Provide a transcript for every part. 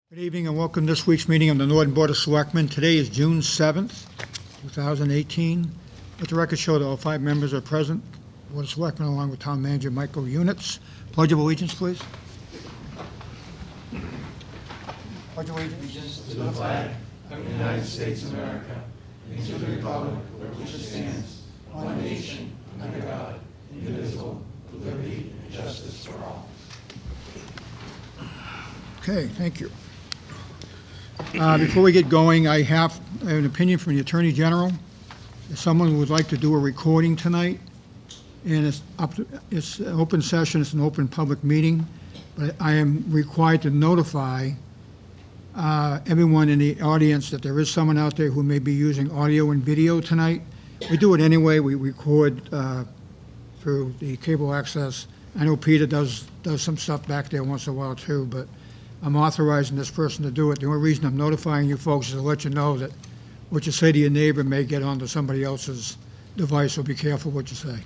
Good evening and welcome to this week's meeting of the Norton Board of Selectmen. Today is June 7th, 2018. Let the record show that all 5 members are present. Board of Selectmen along with Town Manager Michael Units. Pledge of allegiance, please. Pledge of allegiance to the flag of the United States of America and to the republic for which it stands, one nation, under God, indivisible, with liberty and justice for all. Okay, thank you. Before we get going, I have an opinion from the Attorney General. If someone would like to do a recording tonight, and it's an open session, it's an open public meeting, but I am required to notify everyone in the audience that there is someone out there who may be using audio and video tonight. We do it anyway. We record through the cable access. I know Peter does some stuff back there once in a while too, but I'm authorizing this person to do it. The only reason I'm notifying you folks is to let you know that what you say to your neighbor may get onto somebody else's device, so be careful what you say.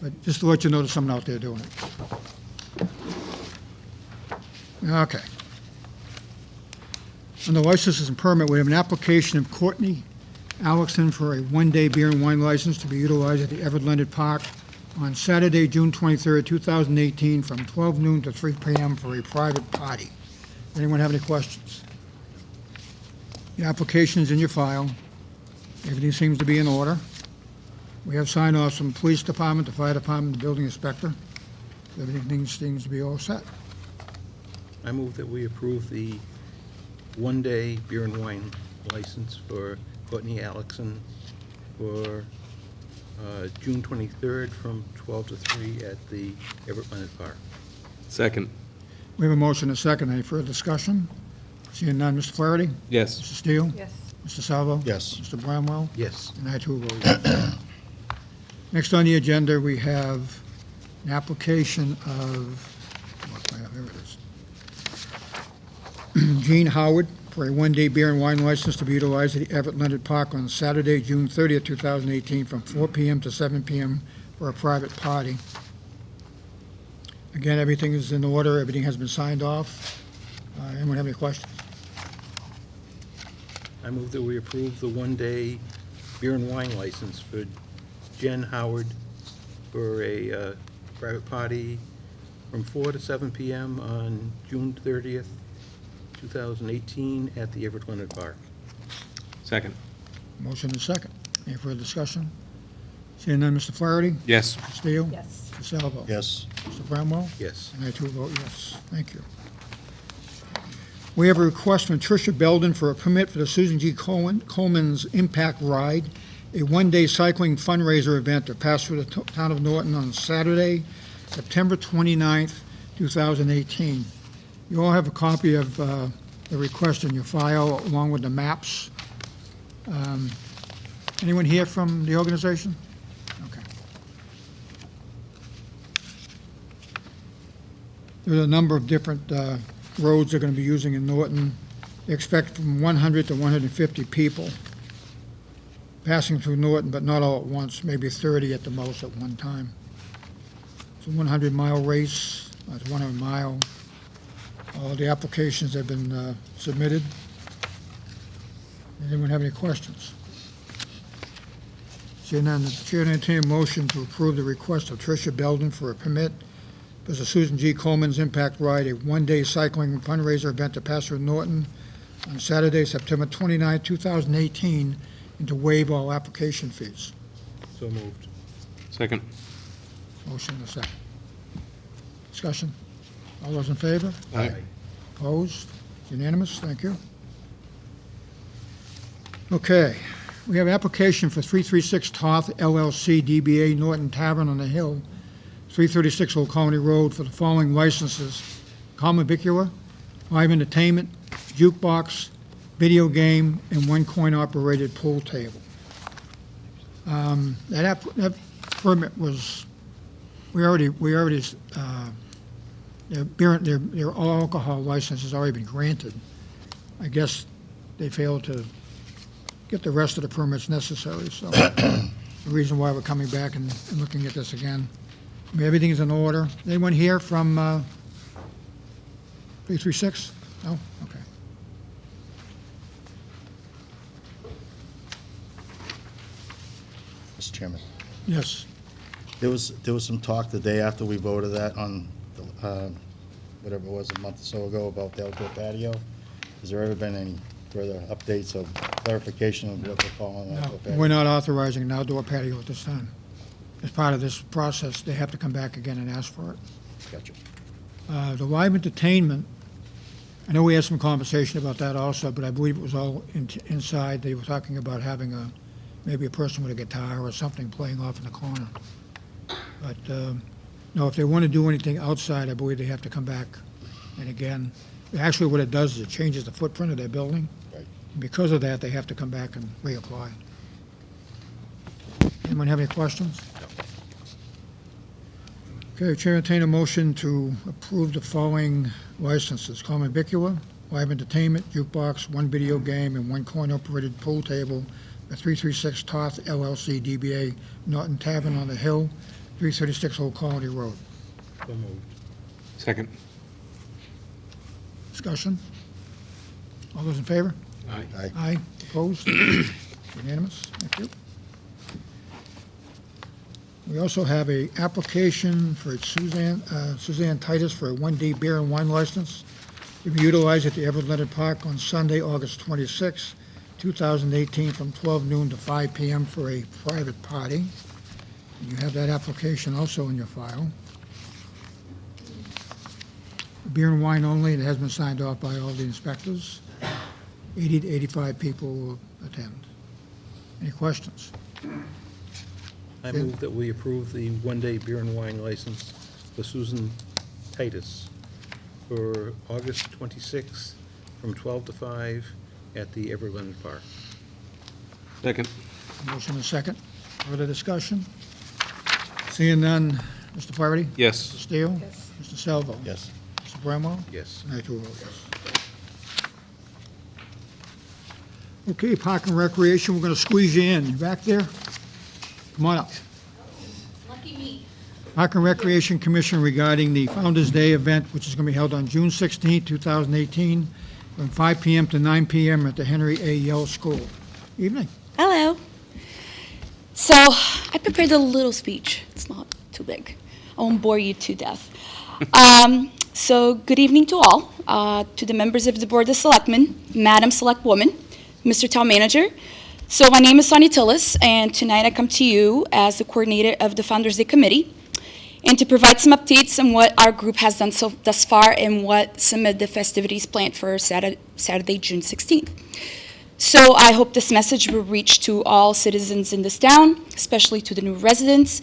But just to let you know there's someone out there doing it. Okay. On the licenses and permit, we have an application of Courtney Alexson for a one-day beer and wine license to be utilized at the Everett Leonard Park on Saturday, June 23rd, 2018, from 12 noon to 3 p.m. for a private party. Anyone have any questions? The application is in your file. Everything seems to be in order. We have sign-offs from the police department, the fire department, the building inspector. Everything seems to be all set. I move that we approve the one-day beer and wine license for Courtney Alexson for June 23rd from 12 to 3 at the Everett Leonard Park. Second. We have a motion and a second. Any further discussion? Seeing none, Mr. Flaherty? Yes. Mr. Steele? Yes. Mr. Salvo? Yes. Mr. Bramwell? Yes. And I too vote yes. Next on the agenda, we have an application of, here it is. Gene Howard for a one-day beer and wine license to be utilized at the Everett Leonard Park on Saturday, June 30th, 2018, from 4 p.m. to 7 p.m. for a private party. Again, everything is in order. Everything has been signed off. Anyone have any questions? I move that we approve the one-day beer and wine license for Jen Howard for a private party from 4 to 7 p.m. on June 30th, 2018 at the Everett Leonard Park. Second. Motion and second. Any further discussion? Seeing none, Mr. Flaherty? Yes. Mr. Steele? Yes. Mr. Salvo? Yes. Mr. Bramwell? Yes. And I too vote yes. Thank you. We have a request from Tricia Belden for a permit for the Susan G. Coleman's Impact Ride, a one-day cycling fundraiser event to pass through the town of Norton on Saturday, September 29th, 2018. You all have a copy of the request in your file along with the maps. Anyone here from the organization? Okay. There's a number of different roads they're going to be using in Norton. They expect from 100 to 150 people passing through Norton, but not all at once, maybe 30 at the most at one time. It's a 100-mile race. It's 100 mile. All the applications have been submitted. Anyone have any questions? Seeing none, the chair entertains a motion to approve the request of Tricia Belden for a permit for the Susan G. Coleman's Impact Ride, a one-day cycling fundraiser event to pass through Norton on Saturday, September 29, 2018, and to waive all application fees. So moved. Second. Motion and a second. Discussion? All those in favor? Aye. Opposed? Unanimous? Thank you. Okay. We have an application for 336 Toth LLC, DBA Norton Tavern on the Hill, 336 Old Colony Road, for the following licenses: common vicular, live entertainment, jukebox, video game, and one coin-operated pool table. That permit was, their alcohol license has already been granted. I guess they failed to get the rest of the permits necessary, so the reason why we're coming back and looking at this again. I mean, everything is in order. Anyone here from 336? No? Okay. Mr. Chairman. Yes. There was some talk the day after we voted that on, whatever it was, a month or so ago, about the outdoor patio. Has there ever been any further updates or clarification of what we're calling an outdoor No, patio? we're not authorizing an outdoor patio at this time. As part of this process, they have to come back again and ask for it. Gotcha. The live entertainment, I know we had some conversation about that also, but I believe it was all inside. They were talking about having maybe a person with a guitar or something playing off in the corner. But, no, if they want to do anything outside, I believe they have to come back. And again, actually what it does is it changes the footprint of their building. Right. And because of that, they have to come back and reapply. Anyone have any questions? Okay, Chair, entertain a motion to approve the following licenses: common vicula, live entertainment, jukebox, one video game, and one coin-operated pool table at 336 Toth LLC DBA Norton Tavern on the Hill, 336 Old Colony Road. So moved. Second. Discussion? All those in favor? Aye. Aye. Aye. Opposed? Unanimous? Thank you. We also have a application for Suzanne Titus for a 1D beer and wine license to be utilized at the Everett Leonard Park on Sunday, August 26, 2018, from 12 noon to 5 p.m. for a private party. You have that application also in your file. Beer and wine only, and it has been signed off by all the inspectors. 80 to 85 people will attend. Any questions? I move that we approve the one-day beer and wine license for Susan Titus for August 26th from 12 to 5 at the Everett Leonard Park. Second. Motion and second. Further discussion? Seeing none, Mr. Flaherty? Mr. Yes. Steele? Yes. Mr. Salvo? Yes. Mr. Bramwell? Yes. And I too vote yes. Okay, Park and Recreation, we're going to squeeze you in. You back there? Come on up. Lucky me. Park and Recreation Commission regarding the Founder's Day event, which is going to be held on June 16, 2018, from 5 p.m. to 9 p.m. at the Henry A. Yell School. Evening. Hello. So I prepared a little speech. It's not too big. I won't bore you to death. So good evening to all, to the members of the Board of Selectmen, Madam Selectwoman, Mr. Town Manager. So my name is Sonia Tillis, and tonight I come to you as the coordinator of the Founders Day Committee, and to provide some updates on what our group has done thus far and what some of the festivities planned for Saturday, June 16th. So I hope this message will reach to all citizens in this town, especially to the new residents.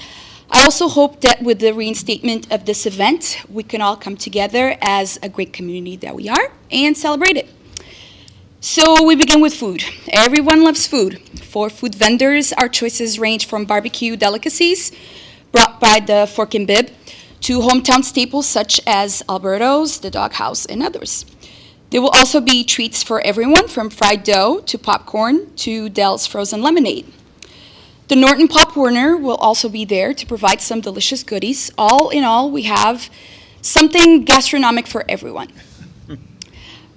I also hope that with the reinstatement of this event, we can all come together as a great community that we are and celebrate it. So we begin with food. Everyone loves food. For food vendors, our choices range from barbecue delicacies brought by the Fork and Bib to hometown staples such as Alberto's, the Dog House, and others. There will also be treats for everyone, from fried dough to popcorn to Dell's frozen lemonade. The Norton Pop Warner will also be there to provide some delicious goodies. All in all, we have something gastronomic for everyone.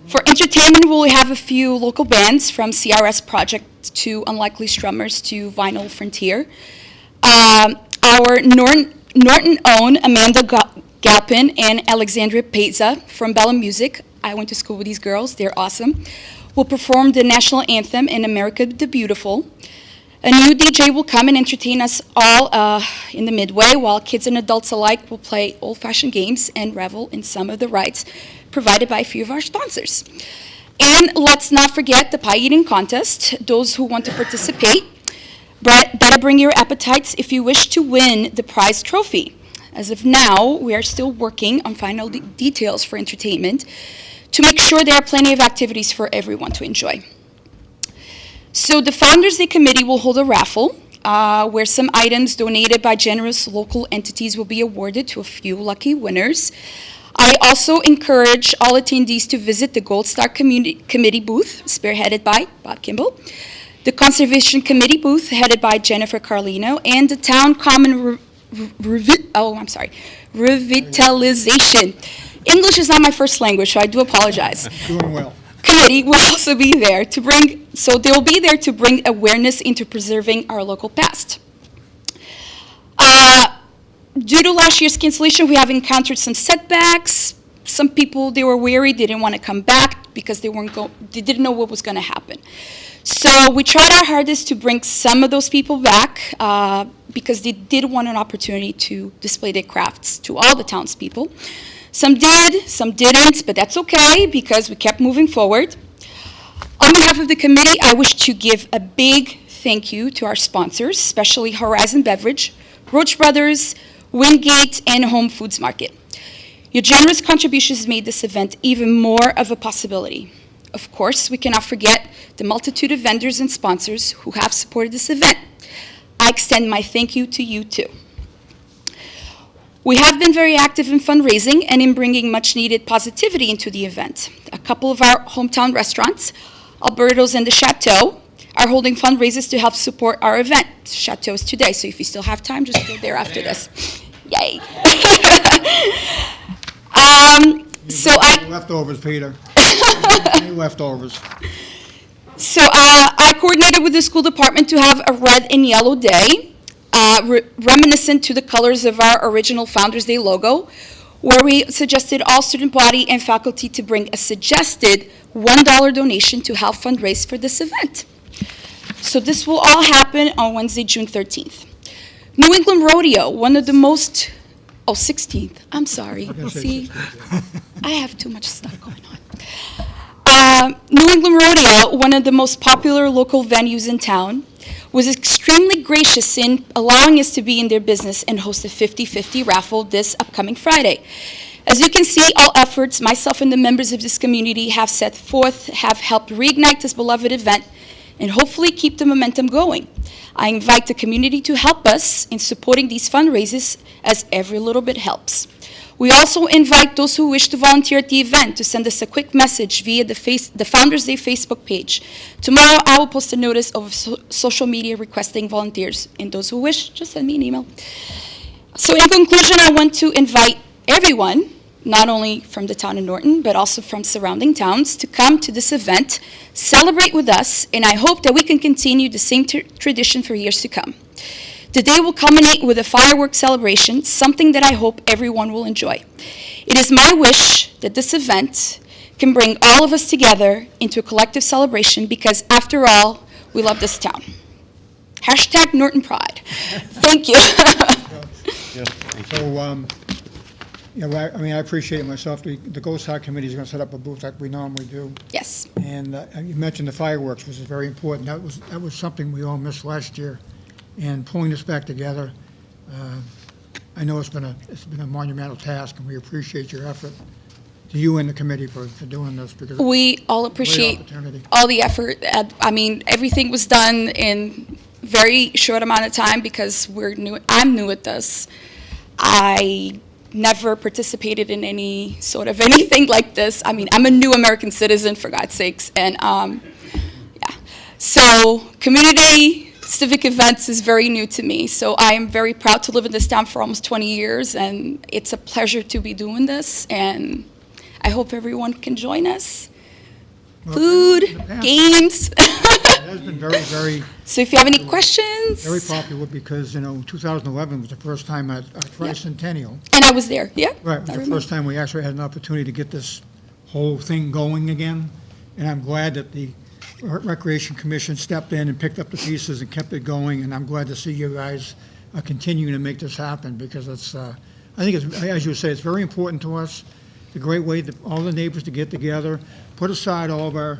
For entertainment, we'll have a few local bands, from CRS Project to Unlikely Strummers to Vinyl Frontier. Our Norton-owned Amanda Galpin and Alexandria Peza from Bella Music, I went to school with these girls, they're awesome, will perform the national anthem in America the Beautiful. A new DJ will come and entertain us all in the midway, while kids and adults alike will play old-fashioned games and revel in some of the rides provided by a few of our sponsors. And let's not forget the pie eating contest. Those who want to participate, better bring your appetites if you wish to win the prize trophy. As of now, we are still working on final details for entertainment to make sure there are plenty of activities for everyone to enjoy. So the Founders Day Committee will hold a raffle where some items donated by generous local entities will be awarded to a few lucky winners. I also encourage all attendees to visit the Gold Star Committee booth, spearheaded by Bob Kimball, the Conservation Committee booth, headed by Jennifer Carlino, and the Town Common Revitalization. English is not my first language, so I do apologize. Doing well. Committee will also be there to bring, so they will be there to bring awareness into preserving our local past. Due to last year's cancellation, we have encountered some setbacks. Some people, they were weary, they didn't want to come back because they didn't know what was going to happen. So we tried our hardest to bring some of those people back because they did want an opportunity to display their crafts to all the townspeople. Some did, some didn't, but that's okay because we kept moving forward. On behalf of the committee, I wish to give a big thank you to our sponsors, especially Horizon Beverage, Roach Brothers, Wingate, and Home Foods Market. Your generous contributions made this event even more of a possibility. Of course, we cannot forget the multitude of vendors and sponsors who have supported this event. I extend my thank you to you too. We have been very active in fundraising and in bringing much-needed positivity into the event. A couple of our hometown restaurants, Alberto's and the Chateau, are holding fundraisers to help support our event. Chateau is today, so if you still have time, just go there after this. Yay. Leftovers, Peter. Any leftovers. So I coordinated with the school department to have a red and yellow day, reminiscent to the colors of our original Founders Day logo, where we suggested all student body and faculty to bring a suggested $1 donation to help fundraise for this event. So this will all happen on Wednesday, June 13th. New England Rodeo, one of the most, 16th, I'm sorry. See, I have too much stuff going on. New England Rodeo, one of the most popular local venues in town, was extremely gracious in allowing us to be in their business and host a 50-50 raffle this upcoming Friday. As you can see, all efforts, myself and the members of this community have set forth, have helped reignite this beloved event and hopefully keep the momentum going. I invite the community to help us in supporting these fundraisers, as every little bit helps. We also invite those who wish to volunteer at the event to send us a quick message via the Founders Day Facebook page. Tomorrow, I will post a notice of social media requesting volunteers, and those who wish, just send me an email. So in conclusion, I want to invite everyone, not only from the town of Norton, but also from surrounding towns, to come to this event, celebrate with us, and I hope that we can continue the same tradition for years to come. The day will culminate with a fireworks celebration, something that I hope everyone will enjoy. It is my wish that this event can bring all of us together into a collective celebration because, after all, we love this town. Hashtag Norton Pride. Thank you. So, I appreciate it myself. The Ghost Hunt Committee is going to set up a booth like we normally do. Yes. And you mentioned the fireworks, which is very important. That was something we all missed last year. And pulling this back together, I know it's been a monumental task, and we appreciate your effort, to you and the committee for doing this, because We all appreciate opportunity. all the effort. I mean, everything was done in very short amount of time because I'm new at this. I never participated in any sort of anything like this. I mean, I'm a new American citizen, for God's sakes, and yeah. So community civic events is very new to me. So I am very proud to live in this town for almost 20 years, and it's a pleasure to be doing this, and I hope everyone can join us. Well, Food, in the past, games. It has been very, very, So if you have any questions. very popular because, 2011 was the first time at tricentennial. And I was there, yeah. Right, it was I the remember. first time we actually had an opportunity to get this whole thing going again. And I'm glad that the Recreation Commission stepped in and picked up the pieces and kept it going. And I'm glad to see you guys continuing to make this happen because it's, I think, it's, as you say, it's very important to us. It's a great way for all the neighbors to get together, put aside all of our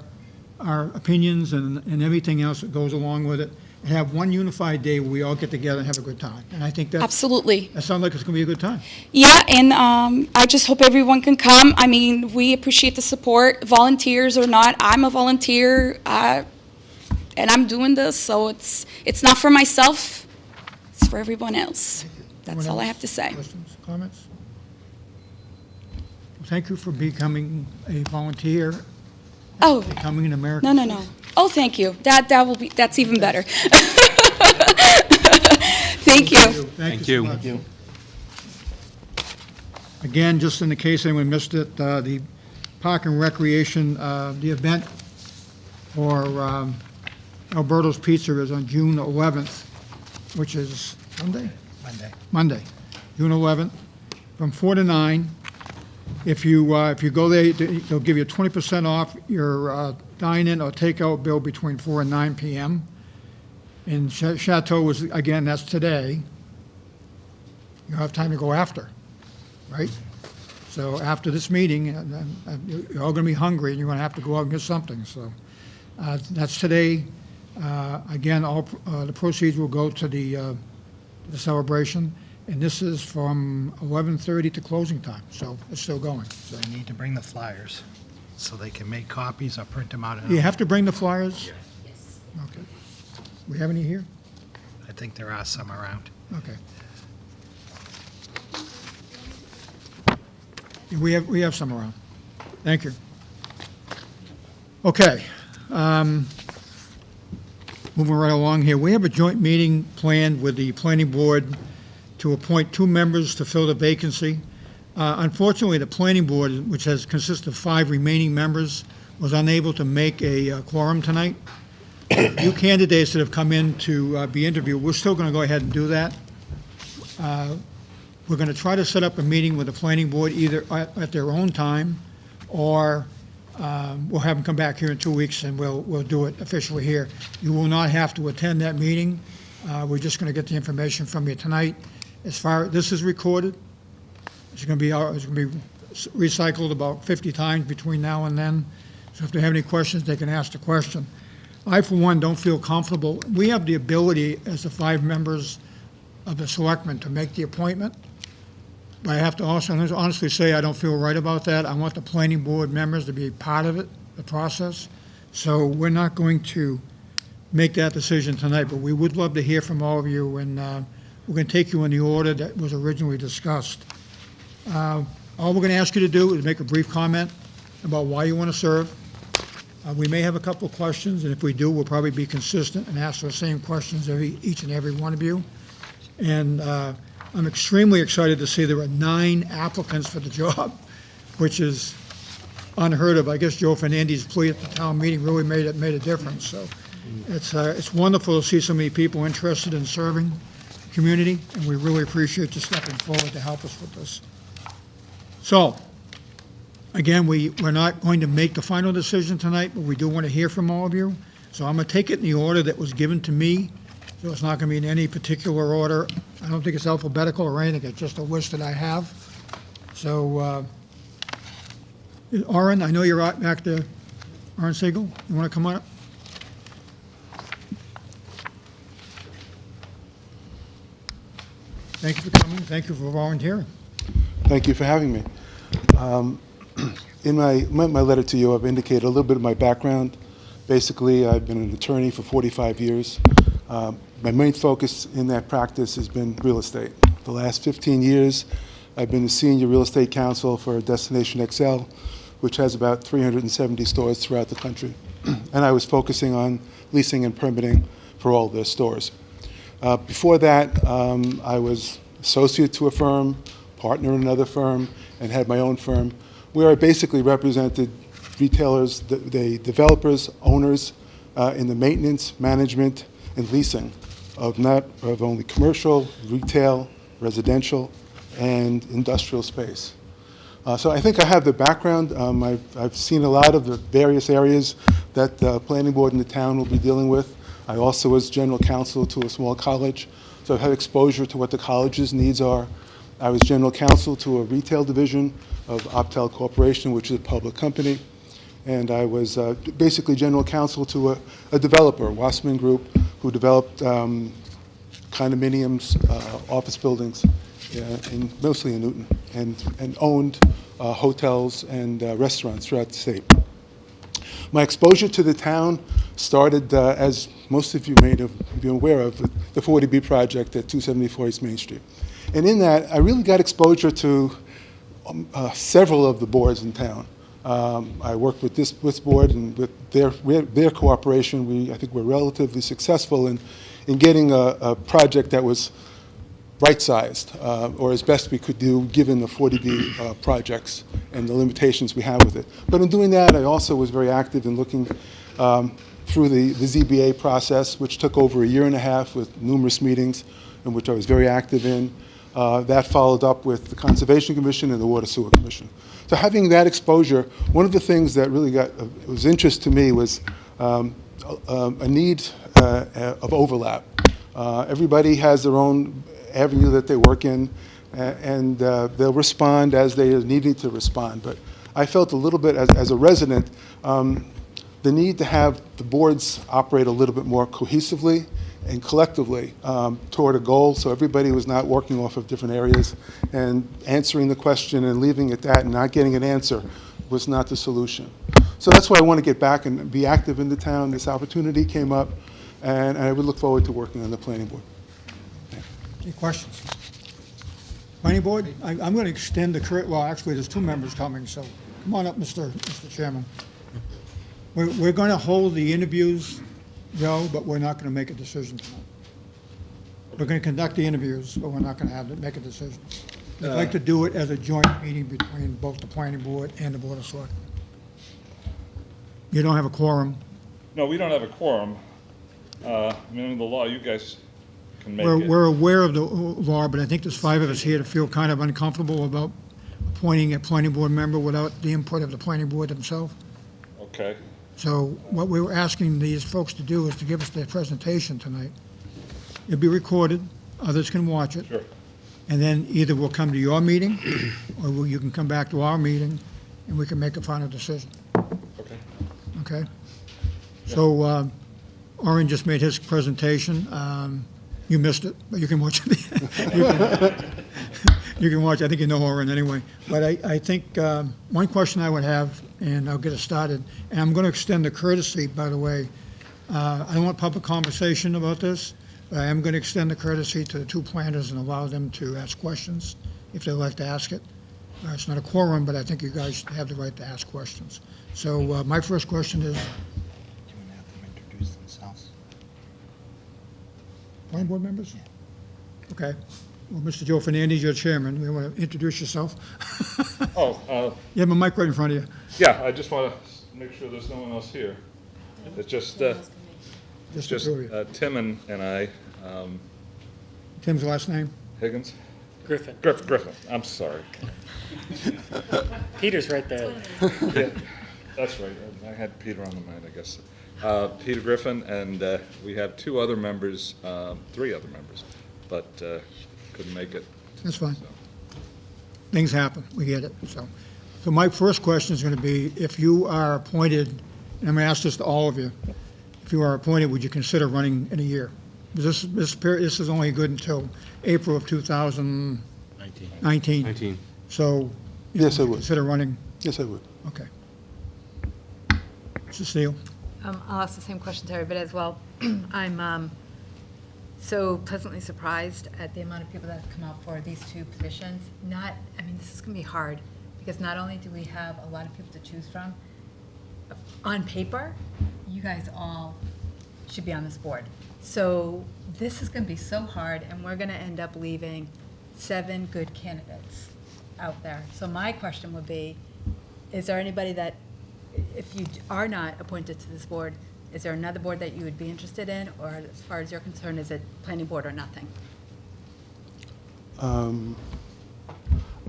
opinions and everything else that goes along with it, and have one unified day where we all get together and have a good time. And I think that Absolutely. sounds like it's going to be a good time. Yeah, and I just hope everyone can come. I mean, we appreciate the support, volunteers or not. I'm a volunteer, and I'm doing this, so it's not for myself, it's for everyone else. That's Anyone all I else? have to say. Questions, comments? Well, thank you for becoming a volunteer, Oh, becoming an American. no. Oh, thank you. That's even better. Thank you. Thank you. you so much. Again, just in the case anyone missed it, the Park and Recreation, the event for Alberto's Pizza is on June 11th, which is Monday? Monday. June 11th, from 4 to 9. If you go there, they'll give you 20% off your dine-in or takeout bill between 4 and 9 p.m. And Chateau was, again, that's today. You have time to go after, right? So after this meeting, you're all going to be hungry, and you're going to have to go out and get something. So that's today. Again, all the proceeds will go to the celebration, and this is from 11:30 to closing time. So it's still going. So They need to bring the flyers so they can make copies or print them out. at you home. have to bring the flyers. Yes. Okay. We have any here? I think there are some around. Okay. Yeah, we have some around. Thank you. Okay. Moving right along here, we have a joint meeting planned with the planning board to appoint 2 members to fill the vacancy. Unfortunately, the planning board, which has consisted of 5 remaining members, was unable to make a quorum tonight. You candidates that have come in to be interviewed, we're still going to go ahead and do that. We're going to try to set up a meeting with the planning board either at their own time, or we'll have them come back here in 2 weeks and we'll do it officially here. You will not have to attend that meeting. We're just going to get the information from you tonight. As far as this is recorded, it's going to be recycled about 50 times between now and then. So if they have any questions, they can ask the question. I, for one, don't feel comfortable. We have the ability, as the 5 members of the selectmen, to make the appointment. But I have to also honestly say I don't feel right about that. I want the planning board members to be part of it, the process. So we're not going to make that decision tonight, but we would love to hear from all of you, and we're going to take you in the order that was originally discussed. All we're going to ask you to do is make a brief comment about why you want to serve. We may have a couple of questions, and if we do, we'll probably be consistent and ask those same questions each and every one of you. And I'm extremely excited to see there are 9 applicants for the job, which is unheard of. I guess Joe Fernandes' plea at the town meeting really made a difference. So it's wonderful to see so many people interested in serving the community, and we really appreciate you stepping forward to help us with this. So, again, we're not going to make the final decision tonight, but we do want to hear from all of you. So I'm going to take it in the order that was given to me. So it's not going to be in any particular order. I don't think it's alphabetical or anything. It's just a list that I have. So, Oren, I know you're out back there. Oren Siegel, you want to come on up? Thank you for coming. Thank you for volunteering. Thank you for having me. In my letter to you, I've indicated a little bit of my background. Basically, I've been an attorney for 45 years. My main focus in that practice has been real estate. The last 15 years, I've been the senior real estate counsel for Destination XL, which has about 370 stores throughout the country. And I was focusing on leasing and permitting for all their stores. Before that, I was associate to a firm, partner in another firm, and had my own firm, where I basically represented retailers, the developers, owners in the maintenance, management, and leasing of not of only commercial, retail, residential, and industrial space. So I think I have the background. I've seen a lot of the various areas that the planning board in the town will be dealing with. I also was general counsel to a small college, so I've had exposure to what the college's needs are. I was general counsel to a retail division of Optel Corporation, which is a public company. And I was basically general counsel to a developer, Wassman Group, who developed condominiums, office buildings, mostly in Newton, and owned hotels and restaurants throughout the state. My exposure to the town started, as most of you may have been aware of, the 40B project at 274 East Main Street. And in that, I really got exposure to several of the boards in town. I worked with this board, and with their cooperation, I think we're relatively successful in getting a project that was right-sized, or as best we could do, given the 40B projects and the limitations we have with it. But in doing that, I also was very active in looking through the ZBA process, which took over a year and a half with numerous meetings, in which I was very active in. That followed up with the Conservation Commission and the Water Sewer Commission. So having that exposure, one of the things that really was interest to me was a need of overlap. Everybody has their own avenue that they work in, and they'll respond as they are needing to respond. But I felt a little bit, as a resident, the need to have the boards operate a little bit more cohesively and collectively toward a goal, so everybody was not working off of different areas, and answering the question and leaving it at that and not getting an answer was not the solution. So that's why I want to get back and be active in the town. This opportunity came up, and I would look forward to working on the planning board. Any questions? Planning board, I'm going to extend the, well, actually, there's two members coming, so come on up, Mr. Chairman. We're going to hold the interviews, Joe, but we're not going to make a decision tonight. We're going to conduct the interviews, but we're not going to make a decision. We'd like to do it as a joint meeting between both the planning board and the board of selectmen. You don't have a quorum. No, we don't have a quorum. I mean, the law, you guys can make it. We're aware of the law, but I think there's 5 of us here to feel kind of uncomfortable about appointing a planning board member without the input of the planning board themselves. Okay. So what we were asking these folks to do is to give us their presentation tonight. It'll be recorded, others can watch it. Sure. And then either we'll come to your meeting, or you can come back to our meeting, and we can make a final decision, Okay. okay? So, Orin just made his presentation. You missed it, but you can watch it. You can watch, I think you know Orin anyway. But I think one question I would have, and I'll get us started, and I'm going to extend the courtesy, by the way. I don't want public conversation about this, but I am going to extend the courtesy to the 2 planners and allow them to ask questions if they'd like to ask it. It's not a quorum, but I think you guys have the right to ask questions. So my first question is, Do you want to have them introduce themselves? planning board members? Okay. Well, Mr. Joe Fernandez, you're chairman. You want to introduce yourself? Oh, You have a mic right in front of you. yeah, I just want to make sure there's no one else here. It's just Just the two of you. Tim and I, Tim's last name? Higgins? Griffin. Griffin, I'm sorry. Peter's right there. Yeah, that's right. I had Peter on the mind, I guess. Peter Griffin, and we have 2 other members, 3 other members, but couldn't make it. That's fine. So. Things happen. We get it. So my first question is going to be, if you are appointed, and I'm going to ask this to all of you, if you are appointed, would you consider running in a year? Because this is only good until April of 2019. 19. So. Yes, I would. Consider running? Yes, I would. Okay. Mr. Steele? I'll ask the same question to everybody as well. I'm so pleasantly surprised at the amount of people that have come out for these 2 positions. This is going to be hard, because not only do we have a lot of people to choose from, on paper, you guys all should be on this board. So this is going to be so hard, and we're going to end up leaving 7 good candidates out there. So my question would be, is there anybody that, if you are not appointed to this board, is there another board that you would be interested in, or as far as you're concerned, is it planning board or nothing?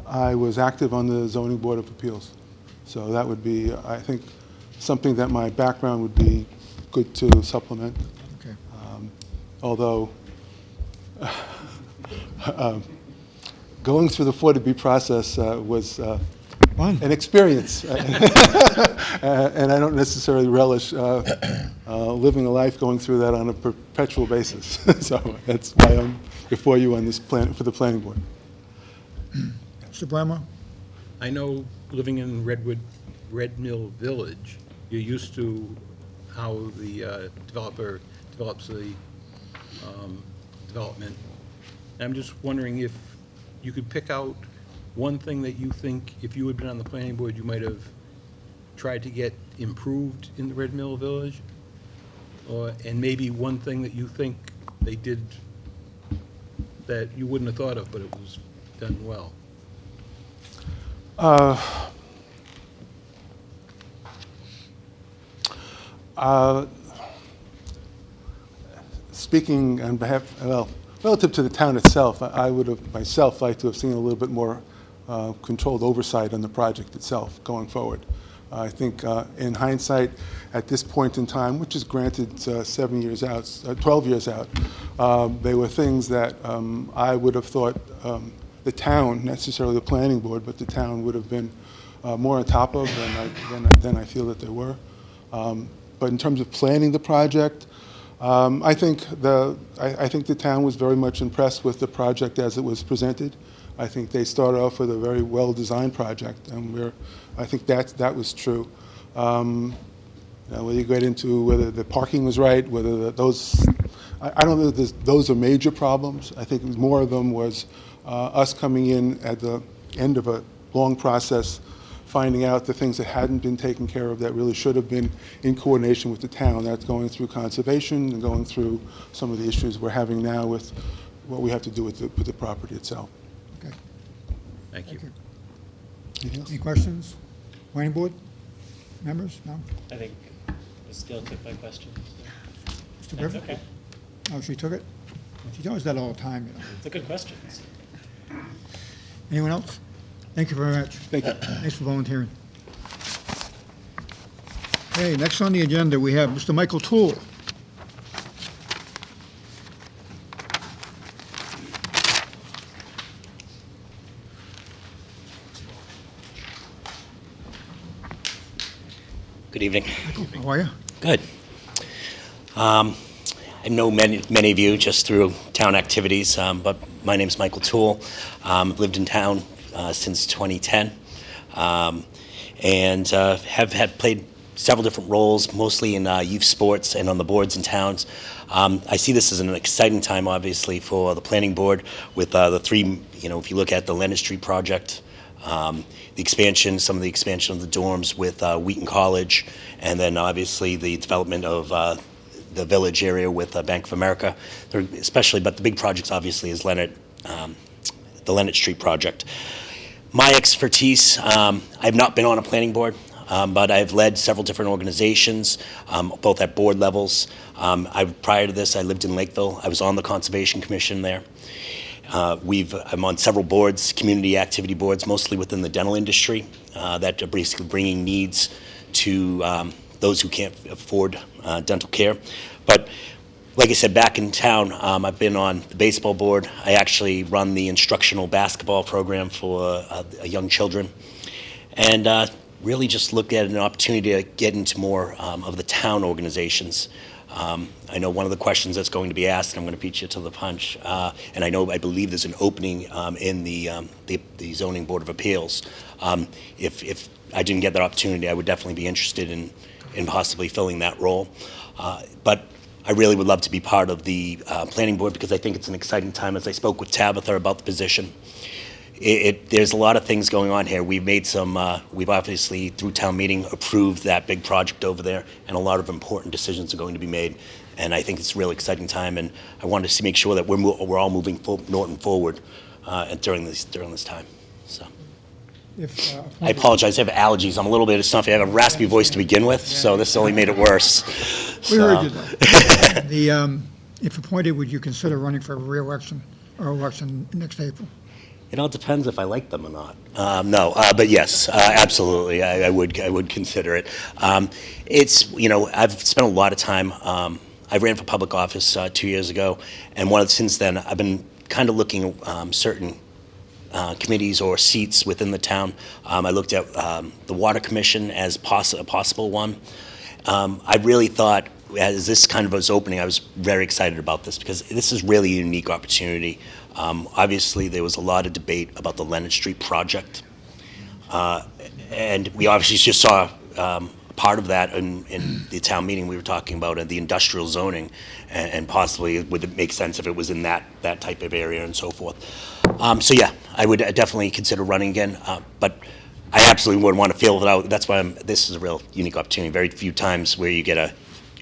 I was active on the zoning board of appeals, so that would be, I think, something that my background would be good to supplement. Okay. Although, going through the 40B process was Fun. an experience, and I don't necessarily relish living a life going through that on a perpetual basis. So that's why I'm before you on this plan for the planning board. Mr. Bramwell? I know, living in Red Mill Village, you're used to how the developer develops the development. I'm just wondering if you could pick out one thing that you think, if you had been on the planning board, you might have tried to get improved in the Red Mill Village? And maybe one thing that you think they did that you wouldn't have thought of, but it was done well? Speaking on behalf, well, relative to the town itself, I would have myself liked to have seen a little bit more controlled oversight on the project itself going forward. I think in hindsight, at this point in time, which is granted 7 years out, 12 years out, there were things that I would have thought the town, necessarily the planning board, but the town would have been more on top of than I feel that they were. But in terms of planning the project, I think the town was very much impressed with the project as it was presented. I think they started off with a very well-designed project, and I think that was true. Whether you get into whether the parking was right, whether I don't know that those are major problems. I think more of them was us coming in at the end of a long process, finding out the things that hadn't been taken care of that really should have been in coordination with the town. That's going through conservation and going through some of the issues we're having now with what we have to do with the property itself. Okay. Thank you. Any questions? Planning board members? No? I think Ms. Steele took my question. Mr. That's Griffin? okay. Oh, she took it? She does that all the time, you know. It's a good question. Anyone else? Thank you very much. Thank you. Thanks for volunteering. Okay, next on the agenda, we have Mr. Michael Toole. Good evening. How are you? Good. I know many of you just through town activities, but my name's Michael Toole. Lived in town since 2010, and have played several different roles, mostly in youth sports and on the boards in towns. I see this as an exciting time, obviously, for the planning board with the three, if you look at the Leonard Street project, the expansion, some of the expansion of the dorms with Wheaton College, and then obviously the development of the village area with Bank of America, especially, but the big projects obviously is the Leonard Street project. My expertise, I've not been on a planning board, but I've led several different organizations, both at board levels. Prior to this, I lived in Lakeville. I was on the Conservation Commission there. I'm on several boards, community activity boards, mostly within the dental industry, that are basically bringing needs to those who can't afford dental care. But like I said, back in town, I've been on the baseball board. I actually run the instructional basketball program for young children, and really just look at an opportunity to get into more of the town organizations. I know one of the questions that's going to be asked, and I'm going to beat you to the punch, and I believe there's an opening in the Zoning Board of Appeals. If I didn't get that opportunity, I would definitely be interested in possibly filling that role. But I really would love to be part of the planning board because I think it's an exciting time. As I spoke with Tabitha about the position, there's a lot of things going on here. We've made we've obviously through town meeting approved that big project over there, and a lot of important decisions are going to be made. And I think it's a really exciting time, and I wanted to make sure that we're all moving Norton forward during this time. So. I apologize. I have allergies. I'm a little bit stuffy. I have a raspy voice to begin with, so this only made it worse. We heard you, though. If appointed, would you consider running for re-election or election next April? It all depends if I like them or not. No, but yes, absolutely, I would consider it. It's I've spent a lot of time. I ran for public office 2 years ago, and since then I've been kind of looking at certain committees or seats within the town. I looked at the Water Commission as a possible one. I really thought, as this kind of was opening, I was very excited about this because this is really a unique opportunity. Obviously, there was a lot of debate about the Leonard Street project, and we obviously just saw part of that in the town meeting. We were talking about the industrial zoning, and possibly would it make sense if it was in that type of area and so forth. So yeah, I would definitely consider running again, but I absolutely wouldn't want to fill it out. That's why this is a real unique opportunity. Very few times where you get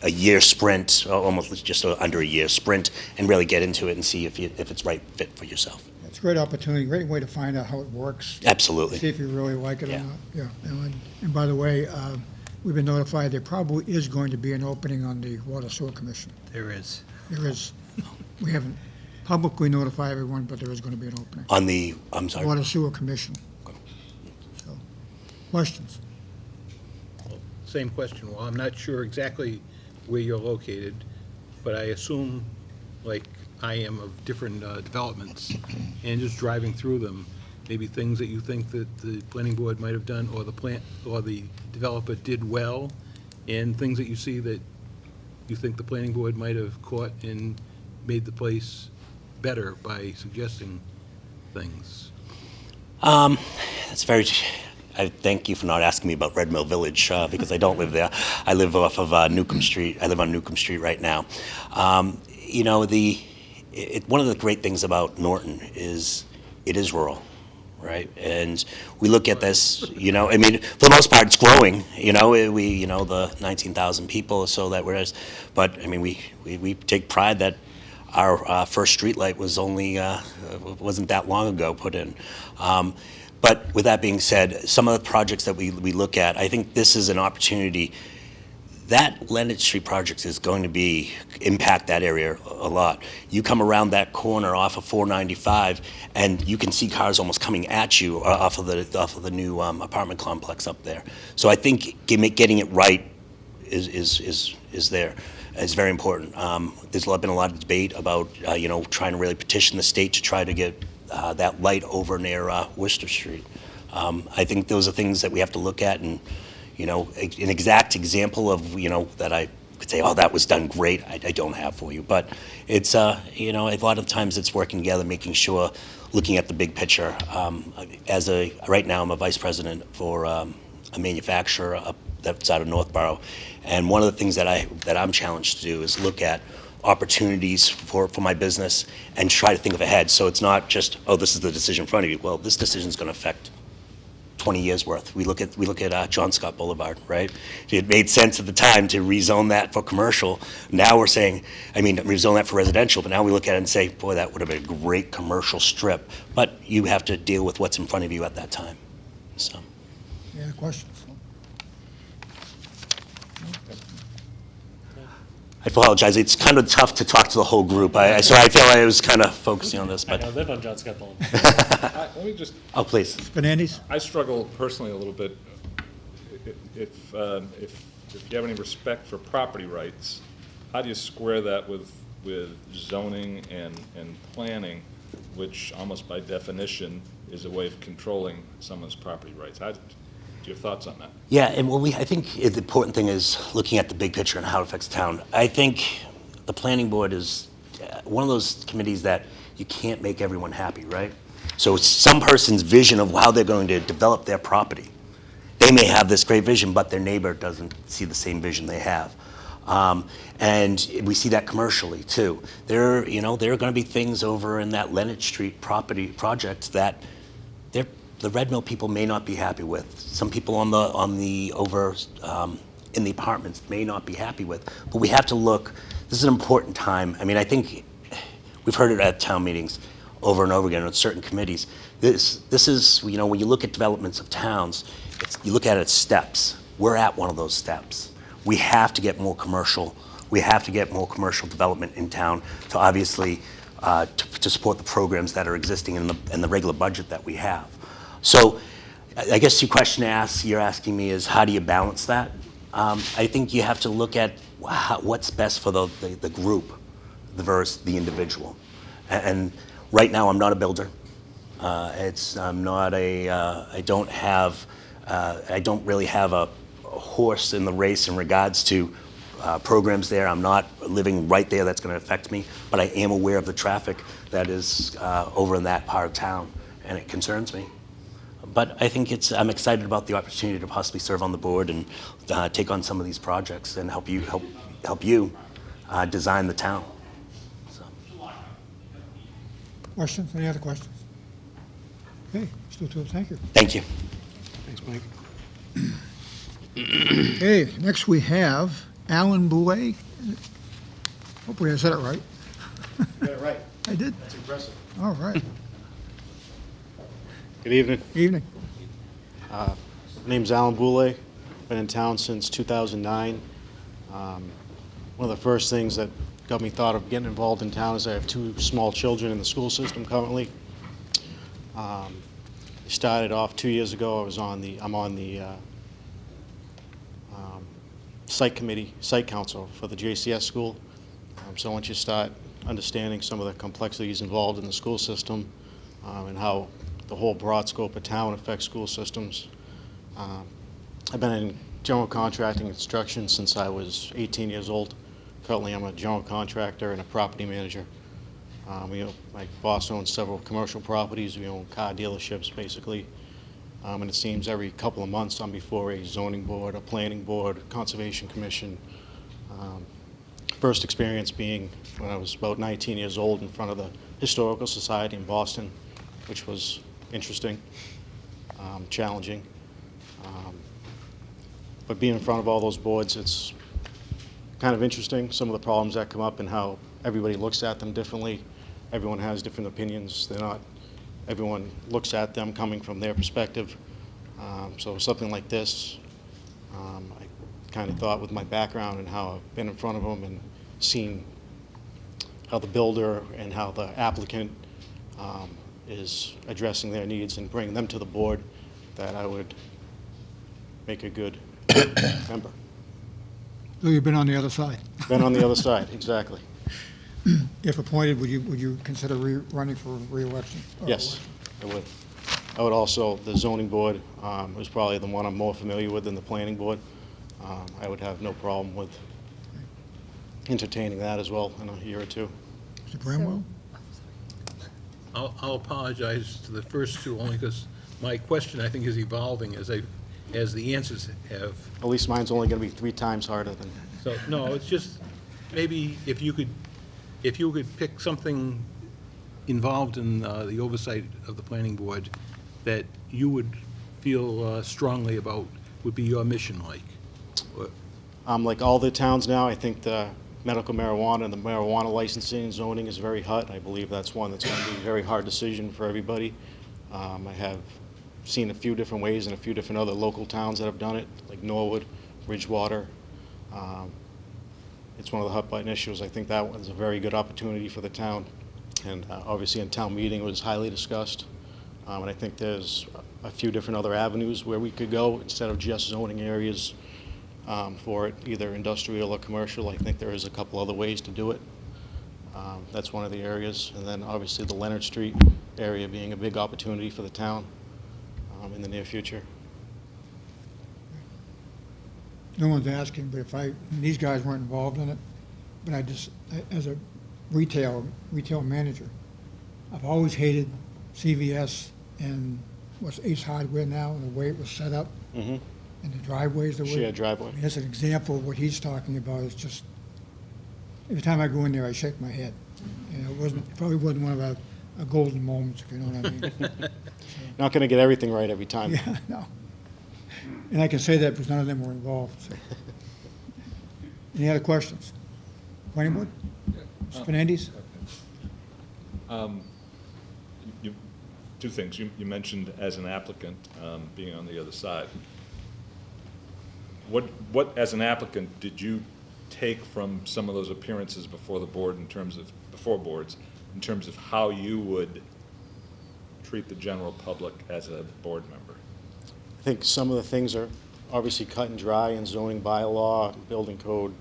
a year sprint, almost just under a year sprint, and really get into it and see if it's right fit for yourself. It's a great opportunity, great way to find out how it works. Absolutely. See if you really like it or Yeah. not. Yeah. And by the way, we've been notified there probably is going to be an opening on the Water Sewer Commission. There is. There is. We haven't publicly notify everyone, but there is going to be an opening. On the, I'm sorry. Water Sewer Commission. So, questions? Same question. Well, I'm not sure exactly where you're located, but I assume, like I am, of different developments, and just driving through them, maybe things that you think that the planning board might have done, or the developer did well, and things that you see that you think the planning board might have caught and made the place better by suggesting things. That's very, I thank you for not asking me about Red Mill Village, because I don't live there. I live off of Newcomb Street. I live on Newcomb Street right now. You know, one of the great things about Norton is it is rural, right? And we look at this, you know, I mean, for the most part, it's growing, you know, the 19,000 people or so that we're, but I mean, we take pride that our first streetlight was only, wasn't that long ago put in. But with that being said, some of the projects that we look at, I think this is an opportunity. That Leonard Street project is going to impact that area a lot. You come around that corner off of 495, and you can see cars almost coming at you off of the new apartment complex up there. So I think getting it right is very important. There's been a lot of debate about trying to really petition the state to try to get that light over near Worcester Street. I think those are things that we have to look at, and an exact example of that I could say, oh, that was done great. I don't have for you, but it's a lot of times it's working together, making sure, looking at the big picture. Right now, I'm a vice president for a manufacturer that's out of Northborough, and one of the things that I'm challenged to do is look at opportunities for my business and try to think of ahead. So it's not just, oh, this is the decision in front of you. Well, this decision is going to affect 20 years worth. We look at John Scott Boulevard, right? It made sense at the time to rezone that for commercial. Now we're saying, rezone that for residential, but now we look at it and say, boy, that would have been a great commercial strip. But you have to deal with what's in front of you at that time. So. Any other questions? I apologize. It's kind of tough to talk to the whole group. So I feel I was kind of focusing on this, but. I live on John Scott Boulevard. Let me just. Oh, please. Fernandes? I struggle personally a little bit. If you have any respect for property rights, how do you square that with zoning and planning, which almost by definition is a way of controlling someone's property rights? Do you have thoughts on that? Yeah, and I think the important thing is looking at the big picture and how it affects town. I think the planning board is one of those committees that you can't make everyone happy, right? So it's some person's vision of how they're going to develop their property. They may have this great vision, but their neighbor doesn't see the same vision they have. And we see that commercially too. There are going to be things over in that Leonard Street project that the Red Mill people may not be happy with. Some people in the apartments may not be happy with. But we have to look. This is an important time. I think we've heard it at town meetings over and over again on certain committees. This is when you look at developments of towns, you look at it as steps. We're at one of those steps. We have to get more commercial. We have to get more commercial development in town to obviously to support the programs that are existing in the regular budget that we have. So I guess your question you're asking me is, how do you balance that? I think you have to look at what's best for the group versus the individual. And right now, I'm not a builder. I don't really have a horse in the race in regards to programs there. I'm not living right there. That's going to affect me. But I am aware of the traffic that is over in that part of town, and it concerns me. But I think I'm excited about the opportunity to possibly serve on the board and take on some of these projects and help you design the town. So. Questions? Any other questions? Okay, thank you. Thank you. Thanks, Mike. Okay, next we have Alan Boulay. Hopefully I said it right. You got it right. I did. That's impressive. All right. Good evening. Evening. My name's Alan Boulay. Been in town since 2009. One of the first things that got me thought of getting involved in town is I have two small children in the school system currently. I started off 2 years ago. I'm on the site committee, site council for the JCS school. So once you start understanding some of the complexities involved in the school system and how the whole broad scope of town affects school systems. I've been in general contracting and construction since I was 18 years old. Currently, I'm a general contractor and a property manager. My boss owns several commercial properties. We own car dealerships, basically. And it seems every couple of months I'm before a zoning board, a planning board, a conservation commission. First experience being when I was about 19 years old in front of the Historical Society in Boston, which was interesting, challenging. But being in front of all those boards, it's kind of interesting, some of the problems that come up and how everybody looks at them differently. Everyone has different opinions. Everyone looks at them coming from their perspective. So something like this, I kind of thought with my background and how I've been in front of them and seen how the builder and how the applicant is addressing their needs and bringing them to the board, that I would make a good member. So you've been on the other side. Been on the other side, exactly. If appointed, would you consider running for re-election? Yes, I would. I would also, the zoning board is probably the one I'm more familiar with than the planning board. I would have no problem with entertaining that as well in a year or two. Mr. Bramwell? I'll apologize to the first two only because my question, I think, is evolving as the answers have. At least mine's only going to be 3 times harder than. So, no, it's just, maybe if you could pick something involved in the oversight of the planning board that you would feel strongly about, would be your mission like? Like all the towns now, I think the medical marijuana and the marijuana licensing and zoning is very hot. I believe that's one that's going to be a very hard decision for everybody. I have seen a few different ways in a few different other local towns that have done it, like Norwood, Bridgewater. It's one of the hot button issues. I think that one's a very good opportunity for the town. And obviously in town meeting it was highly discussed. And I think there's a few different other avenues where we could go instead of just zoning areas for it, either industrial or commercial. I think there is a couple other ways to do it. That's one of the areas. And then obviously the Leonard Street area being a big opportunity for the town in the near future. No one's asking, but these guys weren't involved in it, but as a retail manager, I've always hated CVS and what's Ace Hardware now, and the way it was set up, and the driveways that were. Shared driveway. I mean, that's an example of what he's talking about. It's just, every time I go in there, I shake my head. You know, it probably wasn't one of our golden moments, if you know what I mean. Not going to get everything right every time. Yeah, no. And I can say that because none of them were involved, so. Any other questions? Planning board? Mr. Fernandes? Two things. You mentioned as an applicant being on the other side. What as an applicant did you take from some of those appearances before the board before boards in terms of how you would treat the general public as a board member? I think some of the things are obviously cut and dry in zoning bylaw, building code,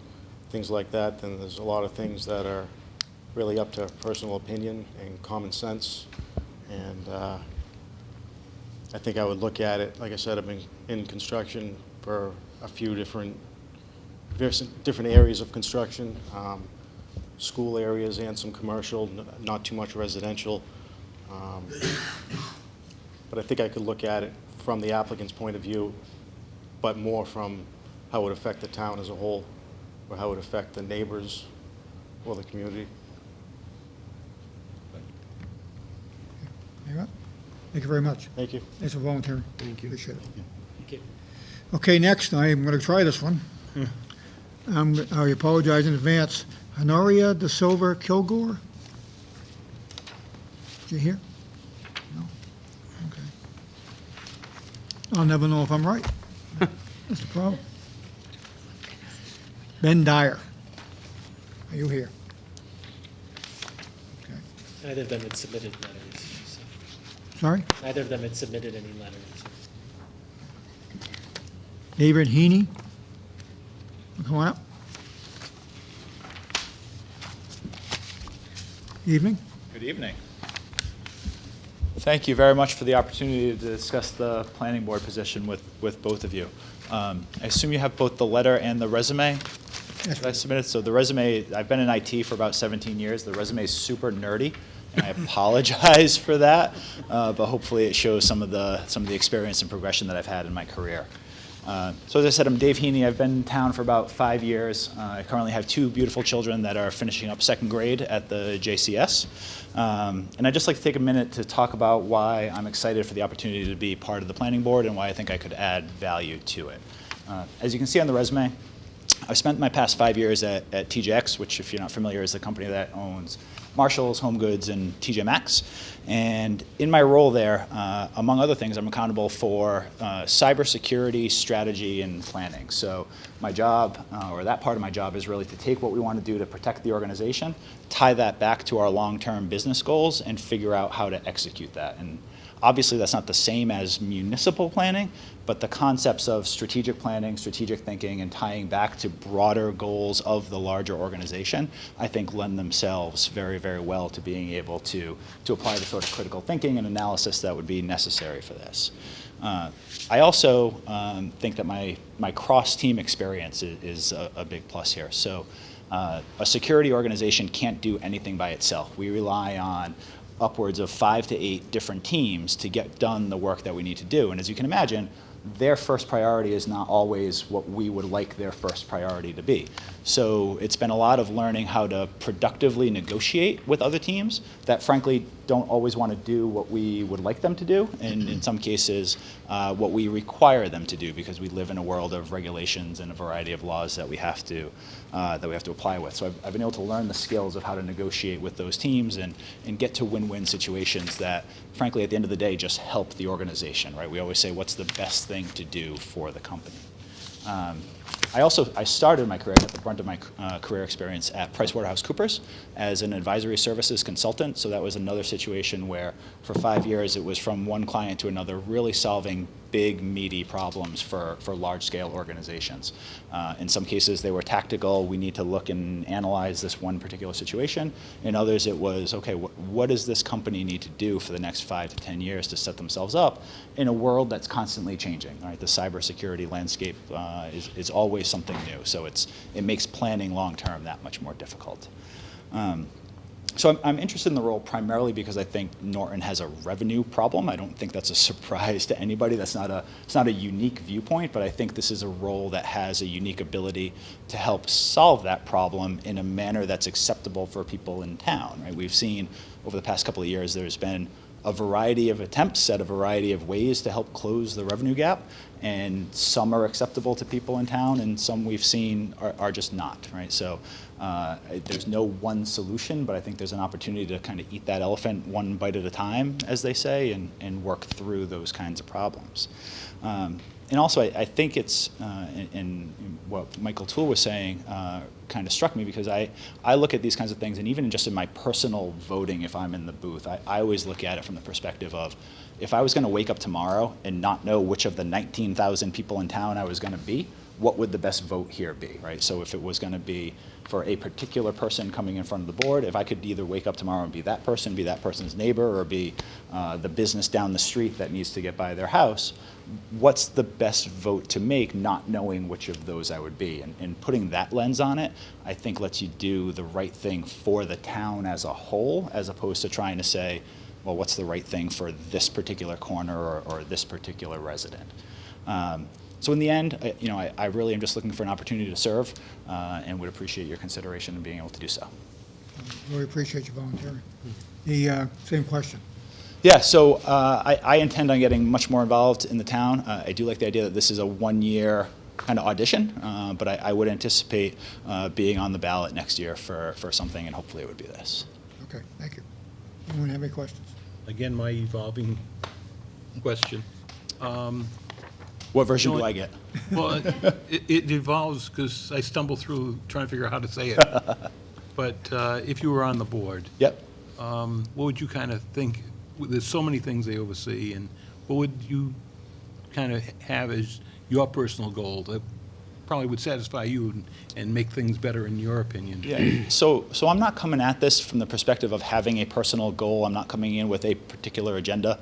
things like that. Then there's a lot of things that are really up to personal opinion and common sense. And I think I would look at it, like I said, I've been in construction for a few different areas of construction, school areas and some commercial, not too much residential. But I think I could look at it from the applicant's point of view, but more from how it would affect the town as a whole, or how it would affect the neighbors or the community. All right. Thank you very much. Thank you. Thanks for volunteering. Thank you. Appreciate it. Thank you. Okay, next, I'm going to try this one. I apologize in advance. Honoria De Silva Kilgore? Did you hear? No? Okay. I'll never know if I'm right. That's the problem. Ben Dyer, are you here? Neither of them had submitted letters. So. Sorry? Neither of them had submitted any letters. David Heaney? Come on up. Evening. Good evening. Thank you very much for the opportunity to discuss the planning board position with both of you. I assume you have both the letter and the resume that I submitted. So the resume, I've been in IT for about 17 years. The resume is super nerdy, and I apologize for that. But hopefully it shows some of the experience and progression that I've had in my career. So as I said, I'm Dave Heaney. I've been in town for about 5 years. I currently have 2 beautiful children that are finishing up 2nd grade at the JCS. And I'd just like to take a minute to talk about why I'm excited for the opportunity to be part of the planning board and why I think I could add value to it. As you can see on the resume, I've spent my past 5 years at TJX, which, if you're not familiar, is the company that owns Marshalls, Home Goods, and TJ Maxx. And in my role there, among other things, I'm accountable for cybersecurity, strategy, and planning. So my job, or that part of my job, is really to take what we want to do to protect the organization, tie that back to our long-term business goals, and figure out how to execute that. And obviously, that's not the same as municipal planning, but the concepts of strategic planning, strategic thinking, and tying back to broader goals of the larger organization, I think lend themselves very, very well to being able to apply the sort of critical thinking and analysis that would be necessary for this. I also think that my cross-team experience is a big plus here. So a security organization can't do anything by itself. We rely on upwards of 5 to 8 different teams to get done the work that we need to do. And as you can imagine, their first priority is not always what we would like their first priority to be. So it's been a lot of learning how to productively negotiate with other teams that frankly don't always want to do what we would like them to do, and in some cases what we require them to do, because we live in a world of regulations and a variety of laws that we have to apply with. So I've been able to learn the skills of how to negotiate with those teams and get to win-win situations that frankly at the end of the day just help the organization, right? We always say, what's the best thing to do for the company? I started my career, at the brunt of my career experience at PricewaterhouseCoopers as an advisory services consultant. So that was another situation where for 5 years it was from one client to another, really solving big, meaty problems for large-scale organizations. In some cases, they were tactical. We need to look and analyze this one particular situation. In others, it was, okay, what does this company need to do for the next 5 to 10 years to set themselves up in a world that's constantly changing, right? The cybersecurity landscape is always something new. So it makes planning long-term that much more difficult. So I'm interested in the role primarily because I think Norton has a revenue problem. I don't think that's a surprise to anybody. It's not a unique viewpoint, but I think this is a role that has a unique ability to help solve that problem in a manner that's acceptable for people in town, right? We've seen over the past couple of years there's been a variety of attempts at a variety of ways to help close the revenue gap, and some are acceptable to people in town and some we've seen are just not, right? So there's no one solution, but I think there's an opportunity to kind of eat that elephant one bite at a time, as they say, and work through those kinds of problems. And also, I think it's, and what Michael Toole was saying kind of struck me, because I look at these kinds of things, and even just in my personal voting, if I'm in the booth, I always look at it from the perspective of, if I was going to wake up tomorrow and not know which of the 19,000 people in town I was going to be, what would the best vote here be, right? So if it was going to be for a particular person coming in front of the board, if I could either wake up tomorrow and be that person's neighbor, or be the business down the street that needs to get by their house, what's the best vote to make, not knowing which of those I would be? And putting that lens on it, I think lets you do the right thing for the town as a whole, as opposed to trying to say, well, what's the right thing for this particular corner or this particular resident? So in the end, I really am just looking for an opportunity to serve, and would appreciate your consideration in being able to do so. Really appreciate you volunteering. The same question. Yeah, so I intend on getting much more involved in the town. I do like the idea that this is a one-year kind of audition, but I would anticipate being on the ballot next year for something, and hopefully it would be this. Okay, thank you. Anyone have any questions? Again, my evolving question. What version do I get? Well, it evolves because I stumble through trying to figure out how to say it. But if you were on the board, yep. what would you kind of think? There's so many things they oversee, and what would you kind of have as your personal goal that probably would satisfy you and make things better in your opinion? Yeah, so I'm not coming at this from the perspective of having a personal goal. I'm not coming in with a particular agenda,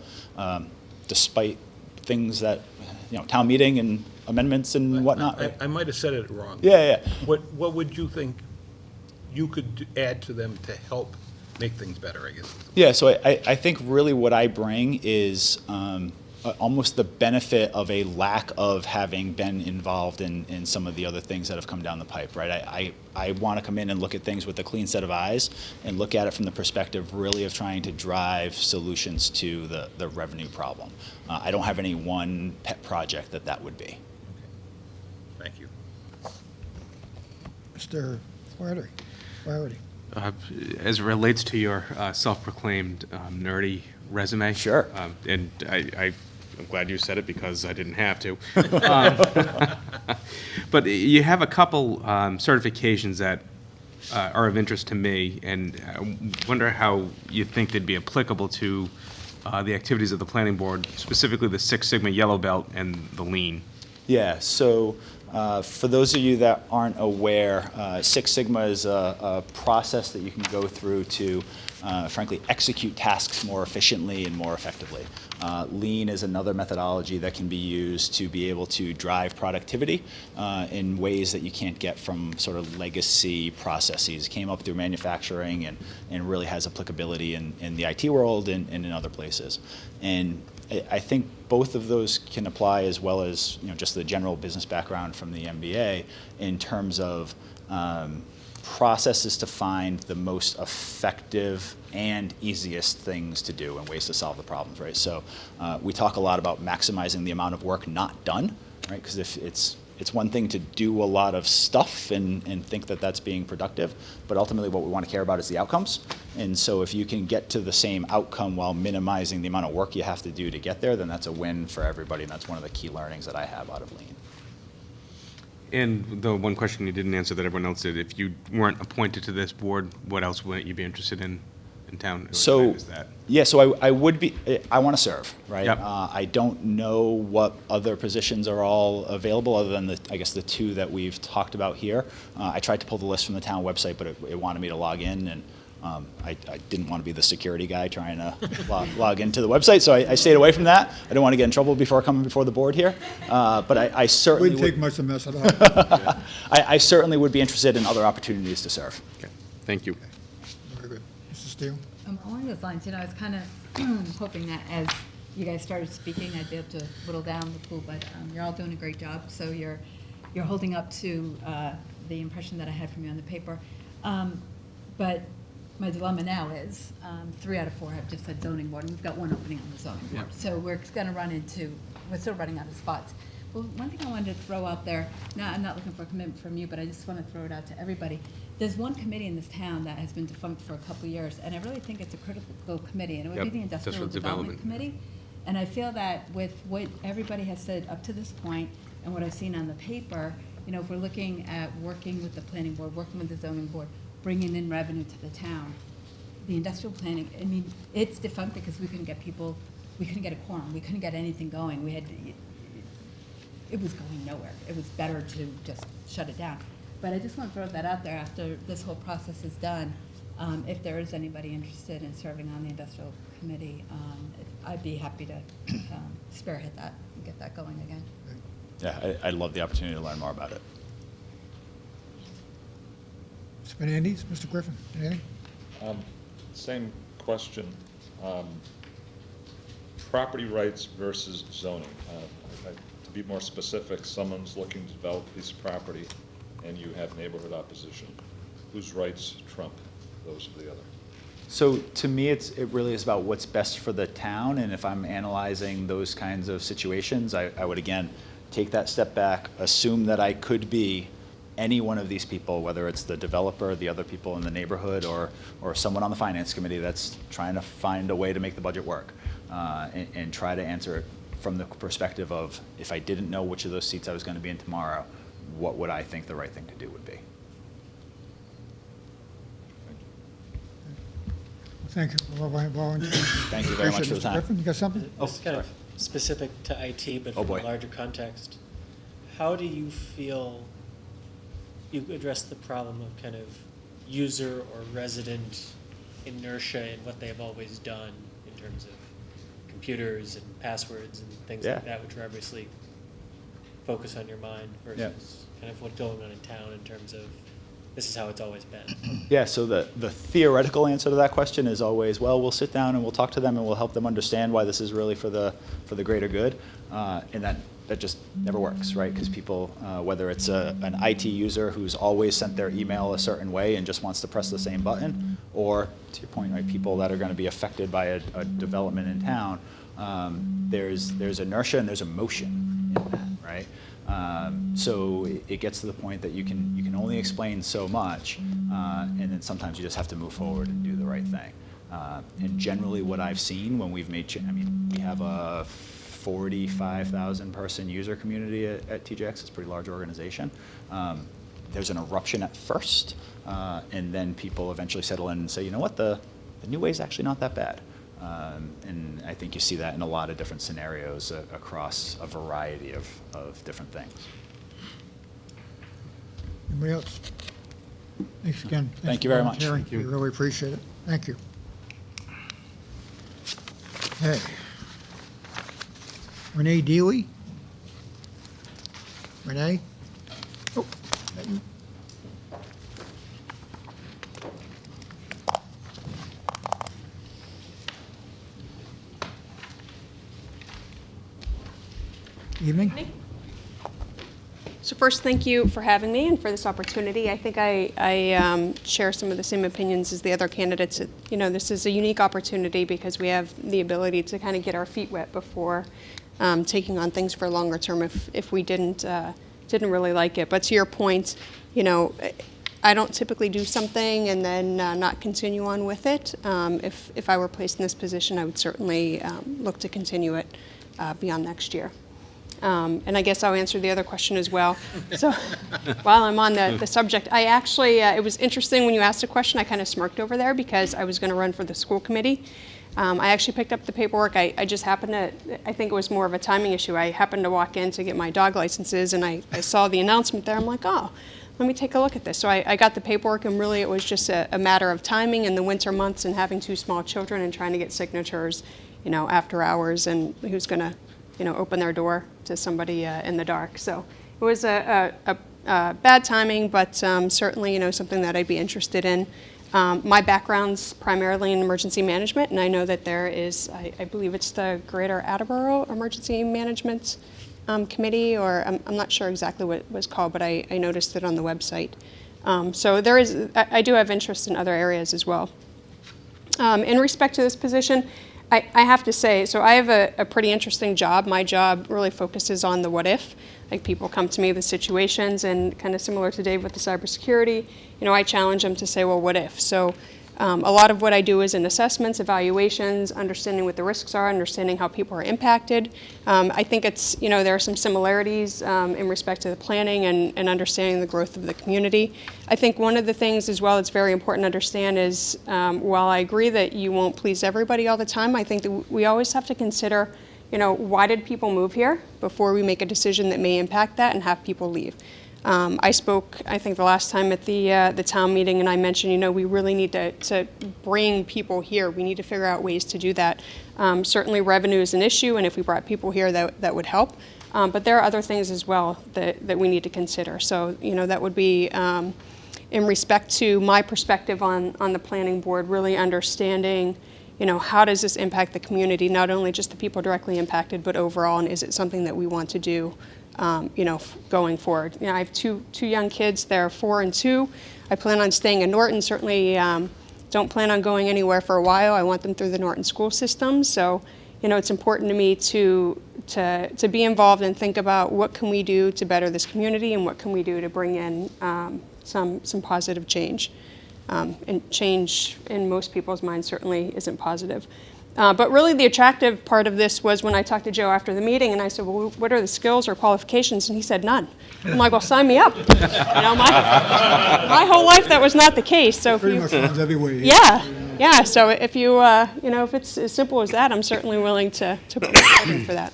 despite things that, town meeting and amendments and whatnot. I might have said it wrong. Yeah. What would you think you could add to them to help make things better, I guess? Yeah, so I think really what I bring is almost the benefit of a lack of having been involved in some of the other things that have come down the pipe, right? I want to come in and look at things with a clean set of eyes and look at it from the perspective really of trying to drive solutions to the revenue problem. I don't have any one pet project that would be. Thank you. Mr. Flaherty. As it relates to your self-proclaimed nerdy resume. Sure. And I'm glad you said it because I didn't have to. But you have a couple certifications that are of interest to me, and I wonder how you think they'd be applicable to the activities of the planning board, specifically the Six Sigma Yellow Belt and the Lean. Yeah, so for those of you that aren't aware, Six Sigma is a process that you can go through to, frankly, execute tasks more efficiently and more effectively. Lean is another methodology that can be used to be able to drive productivity in ways that you can't get from sort of legacy processes. It came up through manufacturing and really has applicability in the IT world and in other places. And I think both of those can apply, as well as just the general business background from the MBA in terms of processes to find the most effective and easiest things to do and ways to solve the problems, right? So we talk a lot about maximizing the amount of work not done, right? Because if it's one thing to do a lot of stuff and think that that's being productive, but ultimately what we want to care about is the outcomes. And so if you can get to the same outcome while minimizing the amount of work you have to do to get there, then that's a win for everybody, and that's one of the key learnings that I have out of Lean. And the one question you didn't answer that everyone else did, if you weren't appointed to this board, what else would you be interested in town? So, Is that? yeah, so I would be, I want to serve, right? Yep. I don't know what other positions are all available other than I guess the two that we've talked about here. I tried to pull the list from the town website, but it wanted me to log in, and I didn't want to be the security guy trying to log into the website, so I stayed away from that. I didn't want to get in trouble before coming before the board here, but I certainly Wouldn't take much to mess it up. I certainly would be interested in other opportunities to serve. Okay, thank you. Very good. Mrs. Steele? Along those lines, I was kind of hoping that as you guys started speaking, I'd be able to whittle down the pool, but you're all doing a great job, so you're holding up to the impression that I had from you on the paper. But my dilemma now is 3 out of 4 have just said zoning board, and we've got one opening on the zoning board. Yeah. So we're going to run into, we're still running out of spots. Well, one thing I wanted to throw out there, now I'm not looking for a commitment from you, but I just want to throw it out to everybody. There's one committee in this town that has been defunct for a couple of years, and I really think it's a critical committee, and it would be the Yep, Industrial Development Committee. And I feel that with what everybody has said up to this point, and what I've seen on the paper, if we're looking at working with the planning board, working with the zoning board, bringing in revenue to the town, the industrial planning, I mean, it's defunct because we couldn't get people, we couldn't get a quorum, we couldn't get anything going. It was going nowhere. It was better to just shut it down. But I just want to throw that out there after this whole process is done. If there is anybody interested in serving on the industrial committee, I'd be happy to spearhead that and get that going again. Yeah, I'd love the opportunity to learn more about it. Mr. Fernandez, Mr. Griffin, anything? Same question. Property rights versus zoning. To be more specific, someone's looking to develop a piece of property and you have neighborhood opposition. Whose rights trump those of the other? So to me, it really is about what's best for the town, and if I'm analyzing those kinds of situations, I would again take that step back, assume that I could be any one of these people, whether it's the developer, the other people in the neighborhood, or someone on the finance committee that's trying to find a way to make the budget work, and try to answer it from the perspective of, if I didn't know which of those seats I was going to be in tomorrow, what would I think the right thing to do would be? Thank you for volunteering. Thank you very much for the Mr. time. Griffin, you got something? This is kind of specific to IT, but Oh, from a boy. larger context. How do you feel you address the problem of kind of user or resident inertia in what they have always done in terms of computers and passwords and things Yeah. like that, which are obviously focus on your mind versus kind of what's going on in town in terms of this is how it's always been? Yeah, so the theoretical answer to that question is always, well, we'll sit down and we'll talk to them and we'll help them understand why this is really for the greater good. And that just never works, right? Because people, whether it's an IT user who's always sent their email a certain way and just wants to press the same button, or to your point, right, people that are going to be affected by a development in town, there's inertia and there's emotion in that, right? So it gets to the point that you can only explain so much, and then sometimes you just have to move forward and do the right thing. And generally, what I've seen when we've made, we have a 45,000 person user community at TJX. It's a pretty large organization. There's an eruption at first, and then people eventually settle in and say, you know what, the new way is actually not that bad. And I think you see that in a lot of different scenarios across a variety of different things. Anybody else? Thanks again. Thank you very much. volunteering. Thank you. We really appreciate it. Thank you. Hey. Renee Deely? Renee? Oh, that you? Evening. So first, thank you for having me and for this opportunity. I think I share some of the same opinions as the other candidates. You know, this is a unique opportunity because we have the ability to kind of get our feet wet before taking on things for a longer term if we didn't really like it. But to your point, you know, I don't typically do something and then not continue on with it. If I were placed in this position, I would certainly look to continue it beyond next year. And I guess I'll answer the other question as well. So while I'm on the subject, I actually, it was interesting when you asked a question, I kind of smirked over there because I was going to run for the school committee. I actually picked up the paperwork. I just happened to, I think it was more of a timing issue. I happened to walk in to get my dog licenses and I saw the announcement there. I'm like, oh, let me take a look at this. So I got the paperwork and really it was just a matter of timing in the winter months and having two small children and trying to get signatures, you know, after hours and who's going to, you know, open their door to somebody in the dark. So it was a bad timing, but certainly, you know, something that I'd be interested in. My background's primarily in emergency management, and I know that there is, I believe it's the Greater Attleboro Emergency Management Committee, or I'm not sure exactly what it was called, but I noticed it on the website. So there is, I do have interest in other areas as well. In respect to this position, I have to say, so I have a pretty interesting job. My job really focuses on the what if. Like people come to me with situations and kind of similar to Dave with the cybersecurity, you know, I challenge them to say, well, what if? So a lot of what I do is in assessments, evaluations, understanding what the risks are, understanding how people are impacted. I think it's, you know, there are some similarities in respect to the planning and understanding the growth of the community. I think one of the things as well that's very important to understand is while I agree that you won't please everybody all the time, I think that we always have to consider, you know, why did people move here before we make a decision that may impact that and have people leave. I spoke, I think, the last time at the town meeting, and I mentioned, you know, we really need to bring people here. We need to figure out ways to do that. Certainly revenue is an issue, and if we brought people here, that would help. But there are other things as well that we need to consider. So, you know, that would be in respect to my perspective on the planning board, really understanding, you know, how does this impact the community, not only just the people directly impacted, but overall, and is it something that we want to do, you know, going forward. You know, I have two young kids. They're 4 and 2. I plan on staying in Norton. Certainly don't plan on going anywhere for a while. I want them through the Norton school system. So, you know, it's important to me to be involved and think about what can we do to better this community and what can we do to bring in some positive change. And change in most people's minds certainly isn't positive. But really the attractive part of this was when I talked to Joe after the meeting and I said, well, what are the skills or qualifications? And he said, none. I'm like, well, sign me up. You know, my whole life that was not the case. So if Pretty you, much runs everywhere. yeah. Yeah, so if you, if it's as simple as that, I'm certainly willing to put my foot in for that.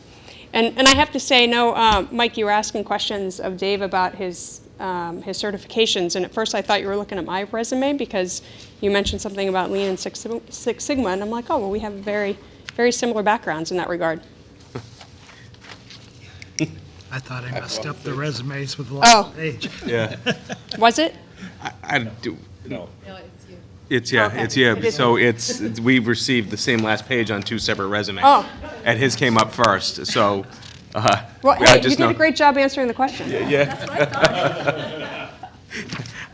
And I have to say, no, Mike, you were asking questions of Dave about his certifications, and at first I thought you were looking at my resume because you mentioned something about Lean and Six Sigma, and I'm like, oh, well, we have very, very similar backgrounds in that regard. I thought I messed up the resumes with the Oh. last page. Yeah. Was it? I do. No. No, it's you. It's, yeah, Okay. it's, yeah, so we've received the same last page on 2 separate resumes. Oh. And his came up first, so, Well, I hey, you just did know- a great job answering the question. Yeah.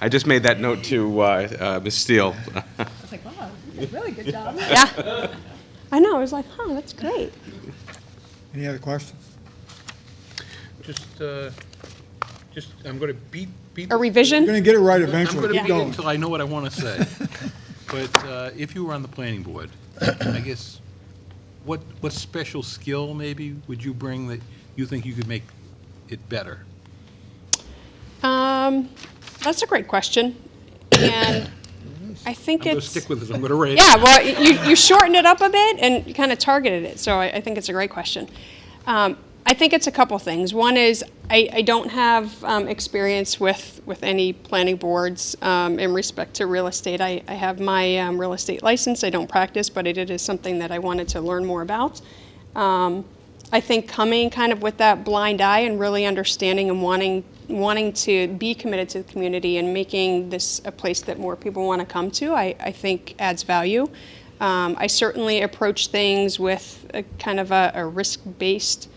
I just made that note to Ms. Steele. I was like, wow, really good job. Yeah. I know, I was like, huh, that's great. Any other questions? I'm going to beat. A revision? You're going to get it right I'm eventually. going to Keep beat it going. until I know what I want to say. But if you were on the planning board, I guess, what special skill maybe would you bring that you think you could make it better? That's a great question. And I think I'm going to it's. stick with it. I'm going to rate it. Yeah, well, you shortened it up a bit and you kind of targeted it, so I think it's a great question. I think it's a couple things. One is I don't have experience with any planning boards in respect to real estate. I have my real estate license. I don't practice, but it is something that I wanted to learn more about. I think coming kind of with that blind eye and really understanding and wanting to be committed to the community and making this a place that more people want to come to, I think adds value. I certainly approach things with a kind of a risk-based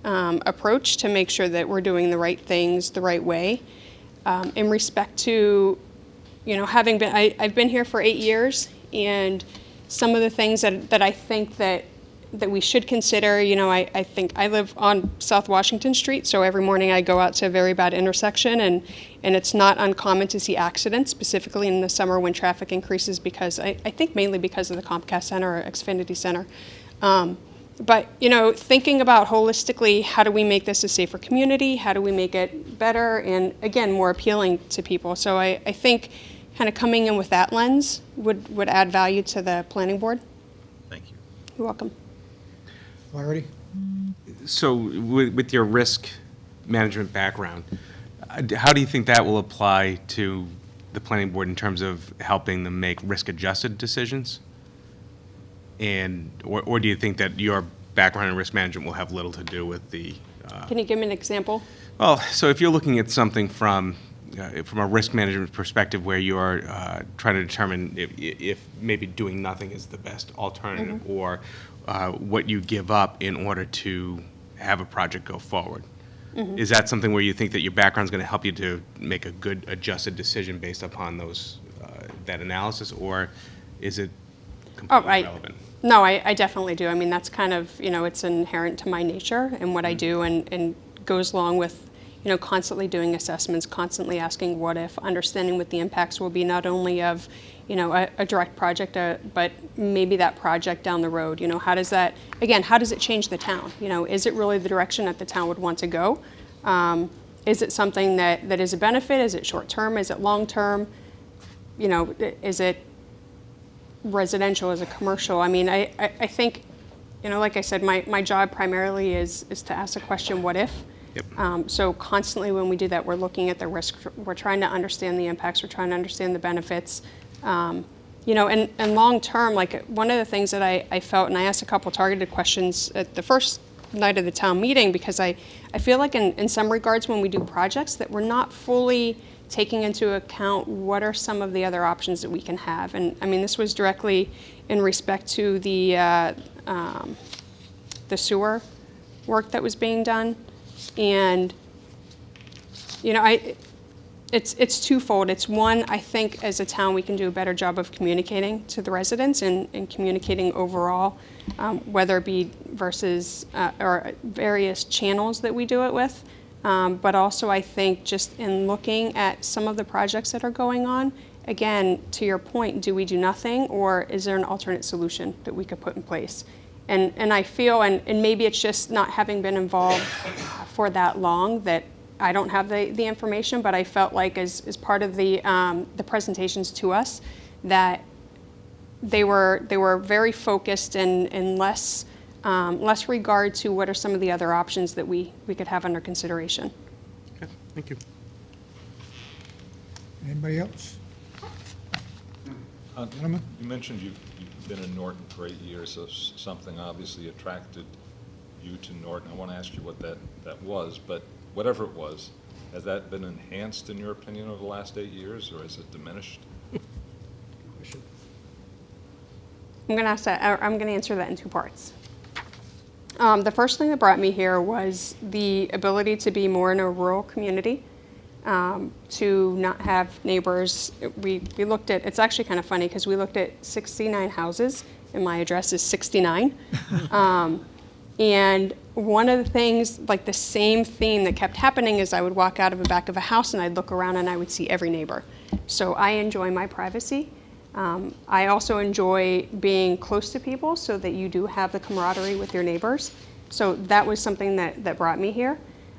approach to make sure that we're doing the right things the right way. In respect to, having been, I've been here for 8 years, and some of the things that I think that we should consider, I think I live on South Washington Street, so every morning I go out to a very bad intersection, and it's not uncommon to see accidents, specifically in the summer when traffic increases because, I think mainly because of the Comcast Center or Xfinity Center. But, thinking about holistically, how do we make this a safer community? How do we make it better and, again, more appealing to people? So I think kind of coming in with that lens would add value to the planning board. Thank you. You're welcome. Flaherty? So with your risk management background, how do you think that will apply to the planning board in terms of helping them make risk-adjusted decisions? Or do you think that your background in risk management will have little to do with the... Can you give me an example? Well, so if you're looking at something from a risk management perspective where you're trying to determine if maybe doing nothing is the best alternative, Mm-hmm. or what you give up in order to have a project go forward. Mm-hmm. Is that something where you think that your background's going to help you to make a good adjusted decision based upon those that analysis, or is it completely irrelevant? No, I definitely do. I mean, that's kind of, it's inherent to my nature and what I do, and goes along with, constantly doing assessments, constantly asking what if, understanding what the impacts will be, not only of, a direct project, but maybe that project down the road. How does that, again, how does it change the town? Is it really the direction that the town would want to go? Is it something that is a benefit? Is it short-term? Is it long-term? Is it residential? Is it commercial? I mean, I think, like I said, my job primarily is to ask the question, what if? Yep. So constantly when we do that, we're looking at the risk. We're trying to understand the impacts. We're trying to understand the benefits. And long-term, like one of the things that I felt, and I asked a couple targeted questions at the first night of the town meeting, because I feel like in some regards when we do projects that we're not fully taking into account what are some of the other options that we can have. And I mean, this was directly in respect to the sewer work that was being done. And, it's twofold. It's one, I think as a town we can do a better job of communicating to the residents and communicating overall, whether it be versus or various channels that we do it with. But also I think just in looking at some of the projects that are going on, again, to your point, do we do nothing, or is there an alternate solution that we could put in place? And I feel, and maybe it's just not having been involved for that long, that I don't have the information, but I felt like as part of the presentations to us, that they were very focused and less regard to what are some of the other options that we could have under consideration. Okay, thank you. Anybody else? Gentlemen? You mentioned you've been in Norton for 8 years, so something obviously attracted you to Norton. I want to ask you what that was, but whatever it was, has that been enhanced, in your opinion, over the last 8 years, or has it diminished? I'm going to answer that in two parts. The first thing that brought me here was the ability to be more in a rural community, to not have neighbors. We looked at, it's actually kind of funny because we looked at 69 houses and my address is 69. And one of the things, like the same theme that kept happening is I would walk out of the back of a house and I'd look around and I would see every neighbor. So I enjoy my privacy. I also enjoy being close to people so that you do have the camaraderie with your neighbors. So that was something that brought me here.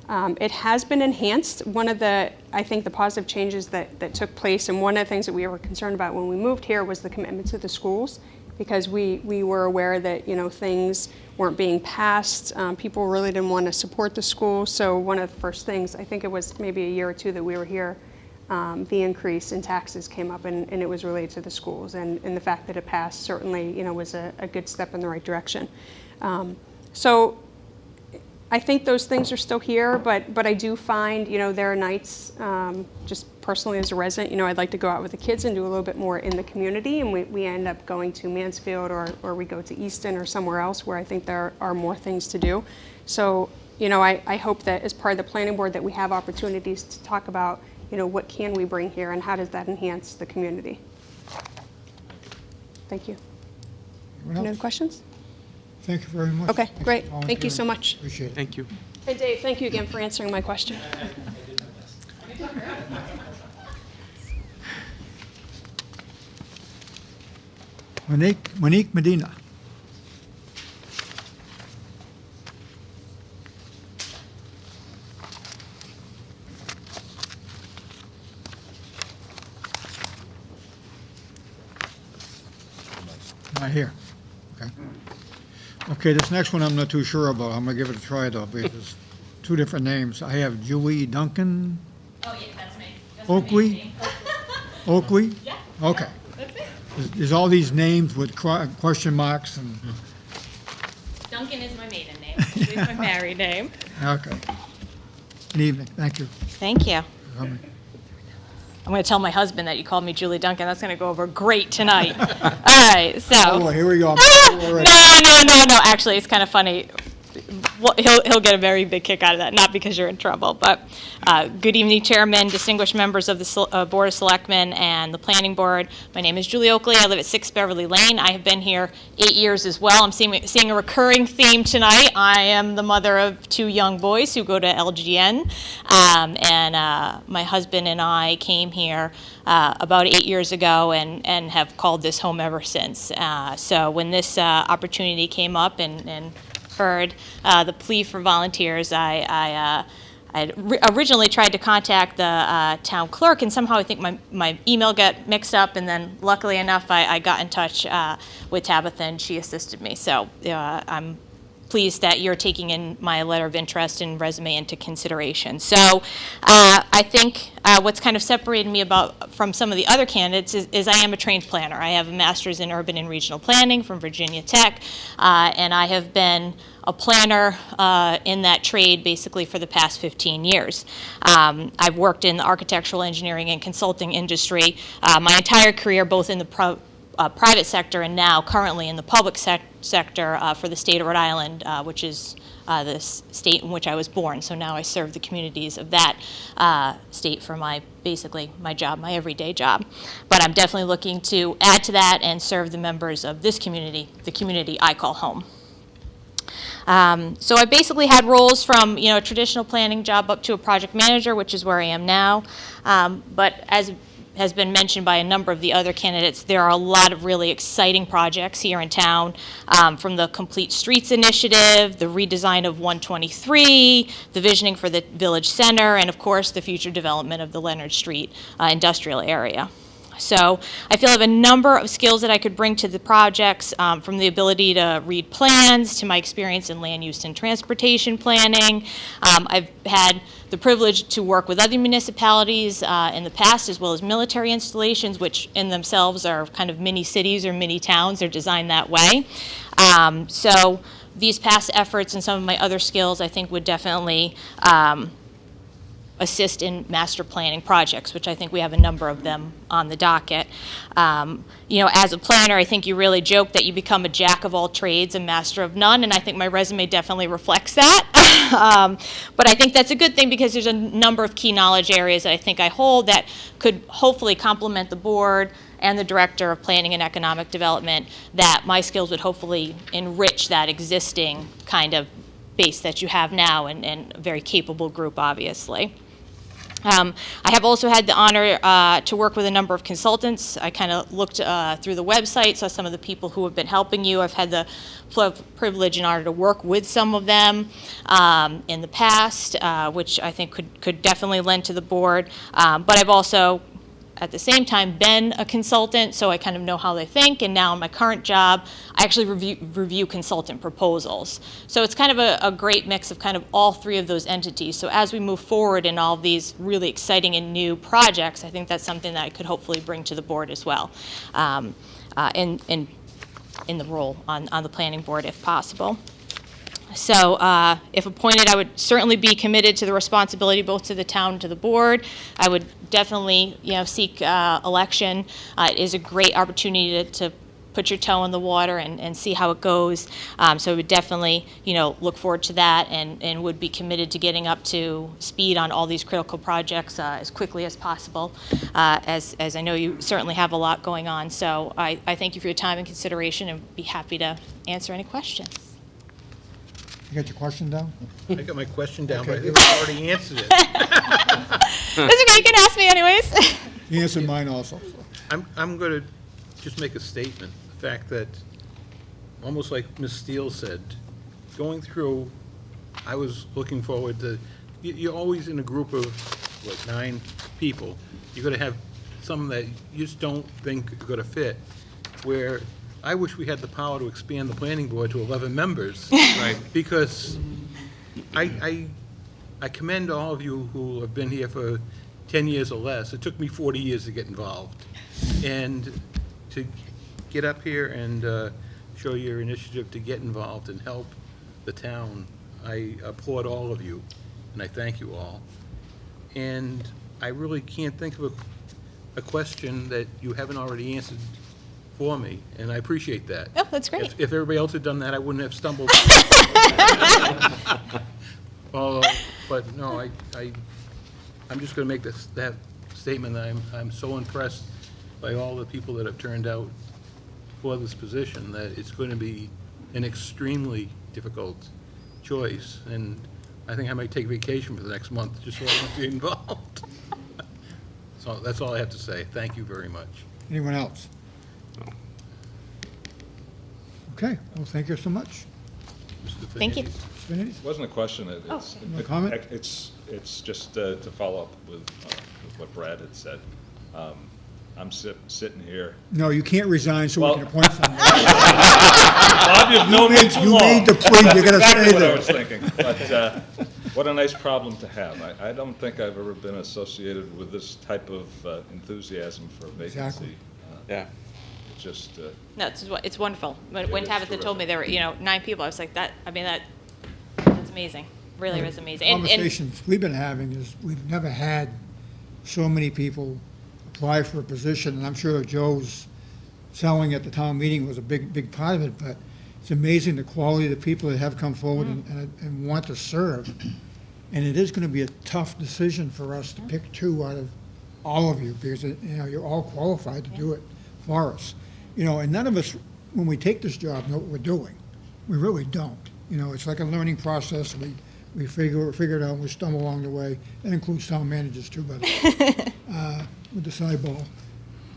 It has been enhanced. One of the, I think, the positive changes that took place, and one of the things that we were concerned about when we moved here was the commitment to the schools, because we were aware that, you know, things weren't being passed. People really didn't want to support the school. So one of the first things, I think it was maybe a year or two that we were here, the increase in taxes came up, and it was related to the schools. And the fact that it passed certainly, you know, was a good step in the right direction. So I think those things are still here, but I do find, you know, there are nights, just personally as a resident, you know, I'd like to go out with the kids and do a little bit more in the community, and we end up going to Mansfield or we go to Easton or somewhere else where I think there are more things to do. So, you know, I hope that as part of the planning board that we have opportunities to talk about, you know, what can we bring here and how does that enhance the community? Thank you. Anyone Any else? other questions? Thank you very much. Okay, Thanks for great. Thank you volunteering. so much. Appreciate it. Thank you. Hey, Dave, thank you again for answering my question. Monique Medina. Not here. Okay. Okay, this next one I'm not too sure about. I'm gonna give it a try though, because it's two different names. I have Julie Duncan. Oh, yeah, that's me. That's Oakley? Oakley? Yeah. Okay. That's it. There's all these names with question marks and, Duncan is my maiden name. Julie's my married name. okay. Good evening, thank you. Thank you. Um, I'm going to tell my husband that you called me Julie Duncan. That's going to go over great tonight. All right, so. Oh, here we go. No. Actually, it's kind of funny. Well, he'll get a very big kick out of that, not because you're in trouble, but good evening, Chairman, distinguished members of the Board of Selectmen and the Planning Board. My name is Julie Oakley. I live at 6 Beverly Lane. I have been here 8 years as well. I'm seeing a recurring theme tonight. I am the mother of 2 young boys who go to LGN, and my husband and I came here about 8 years ago and have called this home ever since. So when this opportunity came up and heard the plea for volunteers, I originally tried to contact the town clerk, and somehow I think my email got mixed up, and then luckily enough I got in touch with Tabitha and she assisted me. So I'm pleased that you're taking in my letter of interest and resume into consideration. So I think what's kind of separated me from some of the other candidates is I am a trained planner. I have a master's in urban and regional planning from Virginia Tech, and I have been a planner in that trade basically for the past 15 years. I've worked in the architectural engineering and consulting industry my entire career, both in the private sector and now currently in the public sector for the state of Rhode Island, which is the state in which I was born. So now I serve the communities of that state for basically my job, my everyday job. But I'm definitely looking to add to that and serve the members of this community, the community I call home. So I basically had roles from, a traditional planning job up to a project manager, which is where I am now. But as has been mentioned by a number of the other candidates, there are a lot of really exciting projects here in town, from the Complete Streets Initiative, the redesign of 123, the visioning for the Village Center, and of course the future development of the Leonard Street industrial area. So I feel I have a number of skills that I could bring to the projects, from the ability to read plans to my experience in land use and transportation planning. I've had the privilege to work with other municipalities in the past, as well as military installations, which in themselves are kind of mini cities or mini towns. They're designed that way. So these past efforts and some of my other skills, I think, would definitely assist in master planning projects, which I think we have a number of them on the docket. You know, as a planner, I think you really joke that you become a jack of all trades, a master of none, and I think my resume definitely reflects that. But I think that's a good thing because there's a number of key knowledge areas that I think I hold that could hopefully complement the board and the Director of Planning and Economic Development, that my skills would hopefully enrich that existing kind of base that you have now, and a very capable group, obviously. I have also had the honor to work with a number of consultants. I kind of looked through the website, saw some of the people who have been helping you. I've had the privilege and honor to work with some of them in the past, which I think could definitely lend to the board. But I've also, at the same time, been a consultant, so I kind of know how they think, and now in my current job, I actually review consultant proposals. So it's kind of a great mix of kind of all three of those entities. So as we move forward in all these really exciting and new projects, I think that's something that I could hopefully bring to the board as well, in the role on the planning board if possible. So if appointed, I would certainly be committed to the responsibility both to the town and to the board. I would definitely, seek election. It is a great opportunity to put your toe in the water and see how it goes. So I would definitely, look forward to that, and would be committed to getting up to speed on all these critical projects as quickly as possible, as I know you certainly have a lot going on. So I thank you for your time and consideration, and be happy to answer any questions. You got your question down? I got my question down, but I Okay. think I already answered it. That's okay, you can ask me anyways. You answered mine also. So. I'm going to just make a statement. The fact that, almost like Ms. Steele said, going through, I was looking forward to, you're always in a group of, 9 people. You're going to have some that you just don't think are going to fit, where I wish we had the power to expand the planning board to 11 members. Right. Because I commend all of you who have been here for 10 years or less. It took me 40 years to get involved. And to get up here and show your initiative to get involved and help the town, I applaud all of you, and I thank you all. And I really can't think of a question that you haven't already answered for me, and I appreciate that. Oh, that's great. If everybody else had done that, I wouldn't have stumbled. But no, I'm just going to make that statement that I'm so impressed by all the people that have turned out for this position that it's going to be an extremely difficult choice, and I think I might take vacation for the next month just so I don't get involved. So that's all I have to say. Thank you very much. Anyone else? Okay, well, thank you so much. Thank you. Mr. Benetti? It wasn't a question. No comment? It's just to follow up with what Brad had said. I'm sitting here. No, you can't resign so we can Well- appoint someone. Bob, you've known me too You long. made the plea, you're gonna That's exactly stay what there. I was thinking. But what a nice problem to have. I don't think I've ever been associated with this type of enthusiasm for vacancy. Exactly. Yeah. It's just, No, it's wonderful. When is Tabitha told me there were, 9 people, I was like, that's amazing. Really was amazing. And Conversations we've been having is, we've never had so many people apply for a position, and I'm sure Joe's selling at the town meeting was a big part of it, but it's amazing the quality of the people that have come forward and want to serve. And it is gonna be a tough decision for us to pick 2 out of all of you, because, you're all qualified to do it for us. And none of us, when we take this job, know what we're doing. We really don't. It's like a learning process. We figure it out, we stumble along the way. That includes town managers too, by the way, with the sideball.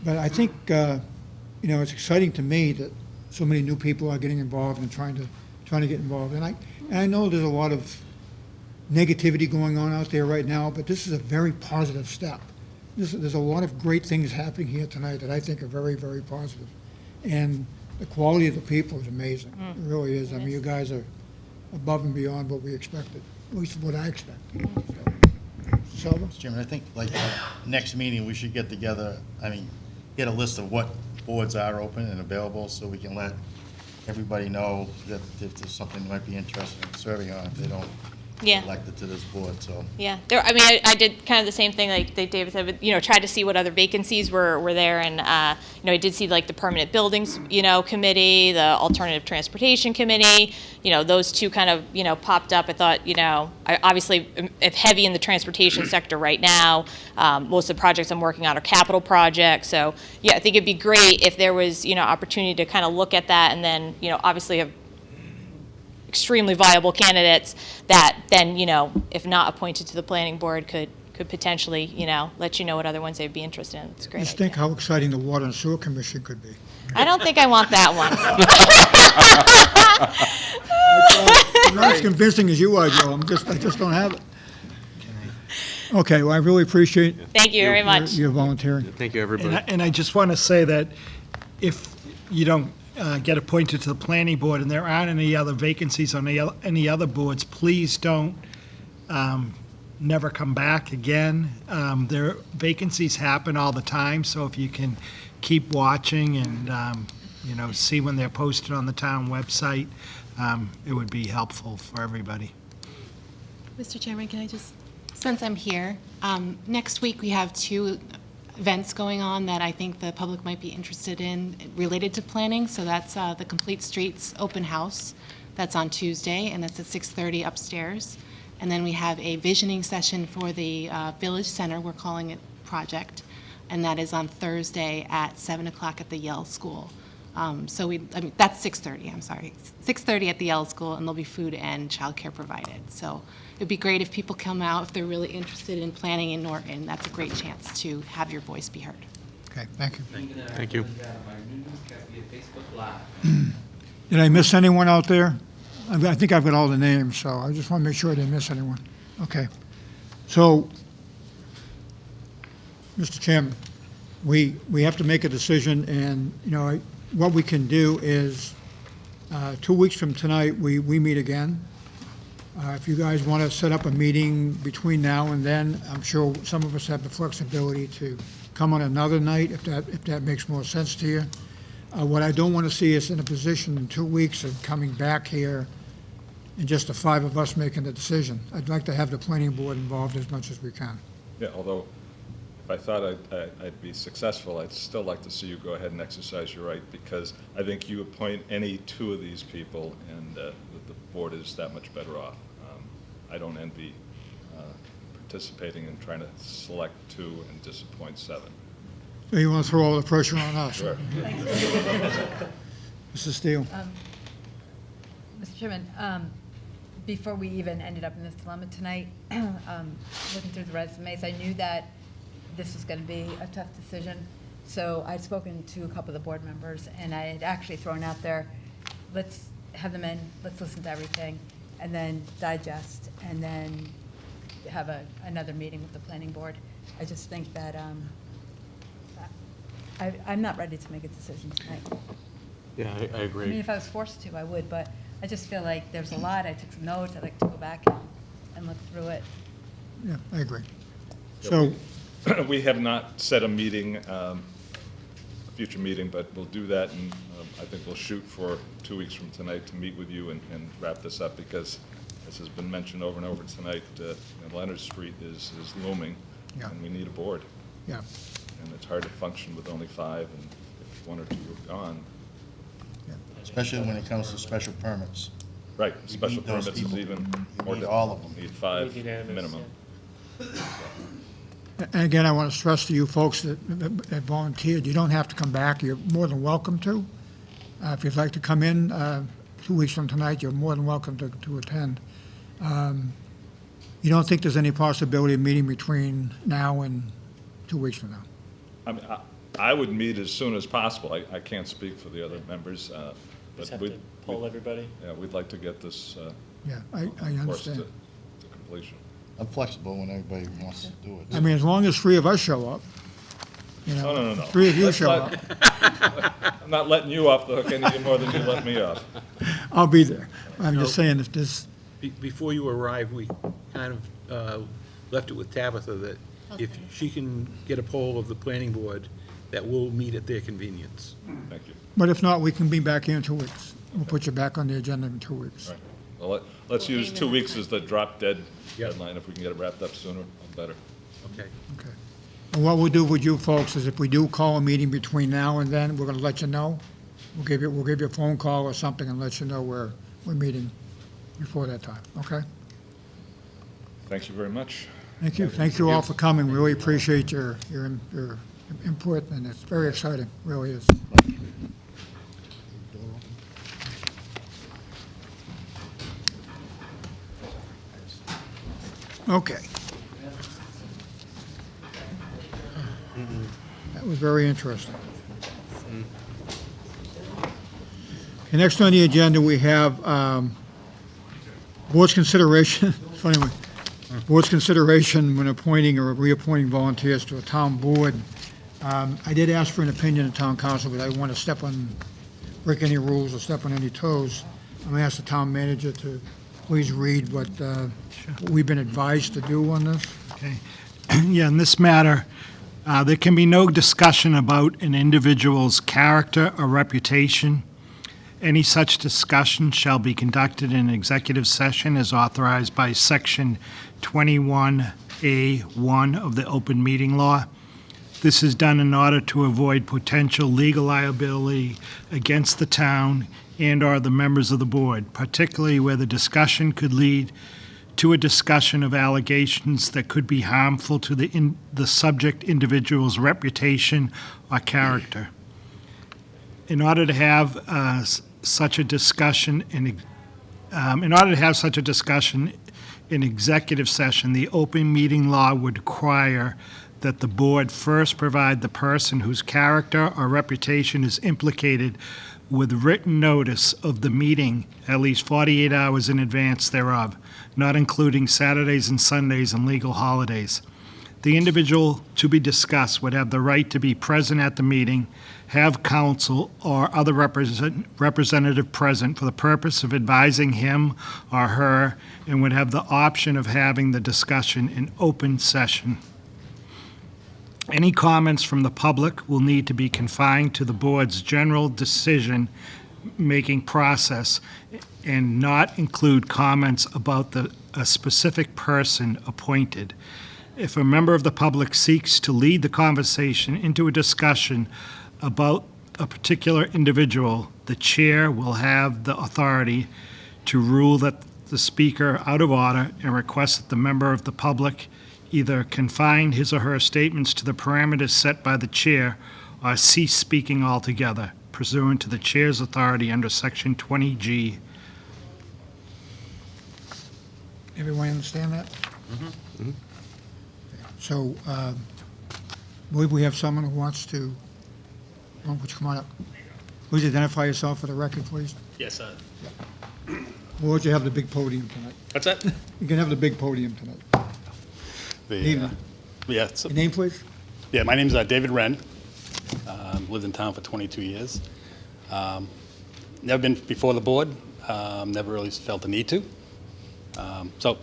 But I think, it's exciting to me that so many new people are getting involved and trying to get involved. And I know there's a lot of negativity going on out there right now, but this is a very positive step. there's a lot of great things happening here tonight that I think are very, very positive. And the quality of the people is amazing. It really is. I mean, you guys are above and beyond what we expected, at least what I expected. So, Mr. Chairman, I think like next meeting, we should get together, get a list of what boards are open and available so we can let everybody know that if there's something they might be interested in serving on, if they don't Yeah. elected to this board, so. Yeah, there, I mean, I did kind of the same thing like David said, but, tried to see what other vacancies were there, and, I did see like the permanent buildings, committee, the alternative transportation committee, those two kind of, popped up. I thought, I obviously am heavy in the transportation sector right now. Most of the projects I'm working on are capital projects, so, yeah, I think it'd be great if there was, opportunity to kind of look at that, and then, obviously have extremely viable candidates that then, if not appointed to the planning board, could potentially, let you know what other ones they'd be interested in. It's a great. just think how exciting the Water and Sewer Commission could be. I don't think I want that one. I'm not as convincing as you are, Joe. I just don't have it. Okay, well, I really appreciate Thank you very much. your volunteering. Thank you, everybody. And I just want to say that if you don't get appointed to the planning board and there aren't any other vacancies on any other boards, please don't never come back again. There vacancies happen all the time, so if you can keep watching and see when they're posted on the town website, it would be helpful for everybody. Mr. Chairman, can I just, since I'm here, next week we have two events going on that I think the public might be interested in related to planning. So that's the Complete Streets Open House. That's on Tuesday, and that's at 6:30 upstairs. And then we have a visioning session for the Village Center, we're calling it Project, and that is on Thursday at 7 o'clock at the Yale School. That's 6:30, I'm sorry. 6:30 at the Yale School, and there'll be food and childcare provided. So it'd be great if people come out, if they're really interested in planning in Norton. That's a great chance to have your voice be heard. Okay, thank you. Thank you. Did I miss anyone out there? I think I've got all the names, so I just want to make sure I didn't miss anyone. Okay. So, Mr. Chairman, we have to make a decision, and, what we can do is, 2 weeks from tonight, we meet again. If you guys want to set up a meeting between now and then, I'm sure some of us have the flexibility to come on another night, if that makes more sense to you. What I don't want to see is in a position in 2 weeks of coming back here and just the five of us making the decision. I'd like to have the planning board involved as much as we can. Yeah, although if I thought I'd be successful, I'd still like to see you go ahead and exercise your right, because I think you appoint any two of these people and the board is that much better off. I don't envy participating in trying to select two and disappoint seven. So you want to throw all the pressure on us? Sure. Mrs. Steele? Mr. Chairman, before we even ended up in this dilemma tonight, looking through the resumes, I knew that this was going to be a tough decision. So I'd spoken to a couple of the board members, and I had actually thrown out there, let's have them in, let's listen to everything, and then digest, and then have another meeting with the planning board. I just think that I'm not ready to make a decision tonight. Yeah, I agree. I mean, if I was forced to, I would, but I just feel like there's a lot. I took some notes. I'd like to go back and look through it. Yeah, I agree. So, we have not set a meeting, a future meeting, but we'll do that, and I think we'll shoot for 2 weeks from tonight to meet with you and wrap this up, because, as has been mentioned over and over tonight, Leonard Street is looming, and we need a board. Yeah. And it's hard to function with only 5, and if 1 or 2 are gone. Especially when it comes to special permits. Right, You special need those permits is people. even You more need difficult. all of them. Need 5 Unanimous, minimum. And again, I want to stress to you folks that volunteered, you don't have to come back. You're more than welcome to. If you'd like to come in 2 weeks from tonight, you're more than welcome to attend. You don't think there's any possibility of meeting between now and 2 weeks from now? I mean, I would meet as soon as possible. I can't speak for the other members, Just but have to poll everybody. Yeah, we'd like to get this Yeah, I forced understand. to completion. I'm flexible when everybody wants to do it. I mean, as long as three of us show up, you know. No. Three of you Let's show not- up. I'm not letting you off the hook any more than you let me off. I'll be there. I'm No. just saying, if this, Before you arrived, we kind of left it with Tabitha that if she can get a poll of the planning board, that will meet at their convenience. Thank you. but if not, we can be back here in 2 weeks. We'll put you back on the agenda in 2 weeks. All right. Well, let's use 2 weeks as the drop-dead deadline. If we can get it wrapped up sooner, better. Okay. Okay. And what we'll do with you folks is if we do call a meeting between now and then, we're gonna let you know. We'll give you a phone call or something and let you know we're meeting before that time, okay? Thank you very much. Thank you. Thank you all for coming. Really appreciate your input, and it's very exciting, really is. Okay. That was very interesting. Okay, next on the agenda, we have board's consideration, funny one, board's consideration when appointing or reappointing volunteers to a town board. I did ask for an opinion of town council, but I want to break any rules or step on any toes. I'm going to ask the town manager to please read what we've been advised to do on this. Okay. Yeah, in this matter, there can be no discussion about an individual's character or reputation. Any such discussion shall be conducted in executive session as authorized by Section 21A1 of the Open Meeting Law. This is done in order to avoid potential legal liability against the town and/or the members of the board, particularly where the discussion could lead to a discussion of allegations that could be harmful to the subject individual's reputation or character. In order to have such a discussion in executive session, the open meeting law would require that the board first provide the person whose character or reputation is implicated with written notice of the meeting at least 48 hours in advance thereof, not including Saturdays and Sundays and legal holidays. The individual to be discussed would have the right to be present at the meeting, have counsel or other representative present for the purpose of advising him or her, and would have the option of having the discussion in open session. Any comments from the public will need to be confined to the board's general decision-making process and not include comments about a specific person appointed. If a member of the public seeks to lead the conversation into a discussion about a particular individual, the chair will have the authority to rule that the speaker out of order and request that the member of the public either confine his or her statements to the parameters set by the chair or cease speaking altogether, pursuant to the chair's authority under Section 20G. Everyone understand that? So, I believe we have someone who wants to, would you come on up? Please identify yourself for the record, please. Yes, Or would you have the big podium tonight? what's that? You can have the big podium tonight. Evening. Yeah, Your name, please? yeah, my name's David Wren. Lived in town for 22 years. Never been before the board. Never really felt the need to. So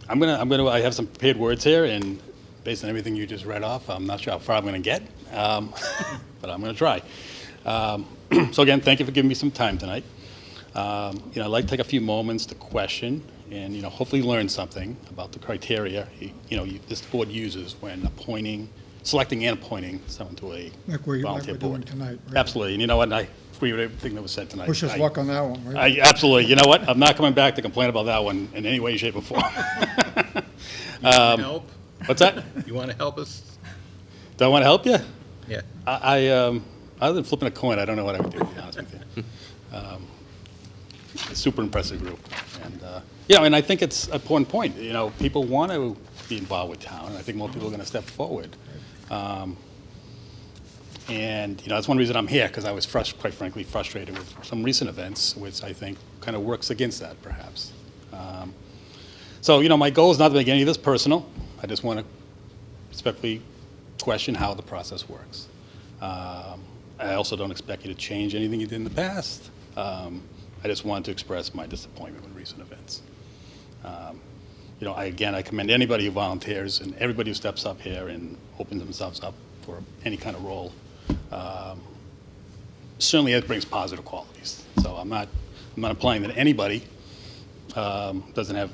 I have some prepared words here, and based on everything you just read off, I'm not sure how far I'm going to get, but I'm going to try. So again, thank you for giving me some time tonight. I'd like to take a few moments to question and hopefully learn something about the criteria this board uses when selecting and appointing someone to a Like we're volunteer doing board. tonight. right? Absolutely, and you know what? I agree with everything that was said tonight. Wish us luck on that one, right? I absolutely. You know what? I'm not coming back to complain about that one in any way, shape, or form. Help? What's that? You want to help us? Do I want to help you? Yeah. Other than flipping a coin, I don't know what I would do, to be honest with you. A super impressive group. And, and I think it's an important point. People want to be involved with town, and I think more people are going to step forward. And that's one reason I'm here, because I was, quite frankly, frustrated with some recent events, which I think kind of works against that, perhaps. So, my goal is not to make any of this personal. I just want to respectfully question how the process works. I also don't expect you to change anything you did in the past. I just wanted to express my disappointment with recent events. I commend anybody who volunteers and everybody who steps up here and opens themselves up for any kind of role. Certainly, it brings positive qualities. So I'm not implying that anybody doesn't have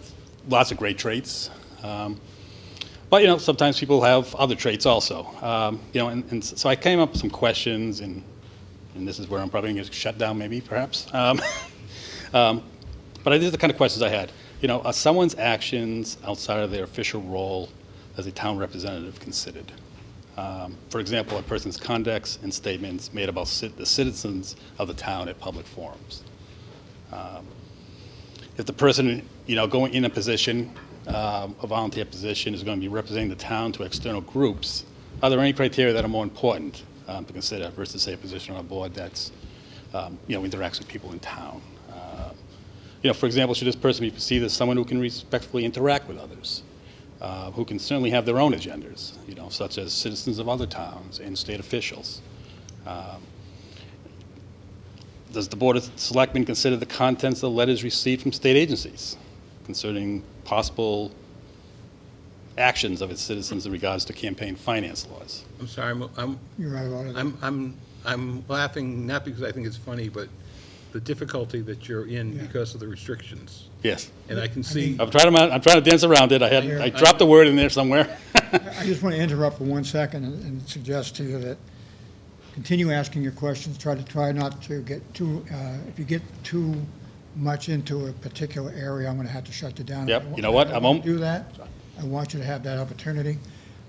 lots of great traits. But sometimes people have other traits also. And so I came up with some questions, and this is where I'm probably going to get shut down, maybe, perhaps. But these are the kind of questions I had. Are someone's actions outside of their official role as a town representative considered? For example, a person's conducts and statements made about the citizens of the town at public forums. If the person, going in a position, a volunteer position, is going to be representing the town to external groups, are there any criteria that are more important to consider versus, say, a position on a board that's, interacts with people in town? For example, should this person be perceived as someone who can respectfully interact with others, who can certainly have their own agendas, such as citizens of other towns and state officials? Does the Board of Selectmen consider the contents of the letters received from state agencies concerning possible actions of its citizens in regards to campaign finance laws? I'm sorry, You're out of order. I'm laughing not because I think it's funny, but the difficulty that you're in because of the restrictions. Yes. And I can see. I'm trying to dance around it. I dropped a word in there somewhere. I just want to interrupt for 1 second and suggest to you that continue asking your questions. Try not to get too, if you get too much into a particular area, I'm going to have to shut you down. Yep. You know what? I won't do that. I want you to have that opportunity.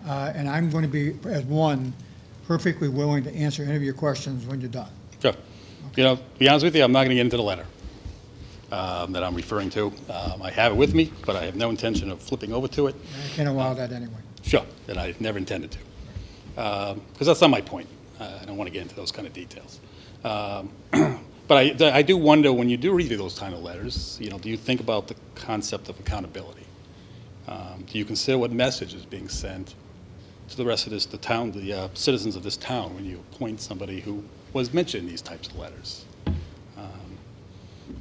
And I'm going to be, as one, perfectly willing to answer any of your questions when you're done. Sure. To be honest with you, I'm not going to get into the letter that I'm referring to. I have it with me, but I have no intention of flipping over to it. I can't allow that anyway. Sure, and I never intended to. Because that's not my point. I don't want to get into those kind of details. But I do wonder, when you do review those kind of letters, do you think about the concept of accountability? Do you consider what message is being sent to the rest of the town, the citizens of this town, when you appoint somebody who was mentioned in these types of letters?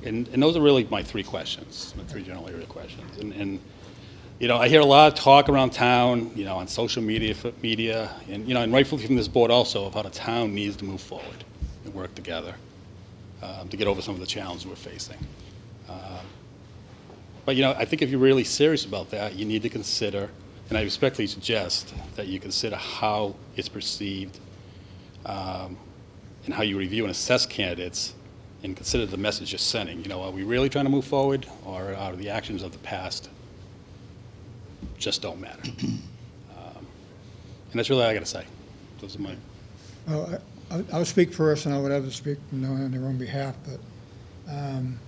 And those are really my three questions, my three general area questions. And I hear a lot of talk around town, on social media, and rightfully from this board also, of how the town needs to move forward and work together to get over some of the challenges we're facing. But I think if you're really serious about that, you need to consider, and I respectfully suggest that you consider how it's perceived and how you review and assess candidates, and consider the message you're sending. Are we really trying to move forward, or are the actions of the past just don't matter? And that's really all I got to say. Those are my... Well, I'll speak first, and I'll let others speak on their own behalf, but I'm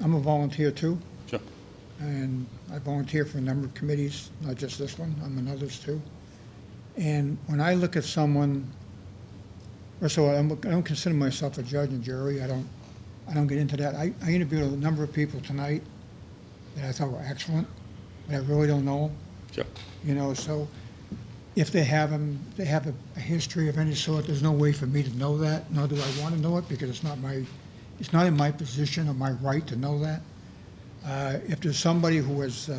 a volunteer too. Sure. And I volunteer for a number of committees, not just this one, I'm in others too. And when I look at someone, first of all, I don't consider myself a judge and jury. I don't get into that. I interviewed a number of people tonight that I thought were excellent, but I really don't know them. Sure. So if they have a history of any sort, there's no way for me to know that, nor do I want to know it, because it's not in my position or my right to know that. If there's somebody who has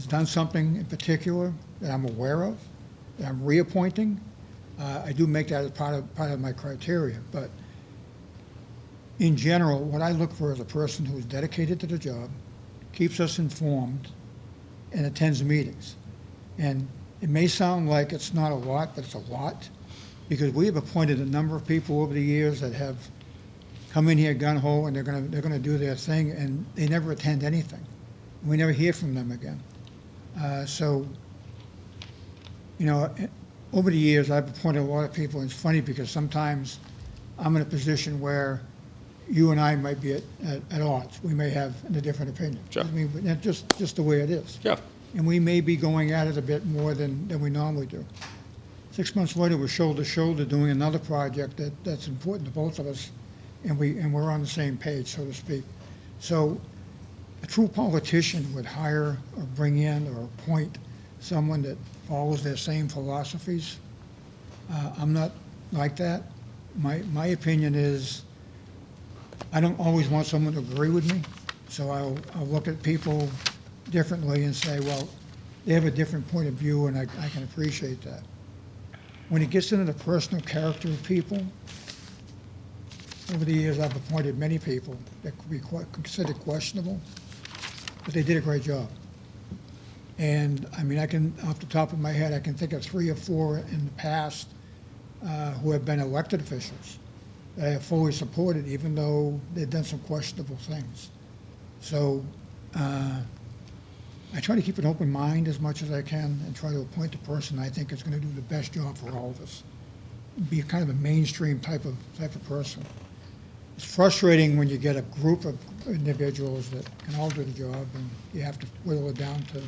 done something in particular that I'm aware of, that I'm reappointing, I do make that as part of my criteria. But in general, what I look for is a person who is dedicated to the job, keeps us informed, and attends meetings. And it may sound like it's not a lot, but it's a lot, because we have appointed a number of people over the years that have come in here gung-ho, and they're gonna do their thing, and they never attend anything. We never hear from them again. Over the years, I've appointed a lot of people, and it's funny because sometimes I'm in a position where you and I might be at odds. We may have a different opinion. Sure. I mean, but that's just the way it is. Yeah. And we may be going at it a bit more than we normally do. 6 months later, we're shoulder to shoulder doing another project that's important to both of us, and we're on the same page, so to speak. So a true politician would hire or bring in or appoint someone that follows their same philosophies. I'm not like that. My opinion is, I don't always want someone to agree with me, so I'll look at people differently and say, well, they have a different point of view, and I can appreciate that. When it gets into the personal character of people, over the years, I've appointed many people that could be considered questionable, but they did a great job. And, I mean, I can, off the top of my head, I can think of 3 or 4 in the past who have been elected officials that I have fully supported, even though they've done some questionable things. So I try to keep an open mind as much as I can and try to appoint the person I think is going to do the best job for all of us. Be kind of a mainstream type of person. It's frustrating when you get a group of individuals that can all do the job, and you have to whittle it down to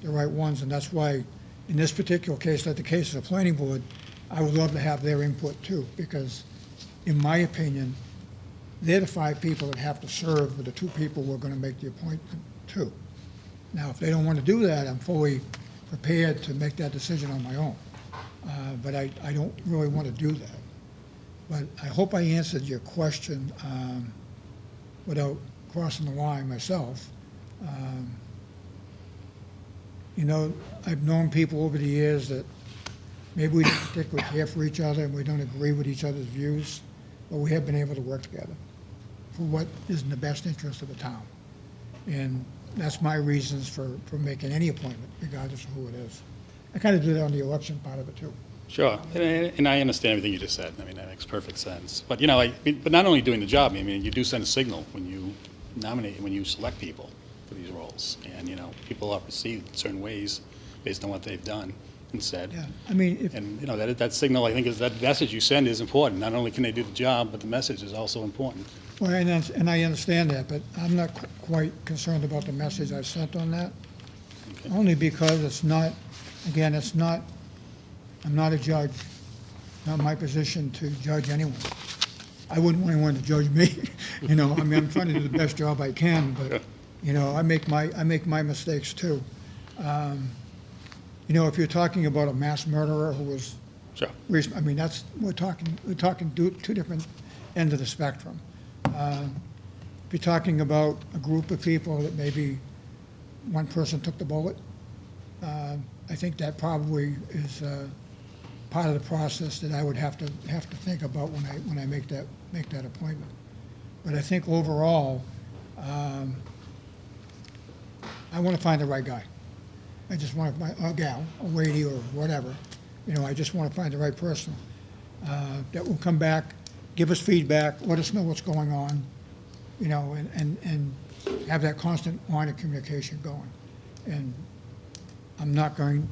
the right ones. And that's why, in this particular case, like the case of the planning board, I would love to have their input too, because in my opinion, they're the 5 people that have to serve with the 2 people we're going to make the appointment to. Now, if they don't want to do that, I'm fully prepared to make that decision on my own. But I don't really want to do that. But I hope I answered your question without crossing the line myself. You know, I've known people over the years that maybe we don't particularly care for each other and we don't agree with each other's views, but we have been able to work together for what is in the best interest of the town. And that's my reasons for making any appointment, regardless of who it is. I kind of do that on the election part of it, too. Sure, and I understand everything you just said. I mean, that makes perfect sense. But, you know, but not only doing the job, I mean, you do send a signal when you nominate, when you select people for these roles. And, you know, people are perceived certain ways based on what they've done and said. Yeah, I mean, And, you know, that signal, I think, is that message you send is important. Not only can they do the job, but the message is also important. Well, and I understand that, but I'm not quite concerned about the message I sent on that. Okay. Only because it's not, again, it's not, I'm not a judge. Not my position to judge anyone. I wouldn't want anyone to judge me, you know. I mean, I'm trying to do the best job I can, but, you know, I make my mistakes too. You know, if you're talking about a mass murderer who was, Sure. I mean, we're talking 2 different ends of the spectrum. If you're talking about a group of people that maybe one person took the bullet, I think that probably is part of the process that I would have to think about when I make that appointment. But I think overall, I want to find the right guy. I just want to find a gal, a lady, or whatever. You know, I just want to find the right person that will come back, give us feedback, let us know what's going on, you know, and have that constant line of communication going. And I'm not going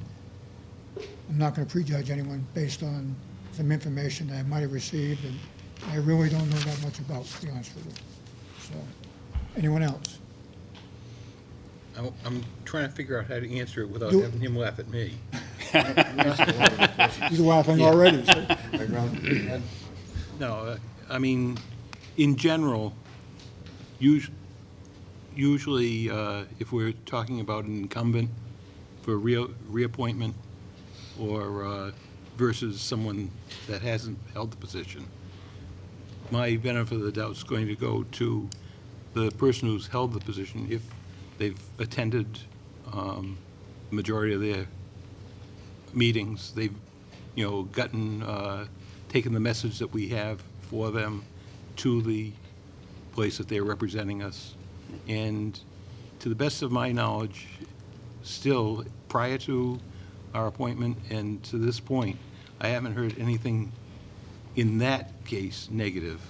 to prejudge anyone based on some information that I might have received, and I really don't know that much about, to be honest with you. So, anyone else? I'm trying to figure out how to answer it without Do- having him laugh at me. He's laughing already. So. No, I mean, in general, usually, if we're talking about an incumbent for reappointment or versus someone that hasn't held the position, my benefit of the doubt is going to go to the person who's held the position if they've attended the majority of their meetings. They've, you know, taken the message that we have for them to the place that they're representing us. And to the best of my knowledge, still, prior to our appointment and to this point, I haven't heard anything in that case negative.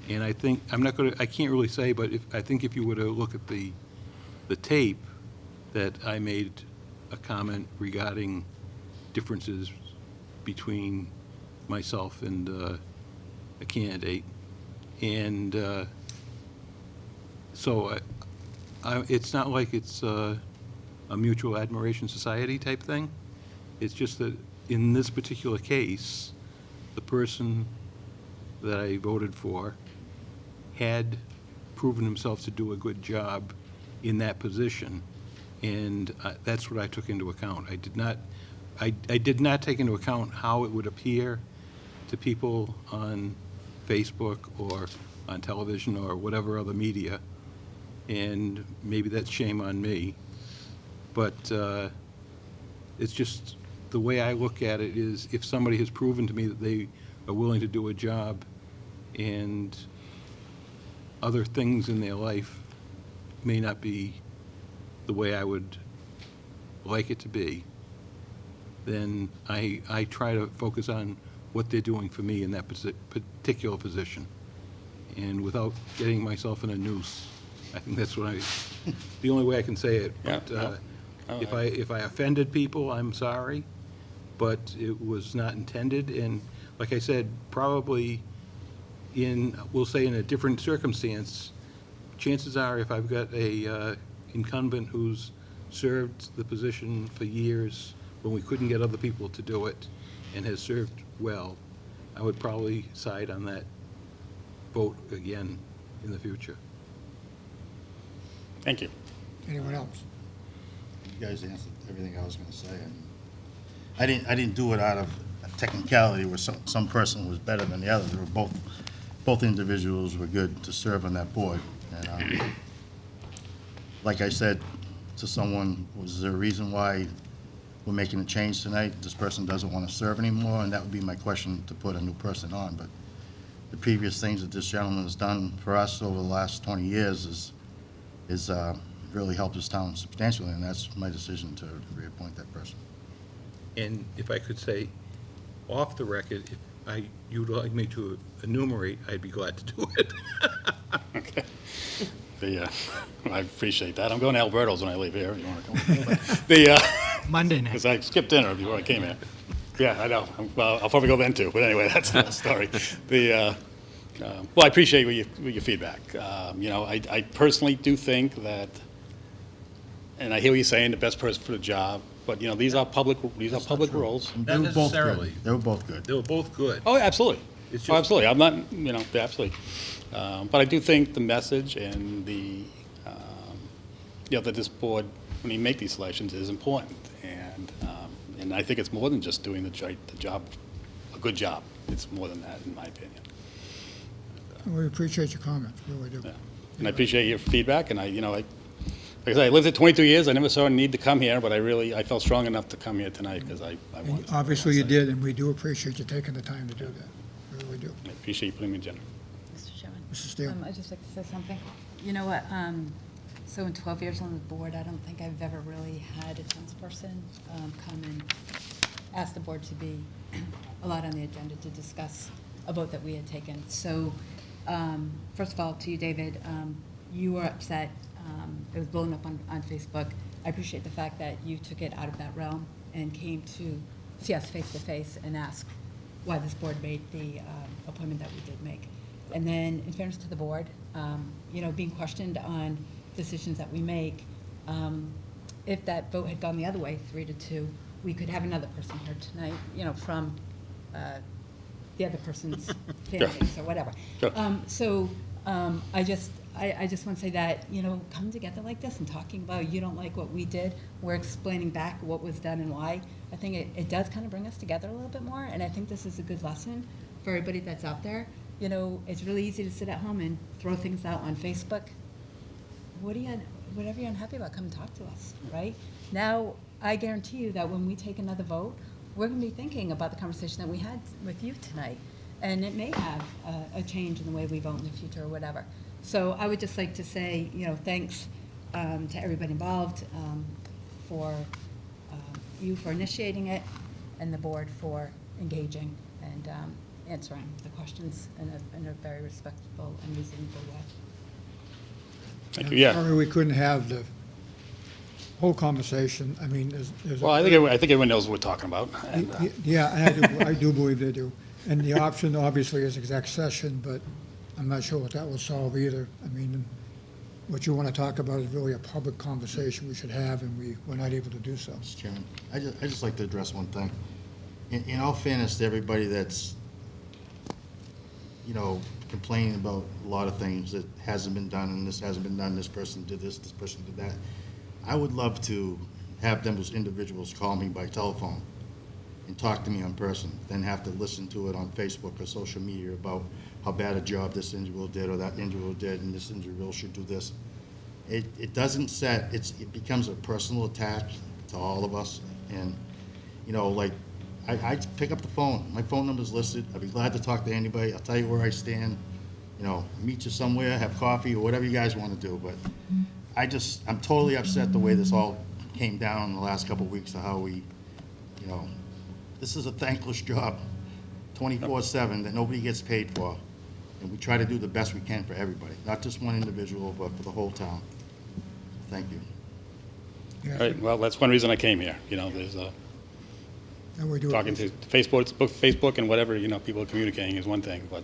And I think, I can't really say, but I think if you were to look at the tape, that I made a comment regarding differences between myself and a candidate. And so it's not like it's a mutual admiration society type thing. It's just that in this particular case, the person that I voted for had proven himself to do a good job in that position, and that's what I took into account. I did not take into account how it would appear to people on Facebook or on television or whatever other media, and maybe that's shame on me. But it's just, the way I look at it is, if somebody has proven to me that they are willing to do a job and other things in their life may not be the way I would like it to be, then I try to focus on what they're doing for me in that particular position. And without getting myself in a noose, I think that's what the only way I can say it. Yeah, But no. if I offended people, I'm sorry, but it was not intended. And like I said, probably we'll say in a different circumstance, chances are if I've got a incumbent who's served the position for years when we couldn't get other people to do it and has served well, I would probably side on that vote again in the future. Thank you. Anyone else? You guys answered everything I was going to say. I didn't do it out of a technicality where some person was better than the other. They were both individuals were good to serve on that board. And like I said to someone, was there a reason why we're making a change tonight? This person doesn't want to serve anymore, and that would be my question to put a new person on. But the previous things that this gentleman has done for us over the last 20 years is really helped this town substantially, and that's my decision to reappoint that person. And if I could say, off the record, if you'd like me to enumerate, I'd be glad to do it. Okay. I appreciate that. I'm going to Alberto's when I leave here, if you want to come. Monday night. Because I skipped dinner before I came here. Yeah, I know. Well, I'll probably go then too, but anyway, that's another story. Well, I appreciate your feedback. I personally do think that, and I hear what you're saying, the best person for the job, but, these are public roles. They were both good. They were both good. They were both good. Oh, absolutely. It's Oh, just- absolutely. I'm not, absolutely. But I do think the message and that this board, when you make these selections, is important. And I think it's more than just doing the job, a good job. It's more than that, in my opinion. We appreciate your comments, we really do. Yeah. And I appreciate your feedback, and like I said, I lived here 22 years, I never saw a need to come here, but I felt strong enough to come here tonight, because I And wanted to. obviously you did, and we do appreciate you taking the time to do that. We really do. I appreciate you putting me in general. Mr. Chairman. Mrs. Steele. I'd just like to say something. You know what, so in 12 years on the board, I don't think I've ever really had a townsperson come and ask the board to be a lot on the agenda to discuss a vote that we had taken. So, first of all, to you, David, you were upset. It was blown up on Facebook. I appreciate the fact that you took it out of that realm and came to see us face to face and ask why this board made the appointment that we did make. And then, in fairness to the board, being questioned on decisions that we make, if that vote had gone the other way, 3-2, we could have another person here tonight, from the other person's families or whatever. Sure. I just want to say that, coming together like this and talking about you don't like what we did, we're explaining back what was done and why. I think it does kind of bring us together a little bit more, and I think this is a good lesson for everybody that's out there. It's really easy to sit at home and throw things out on Facebook. Whatever you're unhappy about, come and talk to us, right? Now, I guarantee you that when we take another vote, we're going to be thinking about the conversation that we had with you tonight, and it may have a change in the way we vote in the future or whatever. So I would just like to say, thanks to everybody involved, for you for initiating it, and the board for engaging and answering the questions in a very respectful and reasonable way. Thank you, yeah. Sorry we couldn't have the whole conversation. I mean, there's. Well, I think everyone knows what we're talking about. And, Yeah, and I do believe they do. And the option obviously is exec session, but I'm not sure what that will solve either. I mean, what you want to talk about is really a public conversation we should have, and we're not able to do so. Mr. Chairman, I just like to address one thing. In all fairness to everybody that's, you know, complaining about a lot of things that hasn't been done, and this hasn't been done, this person did this person did that. I would love to have them as individuals call me by telephone and talk to me in person, then have to listen to it on Facebook or social media about how bad a job this individual did or that individual did, and this individual should do this. It doesn't set, it becomes a personal attack to all of us, and, you know, like, I pick up the phone. My phone number's listed. I'd be glad to talk to anybody. I'll tell you where I stand, you know, meet you somewhere, have coffee, or whatever you guys want to do, but I'm totally upset the way this all came down in the last couple of weeks, to how we, you know, this is a thankless job, 24/7, that nobody gets paid for, and we try to do the best we can for everybody, not just one individual, but for the whole town. Thank you. All right, well, that's one reason I came here, you know, there's And we do it. talking to Facebook and whatever, you know, people communicating is one thing, but,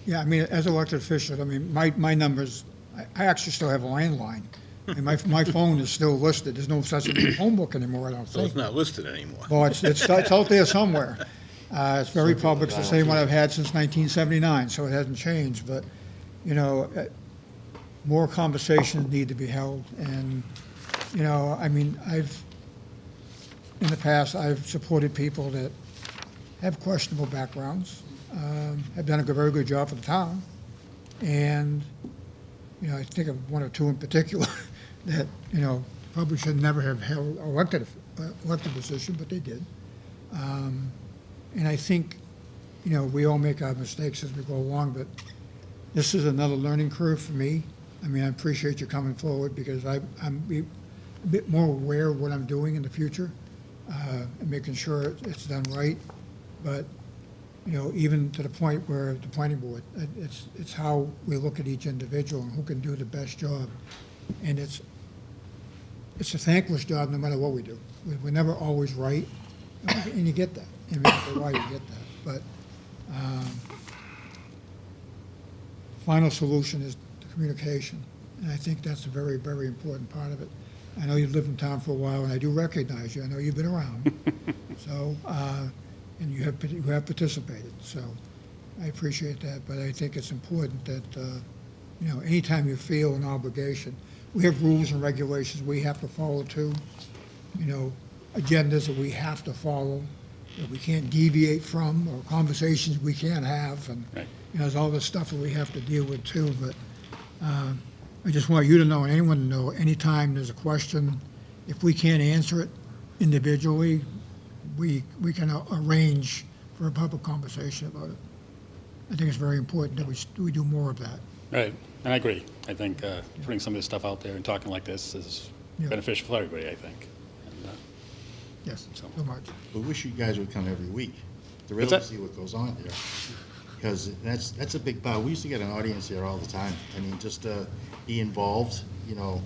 Yeah, I mean, as elected officials, I mean, my numbers, I actually still have a landline, and my phone is still listed. There's no such thing as a phone book anymore, I don't So it's think. not listed anymore. Well, it's out there somewhere. It's very public. It's the same one I've had since 1979, so it hasn't changed. But, you know, more conversations need to be held. And, you know, I mean, in the past, I've supported people that have questionable backgrounds, have done a very good job for the town. And, you know, I think of one or two in particular that, you know, probably should never have held elected position, but they did. And I think, you know, we all make our mistakes as we go along, but this is another learning curve for me. I mean, I appreciate you coming forward, because I'm a bit more aware of what I'm doing in the future, and making sure it's done right. But, you know, even to the point where the planning board, it's how we look at each individual and who can do the best job. And it's a thankless job no matter what we do. We're never always right, and you get that. And that's why you get that. But final solution is the communication, and I think that's a very, very important part of it. I know you've lived in town for a while, and I do recognize you. I know you've been around. So, and you have participated, so I appreciate that. But I think it's important that, you know, anytime you feel an obligation, we have rules and regulations we have to follow too, you know, agendas that we have to follow, that we can't deviate from, or conversations we can't have, and, Right. you know, there's all this stuff that we have to deal with too. But I just want you to know, and anyone to know, anytime there's a question, if we can't answer it individually, we can arrange for a public conversation about it. I think it's very important that we do more of that. right, and I agree. I think putting some of this stuff out there and talking like this is Yeah. beneficial for everybody, I think. And, Yes, So- so much. We wish you guys would come every week to What's really that? see what goes on here. Because that's a big part. We used to get an audience here all the time. I mean, just to be involved, you know,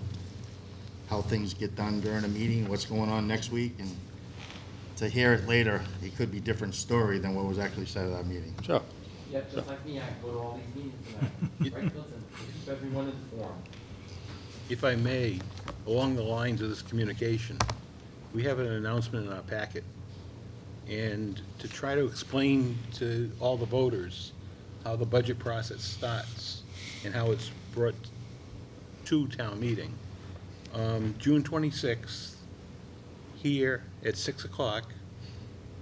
how things get done during a meeting, what's going on next week, and to hear it later, it could be a different story than what was actually said at our meeting. Sure. Yeah, just like me, I go to all these meetings and I, right, listen, keep everyone informed. If I may, along the lines of this communication, we have an announcement in our packet. And to try to explain to all the voters how the budget process starts and how it's brought to town meeting. June 26th, here at 6 o'clock,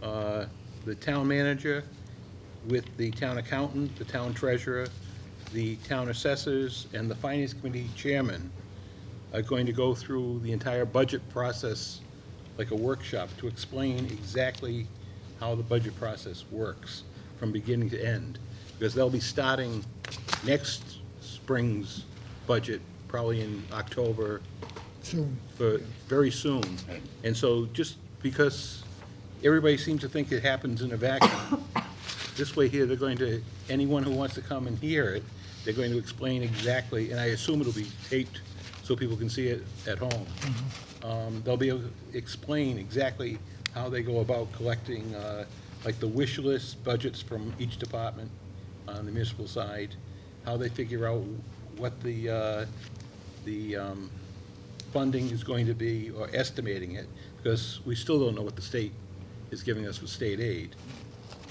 the town manager with the town accountant, the town treasurer, the town assessors, and the finance committee chairman are going to go through the entire budget process like a workshop to explain exactly how the budget process works from beginning to end. Because they'll be starting next spring's budget, probably in October, Soon. very soon. And so just because everybody seems to think it happens in a vacuum, this way here, they're going to, anyone who wants to come and hear it, they're going to explain exactly, and I assume it'll be taped so people can see it at home. They'll be able to explain exactly how they go about collecting, like the wish list budgets from each department on the municipal side, how they figure out what the funding is going to be, or estimating it, because we still don't know what the state is giving us for state aid.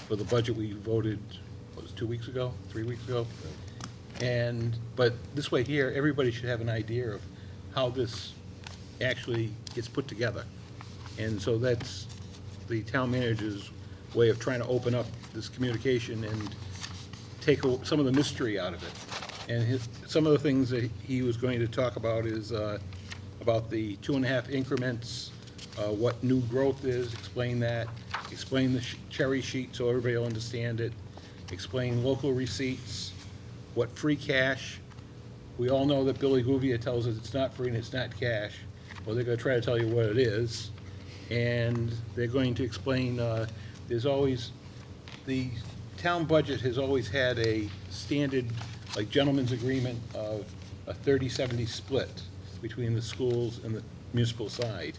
For the budget we voted, what was 2 weeks ago, 3 weeks ago. But this way here, everybody should have an idea of how this actually gets put together. And so that's the town manager's way of trying to open up this communication and take some of the mystery out of it. And some of the things that he was going to talk about is about the 2.5 increments, what new growth is, explain that, explain the cherry sheet so everybody will understand it, explain local receipts, what free cash. We all know that Billy Gouvier tells us it's not free and it's not cash. Well, they're going to try to tell you what it is. And they're going to explain, there's always, the town budget has always had a standard, like gentleman's agreement of a 30-70 split between the schools and the municipal side.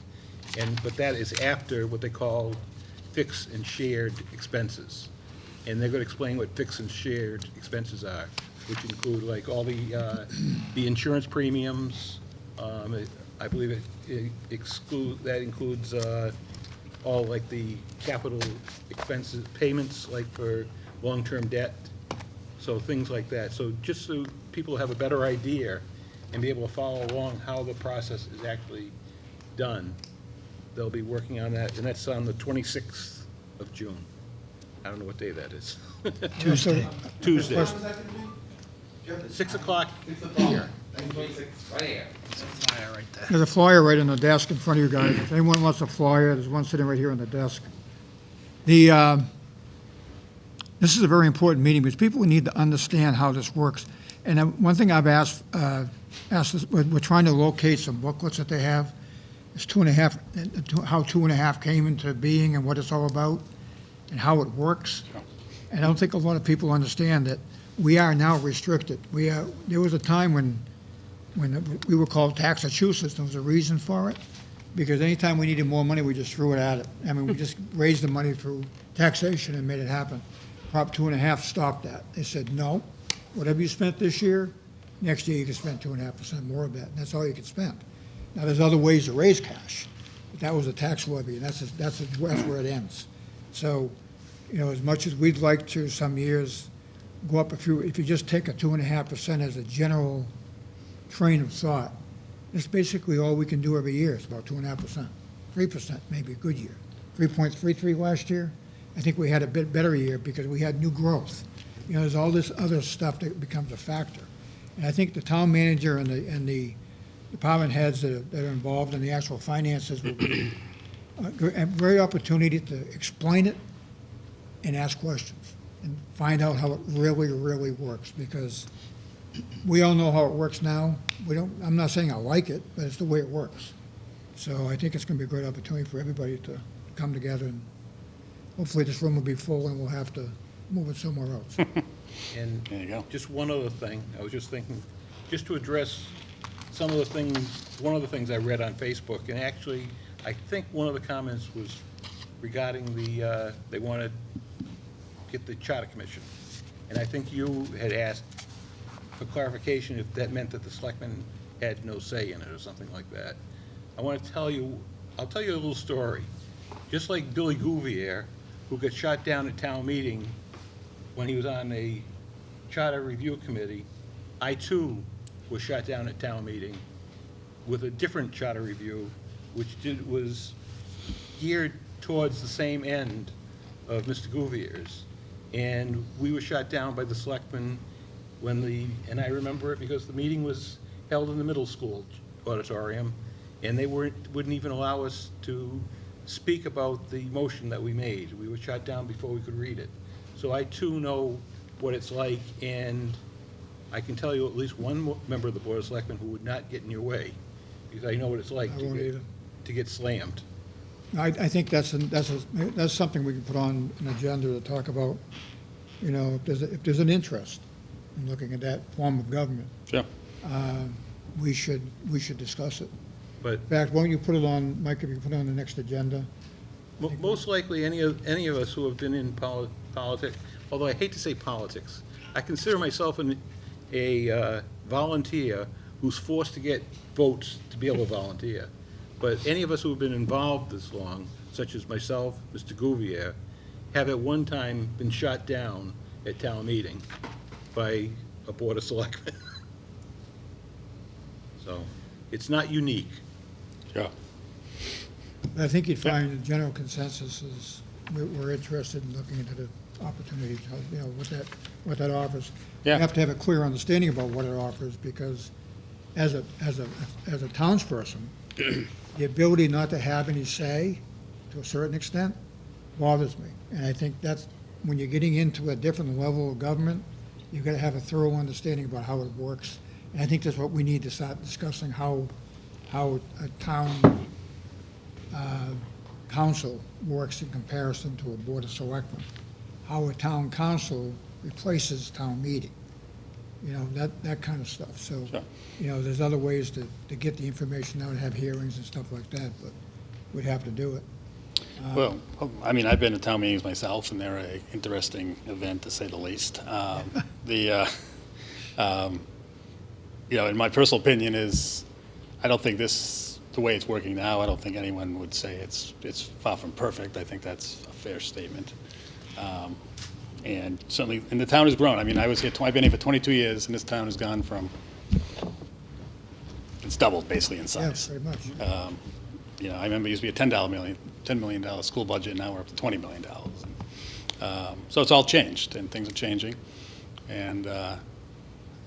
But that is after what they call fixed and shared expenses. And they're going to explain what fixed and shared expenses are, which include like all the insurance premiums. I believe it includes all like the capital expenses, payments like for long-term debt, so things like that. So just so people have a better idea and be able to follow along how the process is actually done, they'll be working on that, and that's on the 26th of June. I don't know what day that is. Tuesday. Tuesday. 6 o'clock here. Right here. There's a flyer right on the desk in front of you guys. If anyone wants a flyer, there's one sitting right here on the desk. This is a very important meeting because people need to understand how this works. And one thing I've asked this, we're trying to locate some booklets that they have. It's 2.5, how 2.5 came into being and what it's all about and how it works. And I don't think a lot of people understand that we are now restricted. There was a time when we were called Taxachusetts. There was a reason for it, because anytime we needed more money, we just threw it at it. I mean, we just raised the money through taxation and made it happen. Prop 2.5 stopped that. They said, no, whatever you spent this year, next year you can spend 2.5% more of that, and that's all you can spend. Now, there's other ways to raise cash, but that was a tax levy, and that's where it ends. So, as much as we'd like to some years go up if you just take a 2.5% as a general train of thought, it's basically all we can do every year. It's about 2.5%, 3% maybe a good year. 3.33 last year. I think we had a bit better year because we had new growth. There's all this other stuff that becomes a factor. And I think the town manager and the department heads that are involved in the actual finances will be a great opportunity to explain it and ask questions and find out how it really, really works, because we all know how it works now. I'm not saying I like it, but it's the way it works. So I think it's going to be a great opportunity for everybody to come together, and hopefully this room will be full and we'll have to move it somewhere else. And There you go. just one other thing, I was just thinking, just to address some of the things, one of the things I read on Facebook, and actually, I think one of the comments was regarding they wanted to get the Charter Commission. And I think you had asked for clarification if that meant that the selectmen had no say in it or something like that. I'll tell you a little story. Just like Billy Gouvier, who got shot down at town meeting when he was on a charter review committee, I too was shot down at town meeting with a different charter review, which was geared towards the same end of Mr. Gouvier's. And we were shot down by the selectmen and I remember it because the meeting was held in the middle school auditorium, and they wouldn't even allow us to speak about the motion that we made. We were shot down before we could read it. So I too know what it's like, and I can tell you at least one member of the Board of Selectmen who would not get in your way, because I know what it's like I won't either. to get slammed. I think that's something we can put on an agenda to talk about, if there's an interest in looking at that form of government. Sure. We should discuss it. But In fact, why don't you put it on, Mike, if you put it on the next agenda? most likely, any of us who have been in politics, although I hate to say politics, I consider myself a volunteer who's forced to get votes to be able to volunteer. But any of us who have been involved this long, such as myself, Mr. Gouvier, have at one time been shot down at town meeting by a Board of Selectmen. So, it's not unique. Sure. I think you'd find the general consensus is we're interested in looking into the opportunities, you know, what that offers. Yeah. You have to have a clear understanding about what it offers, because as a townsperson, the ability not to have any say, to a certain extent, bothers me. And I think that's, when you're getting into a different level of government, you've got to have a thorough understanding about how it works. And I think that's what we need to start discussing, how a town council works in comparison to a board of selectmen, how a town council replaces town meeting, you know, that kind of stuff. So, you know, there's other ways to get the information out, have hearings and stuff like that, but we'd have to do it. Well, I mean, I've been to town meetings myself, and they're an interesting event, to say the least. You know, and my personal opinion is, I don't think this, the way it's working now, I don't think anyone would say it's far from perfect. I think that's a fair statement. And certainly, and the town has grown. I mean, I've been here for 22 years, and this town has gone from, it's doubled basically in size. Yeah, very much. You know, I remember it used to be a $10 million school budget, now we're up to $20 million. So it's all changed, and things are changing. And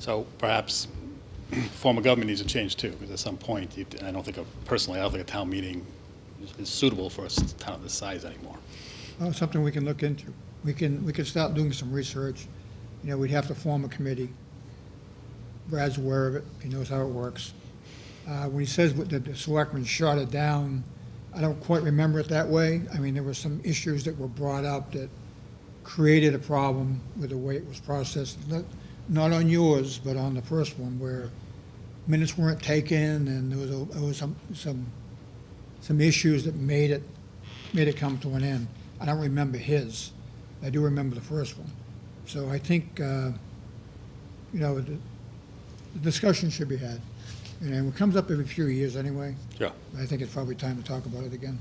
so perhaps form of government needs to change too, because at some point, I don't think a town meeting is suitable for a town of this size anymore. Well, something we can look into. We can start doing some research. You know, we'd have to form a committee. Brad's aware of it. He knows how it works. When he says that the selectmen shot it down, I don't quite remember it that way. I mean, there were some issues that were brought up that created a problem with the way it was processed. Not on yours, but on the first one, where minutes weren't taken, and there was some issues that made it come to an end. I don't remember his. I do remember the first one. So I think, you know, the discussion should be had. And it comes up every few years anyway. Yeah. I think it's probably time to talk about it again.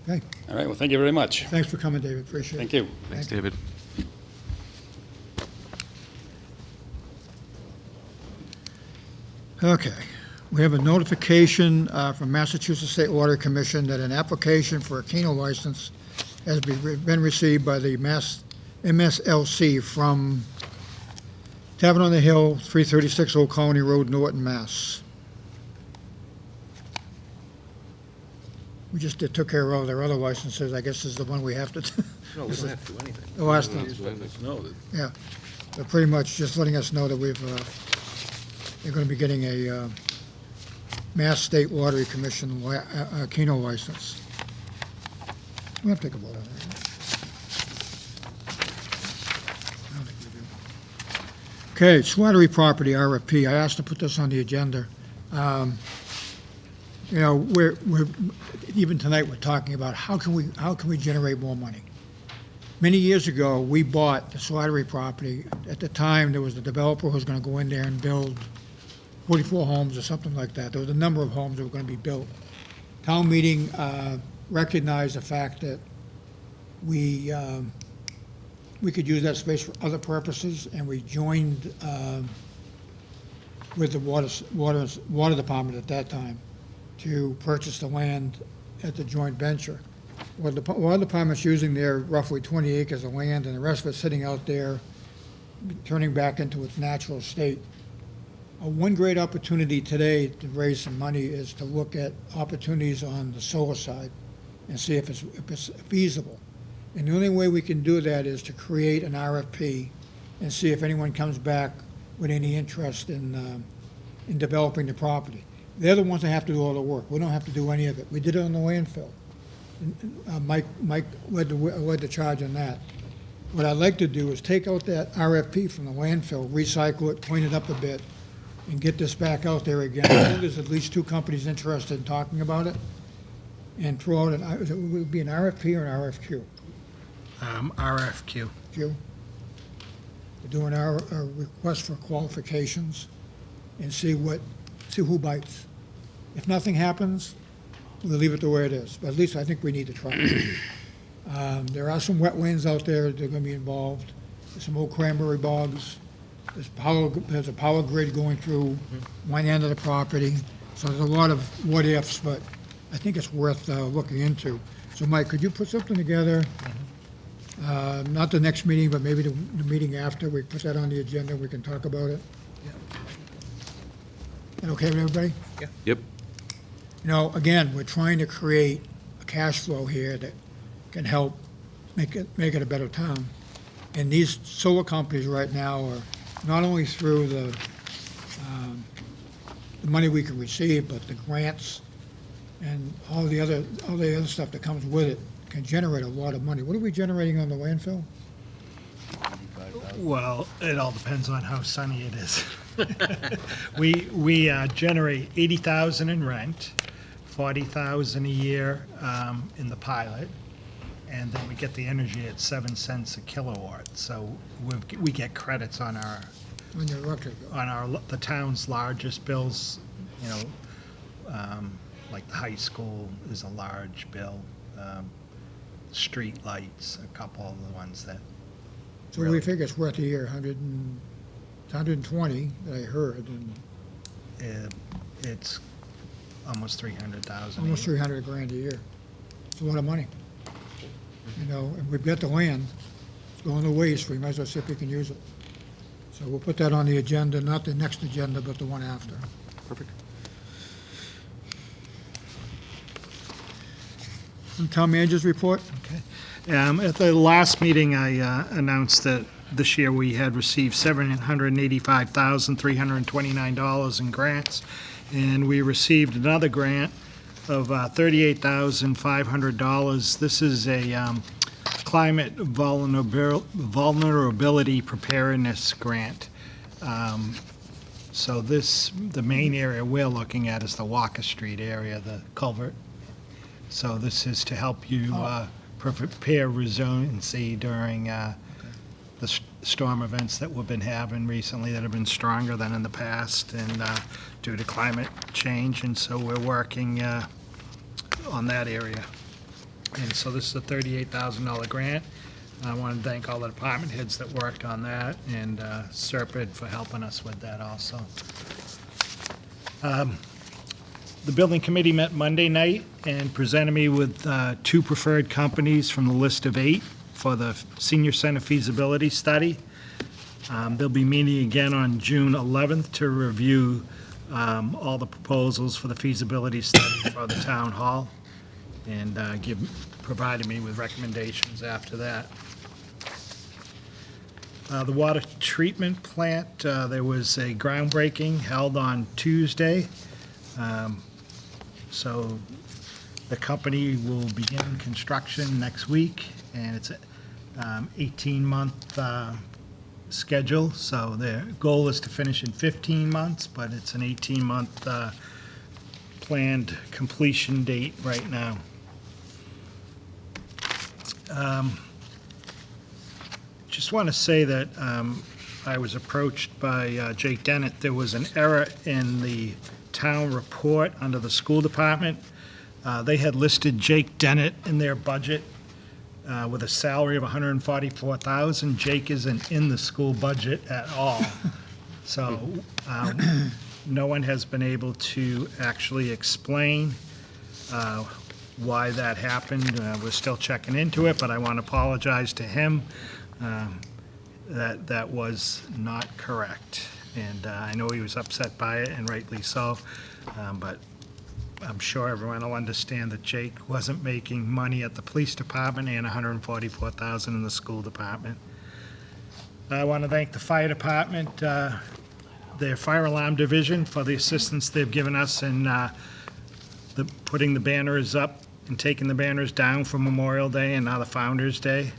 Okay. All right, well, thank you very much. Thanks for coming, David. Appreciate it. Thank you. Thanks, David. Okay. We have a notification from Massachusetts State Water Commission that an application for a Keno license has been received by the MSLC from Tavern on the Hill, 336 Old Colony Road, Norton, Mass. We just took care of all their other licenses. I guess this is the one we have to. No, we don't have to do anything. The last one. Just letting us know that. Yeah. They're pretty much just letting us know that they're going to be getting a Mass State Water Commission Keno license. We have to take a vote on that. I don't think we do. Okay, Slattery property RFP. I asked to put this on the agenda. You know, we're even tonight we're talking about how can we generate more money. Many years ago, we bought the Slattery property. At the time, there was a developer who was going to go in there and build 44 homes or something like that. There was a number of homes that were going to be built. Town meeting recognized the fact that we could use that space for other purposes, and we joined with the water department at that time to purchase the land at the joint venture. Well, the water department's using their roughly 20 acres of land, and the rest of it's sitting out there, turning back into its natural state. One great opportunity today to raise some money is to look at opportunities on the solar side and see if it's feasible. And the only way we can do that is to create an RFP and see if anyone comes back with any interest in developing the property. They're the ones that have to do all the work. We don't have to do any of it. We did it on the landfill. Mike led the charge on that. What I'd like to do is take out that RFP from the landfill, recycle it, clean it up a bit, and get this back out there again. I know there's at least 2 companies interested in talking about it, and throw out it would be an RFP or an RFQ? RFQ. Q? We're doing our request for qualifications and see who bites. If nothing happens, we'll leave it the way it is, but at least I think we need to try. There are some wetlands out there that are gonna be involved. There's some old cranberry bogs. There's a power grid going through one end of the property. So there's a lot of what-ifs, but I think it's worth looking into. So Mike, could you put something together? Not the next meeting, but maybe the meeting after, we put that on the agenda, we can talk about it? That okay with everybody? Yep. You know, again, we're trying to create a cash flow here that can help make it a better town. And these solar companies right now are not only through the money we can receive, but the grants and all the other stuff that comes with it can generate a lot of money. What are we generating on the landfill? Well, it all depends on how sunny it is. We generate 80,000 in rent, 40,000 a year in the pilot, and then we get the energy at 7 cents a kilowatt. So we get credits on our On your electric? on the town's largest bills. You know, like the high school is a large bill. Street lights, a couple of the ones that. So we figure it's worth a year, 120 that I heard, and It's almost 300,000. almost 300 grand a year. It's a lot of money. You know, and we've got the land, it's going to waste, we might as well see if we can use it. So we'll put that on the agenda, not the next agenda, but the one after. Perfect. And town managers report? Okay. At the last meeting, I announced that this year we had received $785,329 in grants, and we received another grant of $38,500. This is a climate vulnerability preparedness grant. So the main area we're looking at is the Walker Street area, the culvert. So this is to help you prepare resiliency during the storm events that we've been having recently that have been stronger than in the past and due to climate change. And so we're working on that area. And so this is a $38,000 grant. I want to thank all the department heads that worked on that and Serpide for helping us with that also. The building committee met Monday night and presented me with 2 preferred companies from the list of 8 for the senior center feasibility study. They'll be meeting again on June 11th to review all the proposals for the feasibility study for the town hall and provided me with recommendations after that. The water treatment plant, there was a groundbreaking held on Tuesday. So the company will begin construction next week, and it's an 18-month schedule. So their goal is to finish in 15 months, but it's an 18-month planned completion date right now. Just want to say that I was approached by Jake Dennett. There was an error in the town report under the school department. They had listed Jake Dennett in their budget with a salary of $144,000. Jake isn't in the school budget at all. So no one has been able to actually explain why that happened. We're still checking into it, but I want to apologize to him. That was not correct. And I know he was upset by it, and rightly so, but I'm sure everyone will understand that Jake wasn't making money at the police department and $144,000 in the school department. I want to thank the fire department, their fire alarm division, for the assistance they've given us in putting the banners up and taking the banners down for Memorial Day and now the Founder's Day.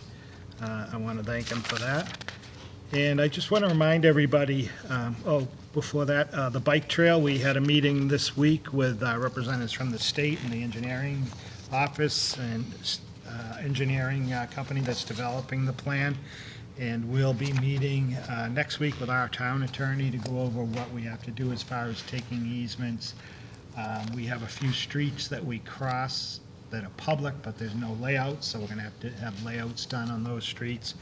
I want to thank them for that. And I just want to remind everybody, before that, the bike trail, we had a meeting this week with representatives from the state and the engineering office and engineering company that's developing the plan. And we'll be meeting next week with our town attorney to go over what we have to do as far as taking easements. We have a few streets that we cross that are public, but there's no layouts, so we're going to have to have layouts done on those streets.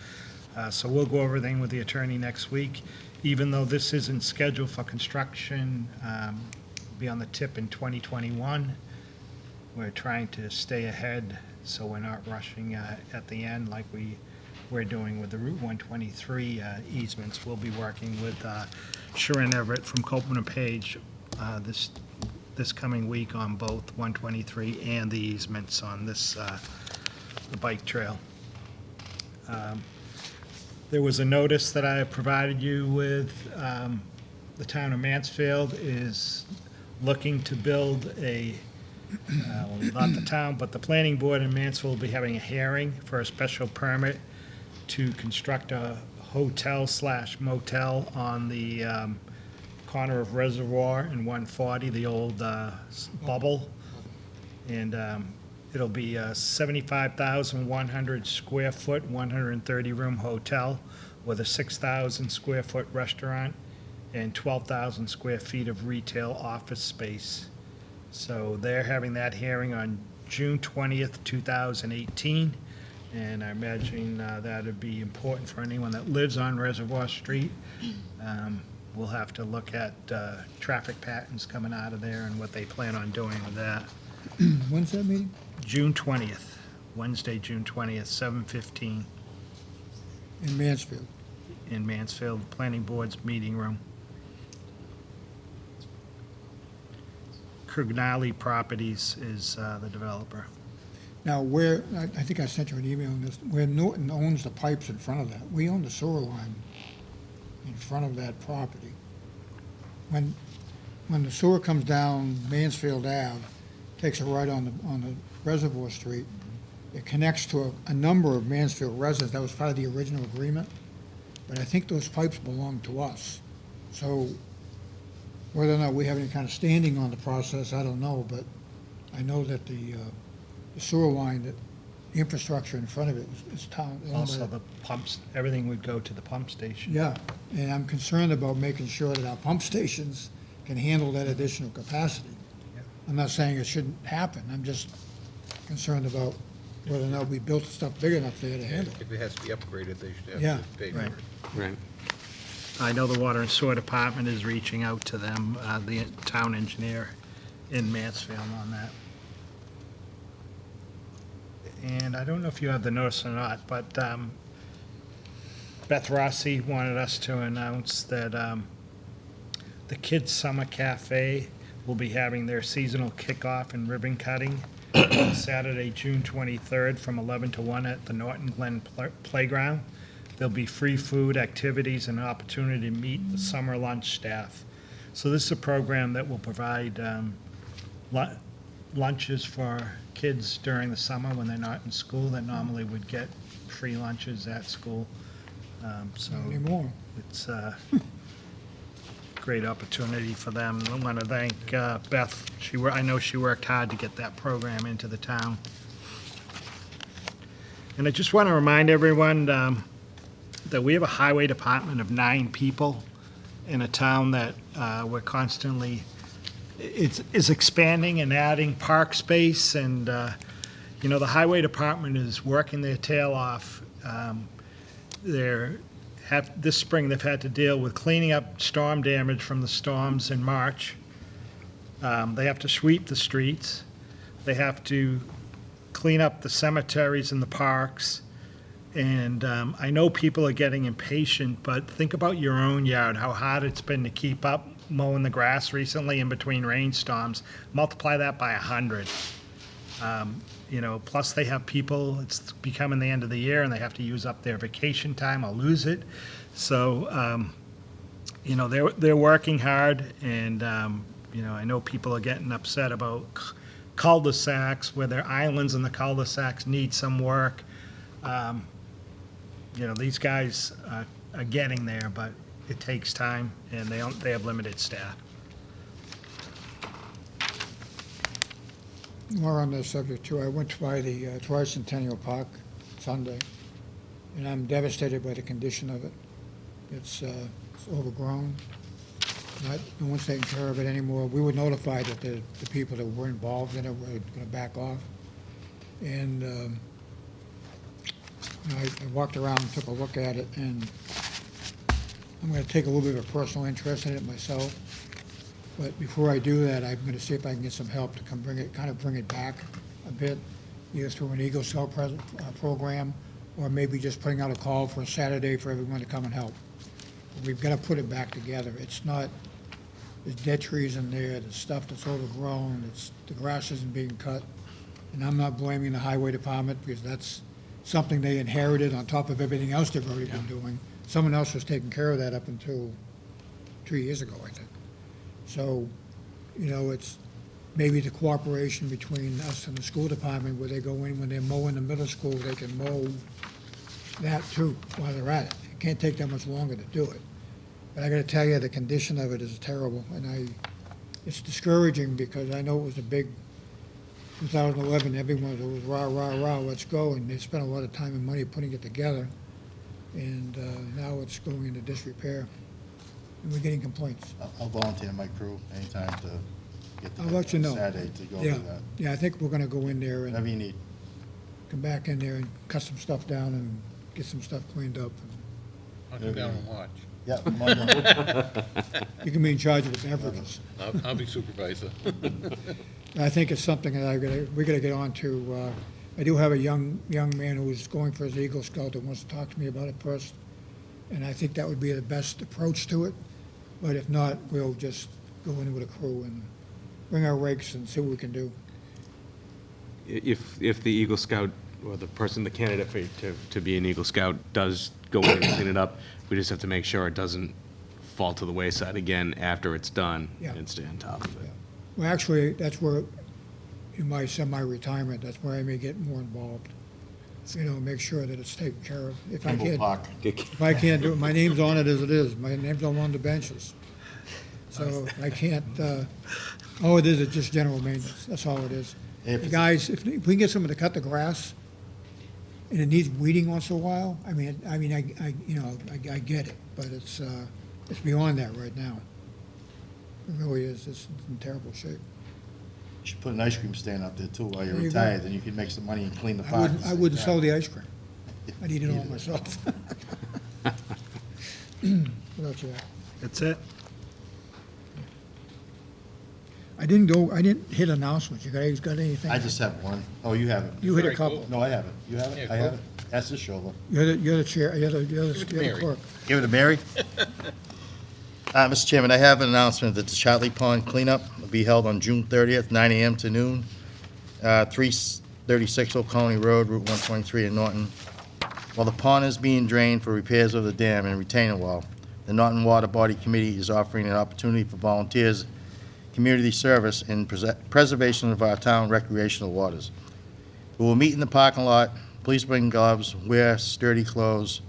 So we'll go over everything with the attorney next week. Even though this isn't scheduled for construction, be on the tip in 2021. We're trying to stay ahead, so we're not rushing at the end like we're doing with the Route 123 easements. We'll be working with Sharon Everett from Copeland and Page this coming week on both 123 and the easements on this, the bike trail. There was a notice that I provided you with. The town of Mansfield is looking to build a, well, not the town, but the planning board in Mansfield will be having a hearing for a special permit to construct a hotel/motel on the corner of Reservoir and 140, the old bubble. And it'll be a 75,100 square foot, 130-room hotel with a 6,000 square foot restaurant and 12,000 square feet of retail office space. So they're having that hearing on June 20th, 2018. And I imagine that would be important for anyone that lives on Reservoir Street. We'll have to look at traffic patterns coming out of there and what they plan on doing with that. When's that meeting? June 20th, Wednesday, June 20th, 7:15 In Mansfield. in Mansfield Planning Board's meeting room. Krignali Properties is the developer. Now, where, I think I sent you an email on this, where Norton owns the pipes in front of that, we own the sewer line in front of that property. When the sewer comes down Mansfield Ave, takes a right on the Reservoir Street, it connects to a number of Mansfield residents. That was part of the original agreement. But I think those pipes belong to us. So whether or not we have any kind of standing on the process, I don't know, but I know that the sewer line, that the infrastructure in front of it is town. owned by Also, the pumps, everything would go to the pump station. Yeah, and I'm concerned about making sure that our pump stations can handle that additional capacity. I'm not saying it shouldn't happen, I'm just concerned about whether or not we built stuff big enough there to handle it. If it has to be upgraded, they should Yeah. have to pay for Right. it. Right. I know the Water and Sewer Department is reaching out to them, the town engineer in Mansfield on that. And I don't know if you have the notice or not, but Beth Rossi wanted us to announce that the Kids Summer Cafe will be having their seasonal kickoff and ribbon cutting on Saturday, June 23rd from 11 to 1 at the Norton Glen Playground. There'll be free food, activities, and an opportunity to meet the summer lunch staff. So this is a program that will provide lunches for kids during the summer when they're not in school that normally would get free lunches at school. So Not anymore. it's a great opportunity for them. I want to thank Beth. I know she worked hard to get that program into the town. And I just want to remind everyone that we have a highway department of 9 people in a town that we're constantly, is expanding and adding park space, and the highway department is working their tail off. This spring, they've had to deal with cleaning up storm damage from the storms in March. They have to sweep the streets. They have to clean up the cemeteries and the parks. And I know people are getting impatient, but think about your own yard, how hard it's been to keep up mowing the grass recently in between rainstorms. Multiply that by 100. Plus they have people, it's becoming the end of the year, and they have to use up their vacation time or lose it. So, they're working hard, and, I know people are getting upset about cul-de-sacs, where their islands in the cul-de-sacs need some work. These guys are getting there, but it takes time, and they have limited staff. More on this subject too, I went by the Tricentennial Park Sunday, and I'm devastated by the condition of it. It's overgrown. No one's taking care of it anymore. We were notified that the people that were involved in it were going to back off. And I walked around and took a look at it, and I'm going to take a little bit of a personal interest in it myself. But before I do that, I'm going to see if I can get some help to bring it back a bit, either through an Eagle Scout program, or maybe just putting out a call for a Saturday for everyone to come and help. We've got to put it back together. It's not, there's dead trees in there, there's stuff that's overgrown, the grass isn't being cut. And I'm not blaming the highway department, because that's something they inherited on top of everything else they've already been doing. Someone else was taking care of that up until 2 years ago, I think. So, it's maybe the cooperation between us and the school department, where they go in, when they're mowing the middle school, they can mow that too while they're at it. It can't take that much longer to do it. But I gotta tell you, the condition of it is terrible, and it's discouraging, because I know it was a big 2011, everyone was rah, rah, rah, let's go, and they spent a lot of time and money putting it together, and now it's going into disrepair, and we're getting complaints. I'll volunteer my crew anytime to get I'll let you know. Saturday to go Yeah, do that. yeah, I think we're gonna go in there Whatever and you need. come back in there and cut some stuff down and get some stuff cleaned up. I'll come down and watch. Yeah, come on down. You can be in charge of the beverages. I'll be supervisor. I think it's something that we gotta get on to. I do have a young man who's going for his Eagle Scout that wants to talk to me about it first, and I think that would be the best approach to it. But if not, we'll just go in with a crew and bring our rakes and see what we can do. If the Eagle Scout, or the candidate to be an Eagle Scout does go in and clean it up, we just have to make sure it doesn't fall to the wayside again after it's done, Yeah. and stay on top of it. Well, actually, that's where, in my semi-retirement, that's where I may get more involved. Make sure that it's taken care of. If I Kimball can't, Park. if I can't do it, my name's on it as it is. My name's on the benches. So I can't, all it is just general maintenance. That's all it is. If The it's- guys, if we can get someone to cut the grass, and it needs weeding once in a while, I get it, but it's beyond that right now. It really is. It's in terrible shape. You should put an ice cream stand up there too while you're There you go. retired, then you can make some money and clean the I park. wouldn't, I wouldn't sell the ice cream. I'd eat it all myself. What else you got? That's it? I didn't hit announcements. You guys got anything? I just have one. Oh, you have it. You hit a couple. No, I have it. You have it? Yeah, I have go. it. That's the shoulder. You're the chair, you're the Mary. clerk. Give it to Mary. Mr. Chairman, I have an announcement that the Charlie Pond cleanup will be held on June 30th, 9 a.m. to noon, 336 Old Colony Road, Route 123 in Norton. While the pond is being drained for repairs of the dam and retaining wall, the Norton Water Body Committee is offering an opportunity for volunteers, community service, and preservation of our town recreational waters. We will meet in the parking lot. Please bring gloves, wear sturdy clothes,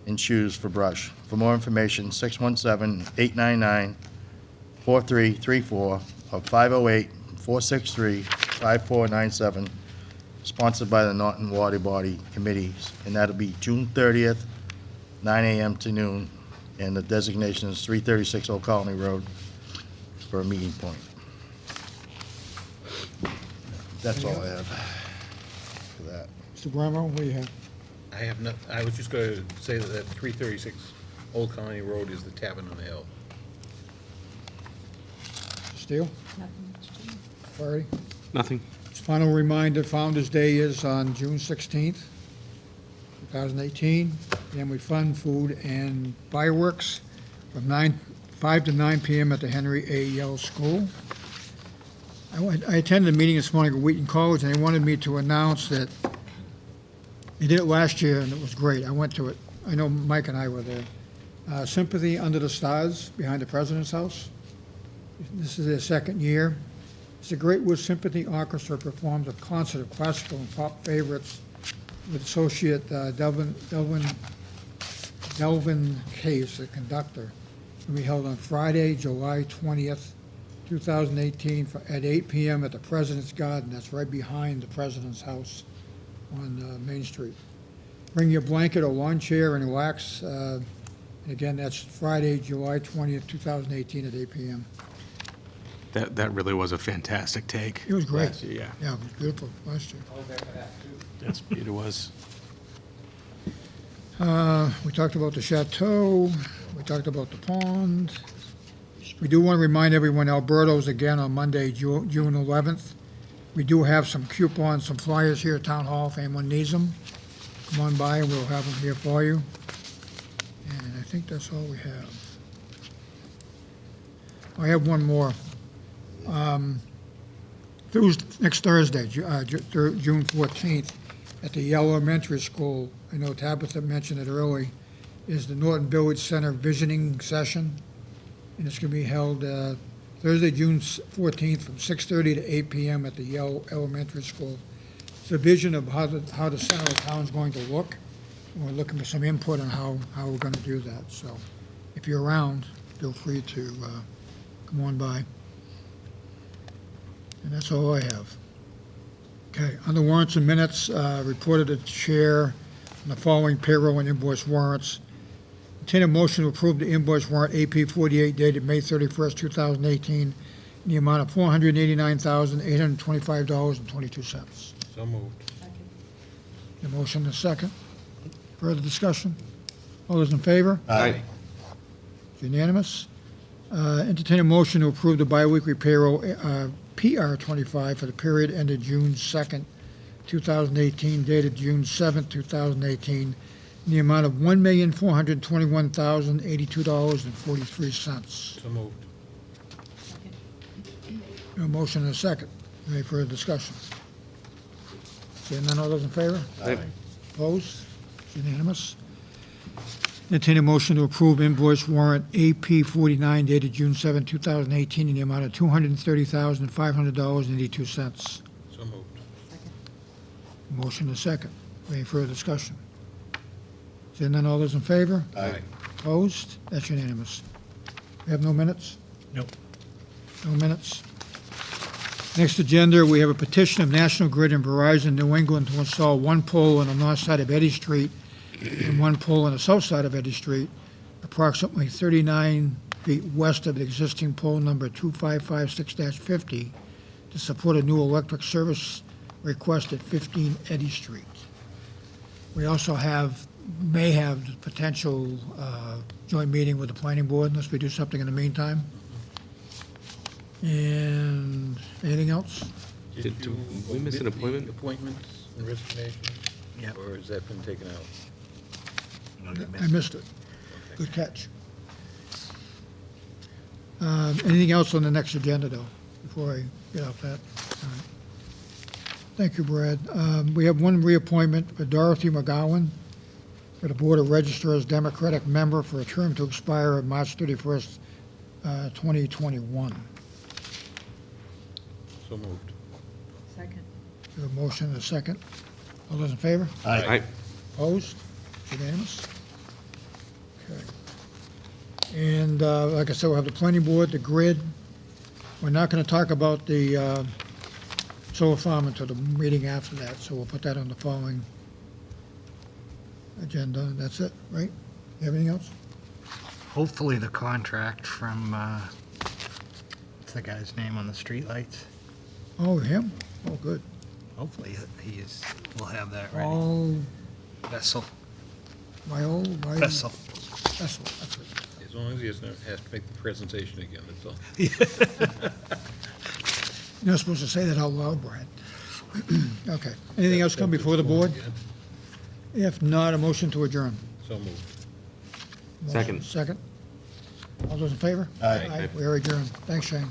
and shoes for brush. For more information, 617-899-4334 or 508-463-5497, sponsored by the Norton Water Body Committees, and that'll be June 30th, 9 a.m. to noon, and the designation is 336 Old Colony Road for a meeting point. That's all I have for that. Mr. Bramwell, what do you have? I have not, I was just going to say that 336 Old Colony Road is the Tavern on the Hill. Steele? Flaherty? Nothing. Just final reminder, Founder's Day is on June 16th, 2018. And we fund food and fireworks from 5 to 9 p.m. at the Henry A. Yell School. I attended a meeting this morning at Wheaton College, and they wanted me to announce that they did it last year, and it was great. I went to it. I know Mike and I were there. Sympathy Under the Stars behind the President's House. This is their second year. It's a Great Wood Symphony Orchestra performs a concert of classical and pop favorites with Associate Delvin Case, the conductor. It'll be held on Friday, July 20th, 2018, at 8 p.m. at the President's Garden. That's right behind the President's House on Main Street. Bring your blanket or lawn chair and relax. And again, that's Friday, July 20th, 2018 at 8 p.m. That really was a fantastic take. It was great. last year, Yeah. Yeah, it was beautiful last year. Yes, it was. We talked about the chateau, we talked about the pond. We do want to remind everyone, Alberto's again on Monday, June 11th. We do have some coupons, some flyers here at Town Hall if anyone needs them. Come on by and we'll have them here for you. And I think that's all we have. I have one more. Next Thursday, June 14th, at the Yale Elementary School, I know Tabitha mentioned it early, is the Norton Village Center Visioning Session. And it's going to be held Thursday, June 14th, from 6:30 to 8 p.m. at the Yale Elementary School. It's a vision of how the center of town is going to look. And we're looking for some input on how we're going to do that. So if you're around, feel free to come on by. And that's all I have. Okay, on the warrants and minutes, reported to the chair on the following payroll and invoice warrants. Entertain a motion to approve the invoice warrant AP 48 dated May 31st, 2018, in the amount of $489,825.22. So moved. The motion is second. Further discussion? All those in favor? Aye. Unanimous. Entertain a motion to approve the biweekly payroll, PR 25, for the period ended June 2nd, 2018, dated June 7th, 2018, in the amount of $1,421,082.43. So moved. A motion and a second. Any further discussion? Seeing none, all those in favor? Aye. Opposed? Unanimous. Entertain a motion to approve invoice warrant AP 49 dated June 7, 2018, in the amount of $230,500.82. So moved. Motion is second. Any further discussion? Seeing none, all those in favor? Aye. Opposed? That's unanimous. We have no minutes? Nope. No minutes. Next agenda, we have a petition of National Grid and Verizon New England to install one pole on the north side of Eddy Street and one pole on the south side of Eddy Street, approximately 39 feet west of the existing pole number 2556-50, to support a new electric service request at 15 Eddy Street. We also may have the potential joint meeting with the planning board unless we do something in the meantime. And anything else? Did we miss an appointment? Appointments and resignations? Yeah. Or has that been taken out? I missed it. Good catch. Anything else on the next agenda, though, before I get off that? All right. Thank you, Brad. We have one reappointment for Dorothy McGowan for the Board of Registrars Democratic member for a term to expire on March 31st, 2021. So moved. Second. We have a motion and a second. All those in favor? Aye. Opposed? Unanimous? Okay. And like I said, we'll have the planning board, the grid. We're not going to talk about the solar farm until the meeting after that, so we'll put that on the following agenda. That's it, right? You have anything else? Hopefully the contract from, what's the guy's name on the streetlights? Oh, him? Oh, good. Hopefully we'll have that ready. Oh, Vessel. Vessel, that's it. As long as he has to make the presentation again, that's all. You're not supposed to say that out loud, Brad. Okay. Anything else come before the board? If not, a motion to adjourn. So moved. Motion Second. Second. All those in favor? Aye. We are adjourned. Thanks, Shane.